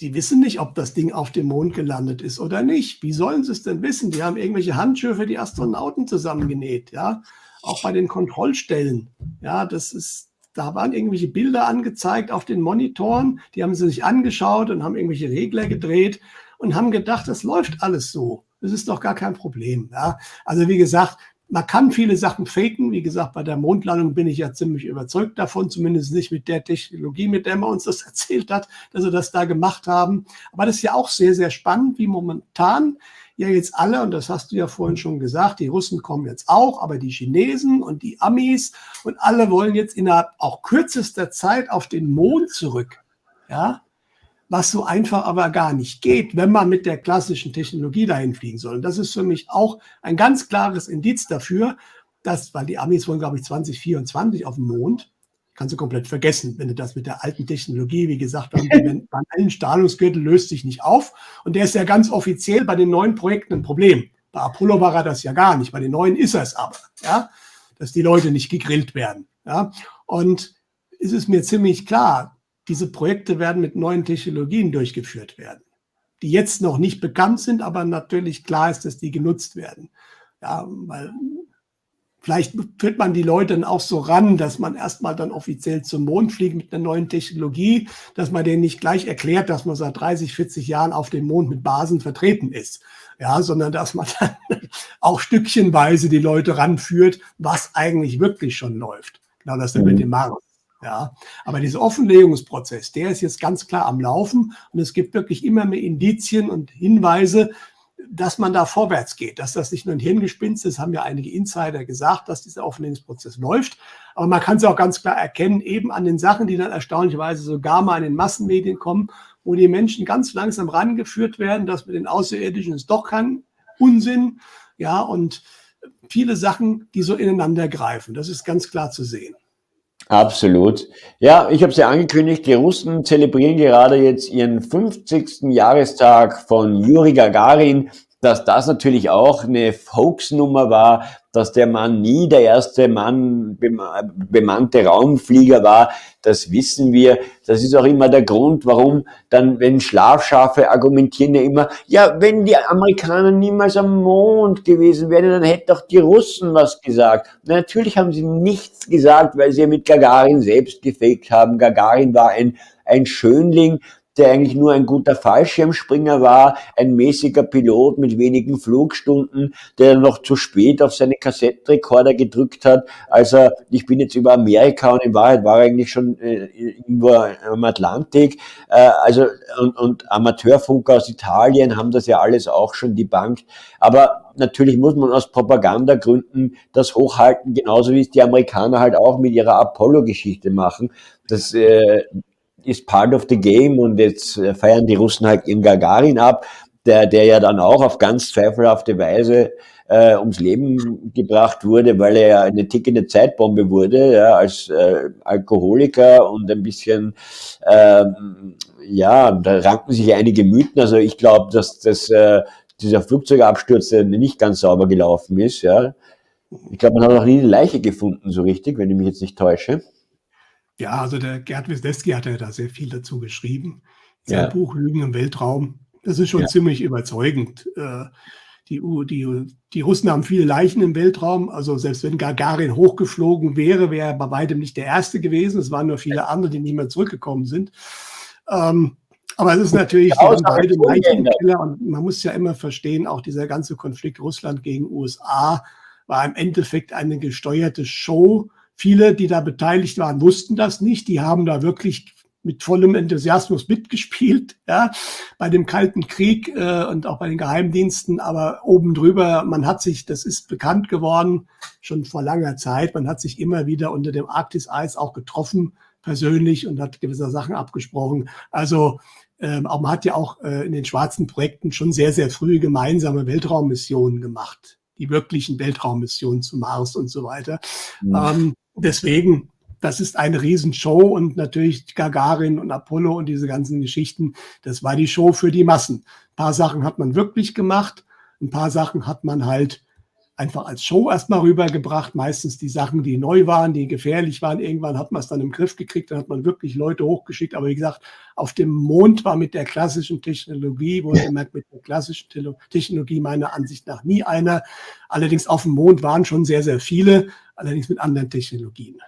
die wissen nicht, ob das Ding auf dem Mond gelandet ist oder nicht. Wie sollen sie es denn wissen? Die haben irgendwelche Handschuhe für die Astronauten zusammengenäht, ja. Auch bei den Kontrollstellen. Ja, da waren irgendwelche Bilder angezeigt auf den Monitoren. Die haben sie sich angeschaut und haben irgendwelche Regler gedreht und haben gedacht, das läuft alles so. Das ist doch gar kein Problem. Ja. Also wie gesagt, man kann viele Sachen faken. Wie gesagt, bei der Mondlandung bin ich ja ziemlich überzeugt davon, zumindest nicht mit der Technologie, mit der man uns das erzählt hat, dass sie das da gemacht haben. Aber das ist ja auch sehr, sehr spannend, wie momentan ja jetzt alle, und das hast du ja vorhin schon gesagt, die Russen kommen jetzt auch, aber die Chinesen und die Amis und alle wollen jetzt innerhalb auch kürzester Zeit auf den Mond zurück. Ja, was so einfach aber gar nicht geht, wenn man mit der klassischen Technologie dahin fliegen soll. Und das ist für mich auch ein ganz klares Indiz dafür, dass, weil die Amis wollen, glaube ich, 2024 auf den Mond, kannst du komplett vergessen, wenn du das mit der alten Technologie, wie gesagt, beim alten Strahlungsgürtel löst sich nicht auf. Und der ist ja ganz offiziell bei den neuen Projekten ein Problem. Bei Apollo war er das ja gar nicht, bei den neuen ist er es aber, ja, dass die Leute nicht gegrillt werden. Ja. Und es ist mir ziemlich klar, diese Projekte werden mit neuen Technologien durchgeführt werden, die jetzt noch nicht bekannt sind, aber natürlich klar ist, dass die genutzt werden. Ja, weil vielleicht führt man die Leute dann auch so ran, dass man erstmal dann offiziell zum Mond fliegt mit einer neuen Technologie, dass man denen nicht gleich erklärt, dass man seit 30, 40 Jahren auf dem Mond mit Basen vertreten ist. Ja, sondern dass man dann auch stückchenweise die Leute ranführt, was eigentlich wirklich schon läuft. Genau das mit dem Mars. Ja, aber dieser Offenlegungsprozess, der ist jetzt ganz klar am Laufen und es gibt wirklich immer mehr Indizien und Hinweise, dass man da vorwärts geht, dass das nicht nur ein Hirngespinst ist, haben ja einige Insider gesagt, dass dieser Offenlegungsprozess läuft. Aber man kann es auch ganz klar erkennen, eben an den Sachen, die dann erstaunlicherweise sogar mal in den Massenmedien kommen, wo die Menschen ganz langsam rangeführt werden, dass mit den Außerirdischen ist doch kein Unsinn. Ja, und viele Sachen, die so ineinander greifen. Das ist ganz klar zu sehen. Absolut. Ja, ich habe es ja angekündigt, die Russen zelebrieren gerade jetzt ihren 50. Jahrestag von Juri Gagarin. Dass das natürlich auch eine Hoax-Nummer war, dass der Mann nie der erste bemannte Raumflieger war, das wissen wir. Das ist auch immer der Grund, warum dann, wenn Schlafschafe argumentieren ja immer, ja, wenn die Amerikaner niemals am Mond gewesen wären, dann hätten doch die Russen was gesagt. Na, natürlich haben sie nichts gesagt, weil sie ja mit Gagarin selbst gefaked haben. Gagarin war ein Schönling, der eigentlich nur ein guter Fallschirmspringer war, ein mäßiger Pilot mit wenigen Flugstunden, der noch zu spät auf seine Kassettenrekorder gedrückt hat. Also ich bin jetzt über Amerika und in Wahrheit war er eigentlich schon irgendwo am Atlantik. Und Amateurfunker aus Italien haben das ja alles auch schon debunked. Aber natürlich muss man aus Propagandagründen das hochhalten, genauso wie es die Amerikaner halt auch mit ihrer Apollo-Geschichte machen. Das ist part of the game und jetzt feiern die Russen halt ihren Gagarin ab, der ja dann auch auf ganz zweifelhafte Weise ums Leben gebracht wurde, weil er ja eine tickende Zeitbombe wurde, ja, als Alkoholiker und ein bisschen, ja, da ranken sich einige Mythen. Also ich glaube, dass dieser Flugzeugabsturz nicht ganz sauber gelaufen ist. Ja. Ich glaube, man hat noch nie eine Leiche gefunden, so richtig, wenn ich mich jetzt nicht täusche. Ja, also der Gerd Wisniewski hat ja da sehr viel dazu geschrieben. Sein Buch Lügen im Weltraum, das ist schon ziemlich überzeugend. Die Russen haben viele Leichen im Weltraum. Also selbst wenn Gagarin hochgeflogen wäre, wäre er bei weitem nicht der Erste gewesen. Es waren nur viele andere, die nicht mehr zurückgekommen sind. Aber es ist natürlich, die haben beide Leichen im Keller. Und man muss ja immer verstehen, auch dieser ganze Konflikt Russland gegen USA war im Endeffekt eine gesteuerte Show. Viele, die da beteiligt waren, wussten das nicht. Die haben da wirklich mit vollem Enthusiasmus mitgespielt, ja, bei dem Kalten Krieg und auch bei den Geheimdiensten. Aber oben drüber, das ist bekannt geworden, schon vor langer Zeit. Man hat sich immer wieder unter dem Arktiseis auch getroffen, persönlich, und hat gewisse Sachen abgesprochen. Also aber man hat ja auch in den schwarzen Projekten schon sehr, sehr früh gemeinsame Weltraummissionen gemacht. Die wirklichen Weltraummissionen zu Mars und so weiter. Deswegen, das ist eine Riesenshow und natürlich Gagarin und Apollo und diese ganzen Geschichten, das war die Show für die Massen. Ein paar Sachen hat man wirklich gemacht, ein paar Sachen hat man halt einfach als Show erstmal rübergebracht. Meistens die Sachen, die neu waren, die gefährlich waren. Irgendwann hat man es dann im Griff gekriegt, dann hat man wirklich Leute hochgeschickt. Aber wie gesagt, auf dem Mond war mit der klassischen Technologie, wohlgemerkt mit der klassischen Technologie meiner Ansicht nach nie einer. Allerdings auf dem Mond waren schon sehr, sehr viele, allerdings mit anderen Technologien.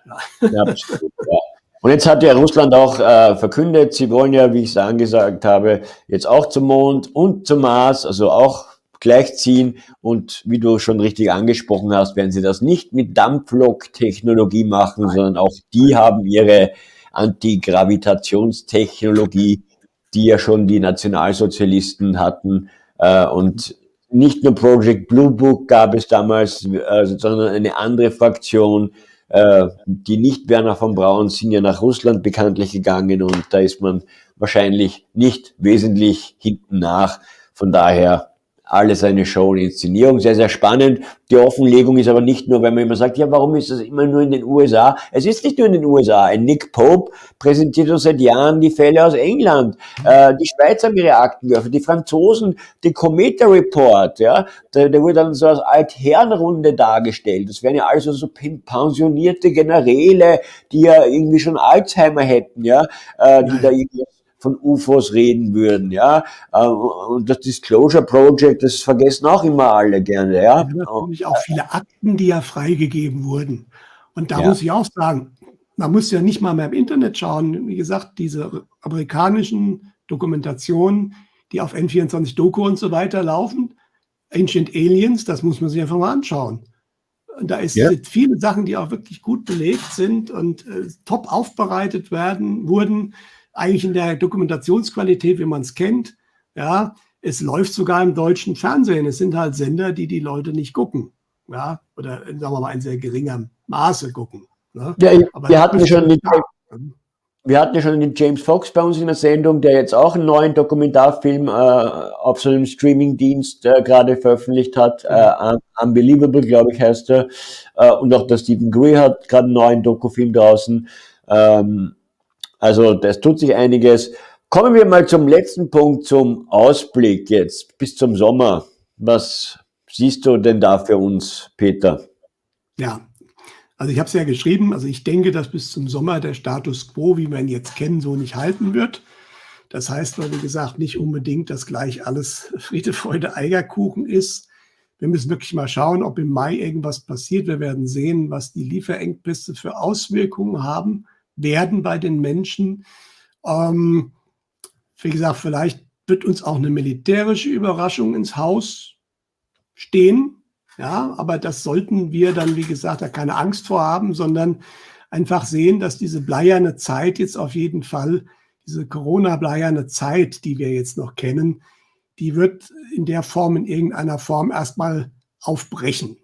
Ja, absolut, ja. Und jetzt hat ja Russland auch verkündet, sie wollen ja, wie ich es angesagt habe, jetzt auch zum Mond und zum Mars, also auch gleichziehen. Und wie du schon richtig angesprochen hast, werden sie das nicht mit Dampflok-Technologie machen, sondern auch die haben ihre Antigravitationstechnologie, die ja schon die Nationalsozialisten hatten. Und nicht nur Project Blue Book gab es damals, sondern eine andere Fraktion, die nicht Wernher von Braun sind ja nach Russland bekanntlich gegangen und da ist man wahrscheinlich nicht wesentlich hinten nach. Von daher alles eine Show, eine Inszenierung, sehr, sehr spannend. Die Offenlegung ist aber nicht nur, wenn man immer sagt, ja, warum ist das immer nur in den USA? Es ist nicht nur in den USA. Ein Nick Pope präsentiert uns seit Jahren die Fälle aus England. Die Schweizer haben ihre Aktenwürfe, die Franzosen, den Cometa Report, ja, der wurde dann so als Altherrenrunde dargestellt. Das wären ja also so pensionierte Generäle, die ja irgendwie schon Alzheimer hätten, ja, die da irgendwie von UFOs reden würden, ja. Und das Disclosure Project, das vergessen auch immer alle gerne, ja. Natürlich auch viele Akten, die ja freigegeben wurden. Und da Ja. muss ich auch sagen, man muss ja nicht mal mehr im Internet schauen. Wie gesagt, diese amerikanischen Dokumentationen, die auf N24 Doku und so weiter laufen, Ancient Aliens, das muss man sich einfach mal anschauen. Und da sind viele Sachen, die auch wirklich gut belegt sind und top aufbereitet wurden, eigentlich in der Dokumentationsqualität, wie man es kennt. Ja, es läuft sogar im deutschen Fernsehen. Es sind halt Sender, die die Leute nicht gucken. Ja, oder sagen wir mal in sehr geringem Maße gucken. Ne? Ja, Aber wir hatten ja schon den James Fox bei uns in der Sendung, der jetzt auch einen neuen Dokumentarfilm auf so einem Streamingdienst gerade veröffentlicht hat. Unbelievable, glaube ich, heißt er. Und auch der Stephen Greer hat gerade einen neuen Dokufilm draußen. Also das tut sich einiges. Kommen wir mal zum letzten Punkt, zum Ausblick jetzt bis zum Sommer. Was siehst du denn da für uns, Peter? Ja, also ich habe es ja geschrieben, also ich denke, dass bis zum Sommer der Status quo, wie wir ihn jetzt kennen, so nicht halten wird. Das heißt, wie gesagt, nicht unbedingt, dass gleich alles Friede, Freude, Eierkuchen ist. Wir müssen wirklich mal schauen, ob im Mai irgendwas passiert. Wir werden sehen, was die Lieferengpässe für Auswirkungen haben werden bei den Menschen. Wie gesagt, vielleicht wird uns auch eine militärische Überraschung ins Haus stehen. Ja, aber das sollten wir dann, wie gesagt, da keine Angst vor haben, sondern einfach sehen, dass diese bleierne Zeit jetzt auf jeden Fall, diese Corona-bleierne Zeit, die wir jetzt noch kennen, die wird in der Form, in irgendeiner Form erstmal aufbrechen.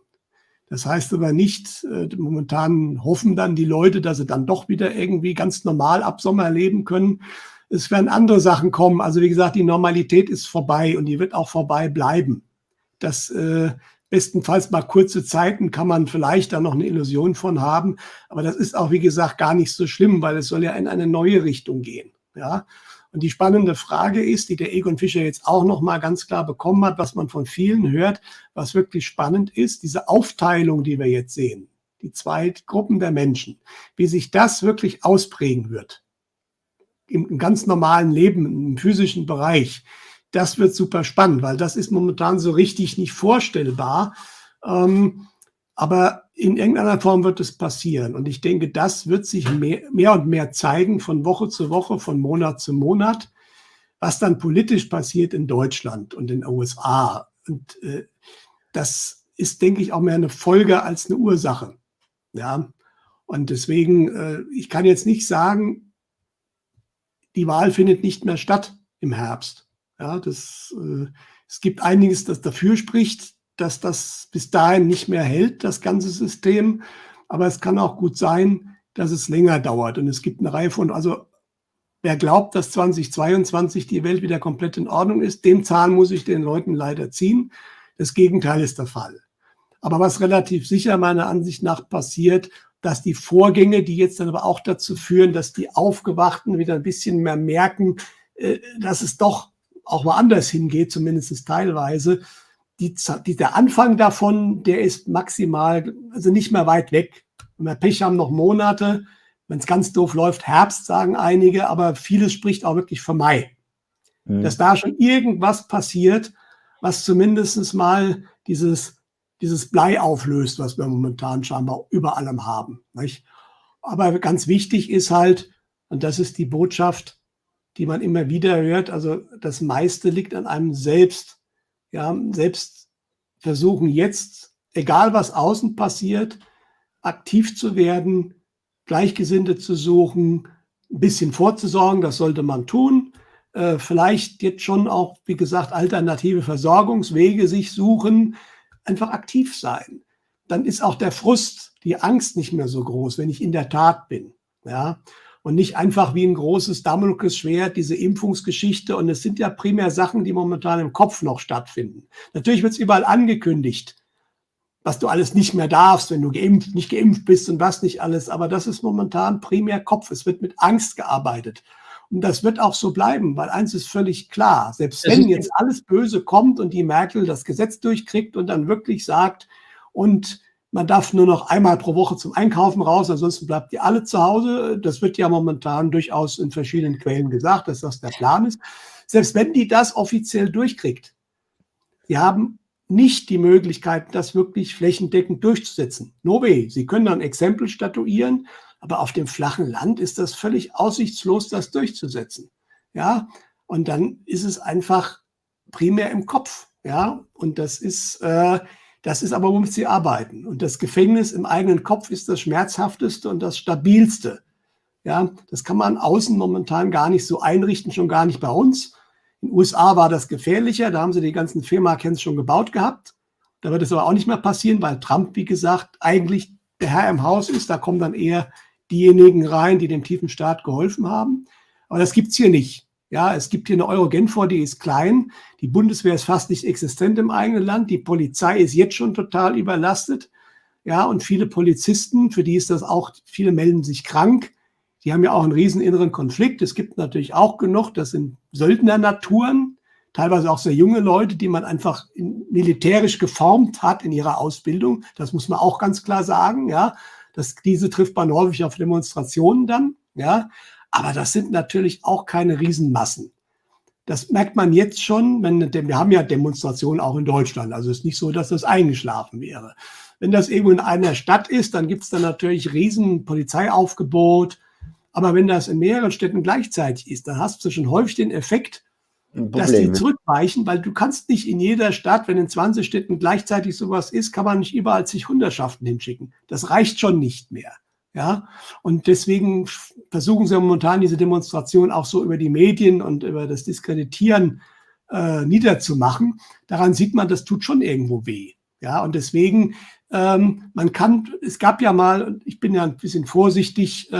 Das heißt aber nicht, momentan hoffen dann die Leute, dass sie dann doch wieder irgendwie ganz normal ab Sommer leben können. Es werden andere Sachen kommen. Also wie gesagt, die Normalität ist vorbei und die wird auch vorbei bleiben. Das bestenfalls mal kurze Zeiten kann man vielleicht da noch eine Illusion von haben. Aber das ist auch, wie gesagt, gar nicht so schlimm, weil es soll ja in eine neue Richtung gehen. Ja? Und die spannende Frage ist, die der Egon Fischer jetzt auch noch mal ganz klar bekommen hat, was man von vielen hört, was wirklich spannend ist, diese Aufteilung, die wir jetzt sehen, die zwei Gruppen der Menschen, wie sich das wirklich ausprägen wird im ganz normalen Leben, im physischen Bereich. Das wird super spannend, weil das ist momentan so richtig nicht vorstellbar. Aber in irgendeiner Form wird es passieren. Und ich denke, das wird sich mehr und mehr zeigen, von Woche zu Woche, von Monat zu Monat, was dann politisch passiert in Deutschland und in den USA. Und das ist, denke ich, auch mehr eine Folge als eine Ursache. Ja? Und deswegen, ich kann jetzt nicht sagen, die Wahl findet nicht mehr statt im Herbst. Ja, es gibt einiges, das dafür spricht, dass das bis dahin nicht mehr hält, das ganze System. Aber es kann auch gut sein, dass es länger dauert. Und es gibt eine Reihe von, also wer glaubt, dass 2022 die Welt wieder komplett in Ordnung ist, den Zahn muss ich den Leuten leider ziehen. Das Gegenteil ist der Fall. Aber was relativ sicher meiner Ansicht nach passiert, dass die Vorgänge, die jetzt dann aber auch dazu führen, dass die Aufgewachten wieder ein bisschen mehr merken, dass es doch auch mal anders hingeht, zumindest teilweise. Der Anfang davon, der ist maximal, also nicht mehr weit weg. Wenn wir Pech haben, noch Monate. Wenn es ganz doof läuft, Herbst, sagen einige, aber vieles spricht auch wirklich für Mai. Dass da schon irgendwas passiert, was zumindest mal dieses Blei auflöst, was wir momentan scheinbar über allem haben. Nicht? Aber ganz wichtig ist halt, und das ist die Botschaft, die man immer wieder hört, also das meiste liegt an einem selbst. Ja, selbst versuchen jetzt, egal was außen passiert, aktiv zu werden, Gleichgesinnte zu suchen, ein bisschen vorzusorgen, das sollte man tun. Vielleicht jetzt schon auch, wie gesagt, alternative Versorgungswege sich suchen, einfach aktiv sein. Dann ist auch der Frust, die Angst nicht mehr so groß, wenn ich in der Tat bin. Ja? und nicht einfach wie ein großes Damoklesschwert diese Impfungsgeschichte. Und es sind ja primär Sachen, die momentan im Kopf noch stattfinden. Natürlich wird es überall angekündigt, was du alles nicht mehr darfst, wenn du nicht geimpft bist und was nicht alles. Aber das ist momentan primär Kopf. Es wird mit Angst gearbeitet. Und das wird auch so bleiben, weil eins ist völlig klar. Selbst wenn jetzt alles Böse kommt und die Merkel das Gesetz durchkriegt und dann wirklich sagt, und man darf nur noch einmal pro Woche zum Einkaufen raus, ansonsten bleibt ihr alle zu Hause. Das wird ja momentan durchaus in verschiedenen Quellen gesagt, dass das der Plan ist. Selbst wenn die das offiziell durchkriegt, sie haben nicht die Möglichkeit, das wirklich flächendeckend durchzusetzen. No way. Sie können dann Exempel statuieren, aber auf dem flachen Land ist das völlig aussichtslos, das durchzusetzen. Ja, und dann ist es einfach primär im Kopf. Ja, und das ist aber, womit sie arbeiten. Und das Gefängnis im eigenen Kopf ist das schmerzhafteste und das stabilste. Ja, das kann man außen momentan gar nicht so einrichten, schon gar nicht bei uns. In den USA war das gefährlicher, da haben sie die ganzen Firma-Camps schon gebaut gehabt. Da wird es aber auch nicht mehr passieren, weil Trump, wie gesagt, eigentlich der Herr im Haus ist. Da kommen dann eher diejenigen rein, die dem tiefen Staat geholfen haben. Aber das gibt's hier nicht. Ja, es gibt hier eine Euro-Genfor, die ist klein. Die Bundeswehr ist fast nicht existent im eigenen Land. Die Polizei ist jetzt schon total überlastet. Ja, und viele Polizisten, für die ist das auch, viele melden sich krank. Die haben ja auch einen riesen inneren Konflikt. Es gibt natürlich auch genug, das sind Söldner-Naturen, teilweise auch sehr junge Leute, die man einfach militärisch geformt hat in ihrer Ausbildung. Das muss man auch ganz klar sagen. Ja, diese trifft man häufig auf Demonstrationen dann. Ja, aber das sind natürlich auch keine Riesenmassen. Das merkt man jetzt schon, wir haben ja Demonstrationen auch in Deutschland. Also es ist nicht so, dass das eingeschlafen wäre. Wenn das irgendwo in einer Stadt ist, dann gibt es dann natürlich riesen Polizeiaufgebot. Aber wenn das in mehreren Städten gleichzeitig ist, dann hast du schon häufig den Effekt, dass die zurückweichen, weil du kannst nicht in jeder Stadt, wenn in 20 Städten gleichzeitig sowas ist, kann man nicht überall sich Hundertschaften hinschicken. Das reicht schon nicht mehr. Ja, und deswegen versuchen sie momentan diese Demonstration auch so über die Medien und über das Diskreditieren niederzumachen. Daran sieht man, das tut schon irgendwo weh. Ja, und deswegen, es gab ja mal, ich bin ja ein bisschen vorsichtig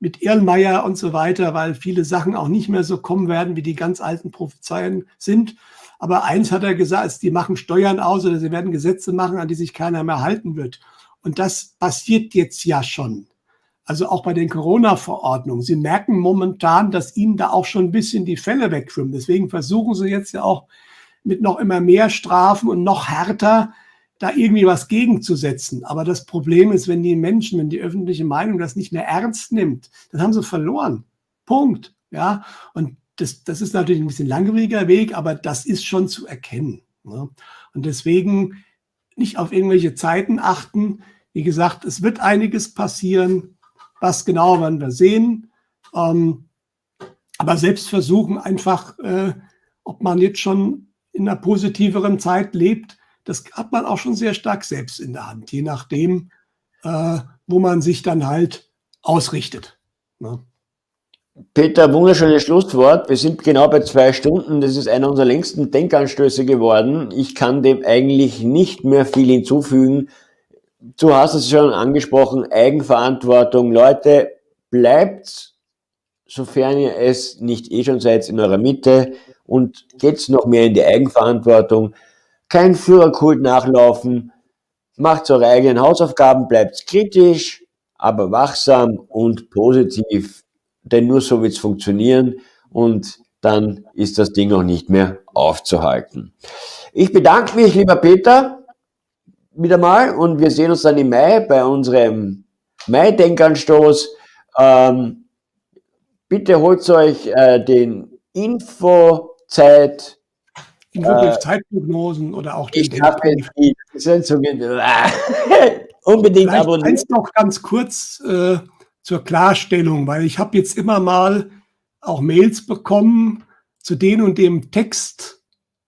mit Erlmeyer und so weiter, weil viele Sachen auch nicht mehr so kommen werden, wie die ganz alten Prophezeien sind. Aber eins hat er gesagt, die machen Steuern aus oder sie werden Gesetze machen, an die sich keiner mehr halten wird. Und das passiert jetzt ja schon. Also auch bei den Corona-Verordnungen. Sie merken momentan, dass ihnen da auch schon ein bisschen die Fälle wegschwimmen. Deswegen versuchen sie jetzt ja auch mit noch immer mehr Strafen und noch härter da irgendwie was gegenzusetzen. Aber das Problem ist, wenn die öffentliche Meinung das nicht mehr ernst nimmt, dann haben sie verloren. Punkt. Ja, und das ist natürlich ein bisschen langwieriger Weg, aber das ist schon zu erkennen. Ne? Und deswegen nicht auf irgendwelche Zeiten achten. Wie gesagt, es wird einiges passieren. Was genau werden wir sehen. Aber selbst versuchen einfach, ob man jetzt schon in einer positiveren Zeit lebt, das hat man auch schon sehr stark selbst in der Hand, je nachdem, wo man sich dann halt ausrichtet. Ne? Peter, wunderschönes Schlusswort. Wir sind genau bei 2 Stunden. Das ist einer unserer längsten Denkanstöße geworden. Ich kann dem eigentlich nicht mehr viel hinzufügen. Du hast es schon angesprochen, Eigenverantwortung. Leute, bleibt, sofern ihr es nicht schon seid, in eurer Mitte und geht's noch mehr in die Eigenverantwortung. Kein Führerkult nachlaufen, macht eure eigenen Hausaufgaben, bleibt kritisch, aber wachsam und positiv, denn nur so wird's funktionieren und dann ist das Ding auch nicht mehr aufzuhalten. Ich bedanke mich, lieber Peter, wieder mal und wir sehen uns dann im Mai bei unserem Mai-Denkanstoß. Bitte holt euch den Infozeit Zeitprognosen oder auch den unbedingt abonnieren. Eins noch ganz kurz zur Klarstellung, weil ich habe jetzt immer mal auch Mails bekommen zu dem und dem Text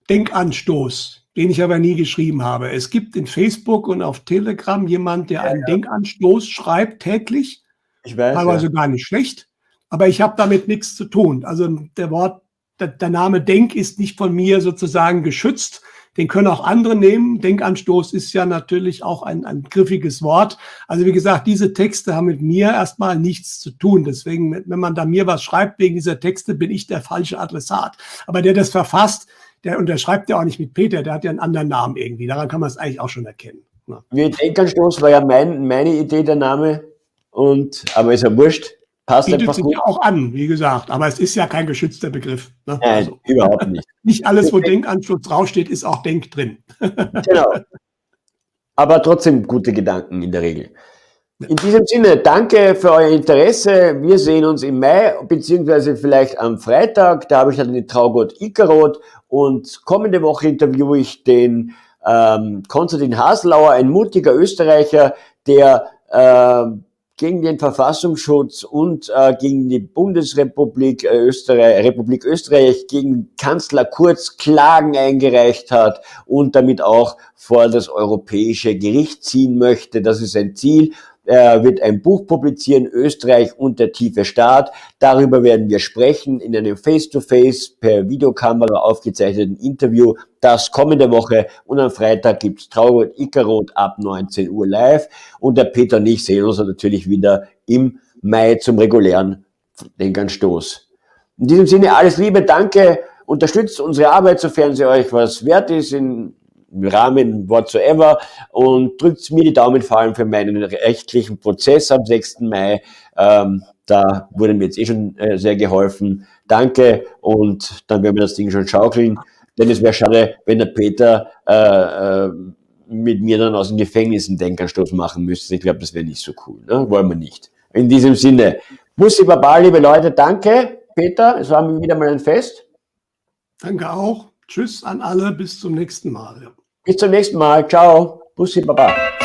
Denkanstoß, den ich aber nie geschrieben habe. Es gibt in Facebook und auf Telegram jemand, der einen Denkanstoß schreibt täglich. Ich weiß, teilweise gar nicht schlecht, aber ich habe damit nichts zu tun. Also der Name Denk ist nicht von mir sozusagen geschützt. Den können auch andere nehmen. Denkanstoß ist ja natürlich auch ein griffiges Wort. Also wie gesagt, diese Texte haben mit mir erstmal nichts zu tun. Deswegen, wenn man da mir was schreibt wegen dieser Texte, bin ich der falsche Adressat. Aber der das verfasst, der unterschreibt ja auch nicht mit Peter, der hat ja einen anderen Namen irgendwie. Daran kann man es eigentlich auch schon erkennen. Ja. Denkanstoß war ja meine Idee, der Name. Aber ist ja wurscht. Passt Bietet einfach sich gut. ja auch an, wie gesagt. Aber es ist ja kein geschützter Begriff. Ne? Nein, Also, überhaupt nicht. nicht alles, wo Denkanstoß draufsteht, ist auch Denk drin. Genau. Aber trotzdem gute Gedanken in der Regel. In diesem Sinne, danke für euer Interesse. Wir sehen uns im Mai, beziehungsweise vielleicht am Freitag. Da habe ich dann den Traugott Ickarot. Und kommende Woche interviewe ich den Konstantin Haslauer, ein mutiger Österreicher, der gegen den Verfassungsschutz und gegen die Bundesrepublik Republik Österreich, gegen Kanzler Kurz Klagen eingereicht hat und damit auch vor das Europäische Gericht ziehen möchte. Das ist sein Ziel. Er wird ein Buch publizieren, Österreich und der tiefe Staat. Darüber werden wir sprechen in einem Face-to-Face per Videokamera aufgezeichneten Interview. Das kommende Woche und am Freitag gibt's Traugott Ickarot ab 19 Uhr live. Und der Peter und ich sehen uns natürlich wieder im Mai zum regulären Denkanstoß. In diesem Sinne alles Liebe, danke. Unterstützt unsere Arbeit, sofern sie euch was wert ist, im Rahmen whatsoever, und drückt mir die Daumen, vor allem für meinen rechtlichen Prozess am 6. Mai. Da wurde mir jetzt schon sehr geholfen. Danke, und dann werden wir das Ding schon schaukeln, denn es wäre schade, wenn der Peter mit mir dann aus dem Gefängnis einen Denkanstoß machen müsste. Ich glaube, das wäre nicht so cool, ne? Wollen wir nicht. In diesem Sinne, Bussi Baba, liebe Leute, danke, Peter, es war mir wieder mal ein Fest. Danke auch. Tschüss an alle, bis zum nächsten Mal. Bis zum nächsten Mal. Ciao. Bussi Baba.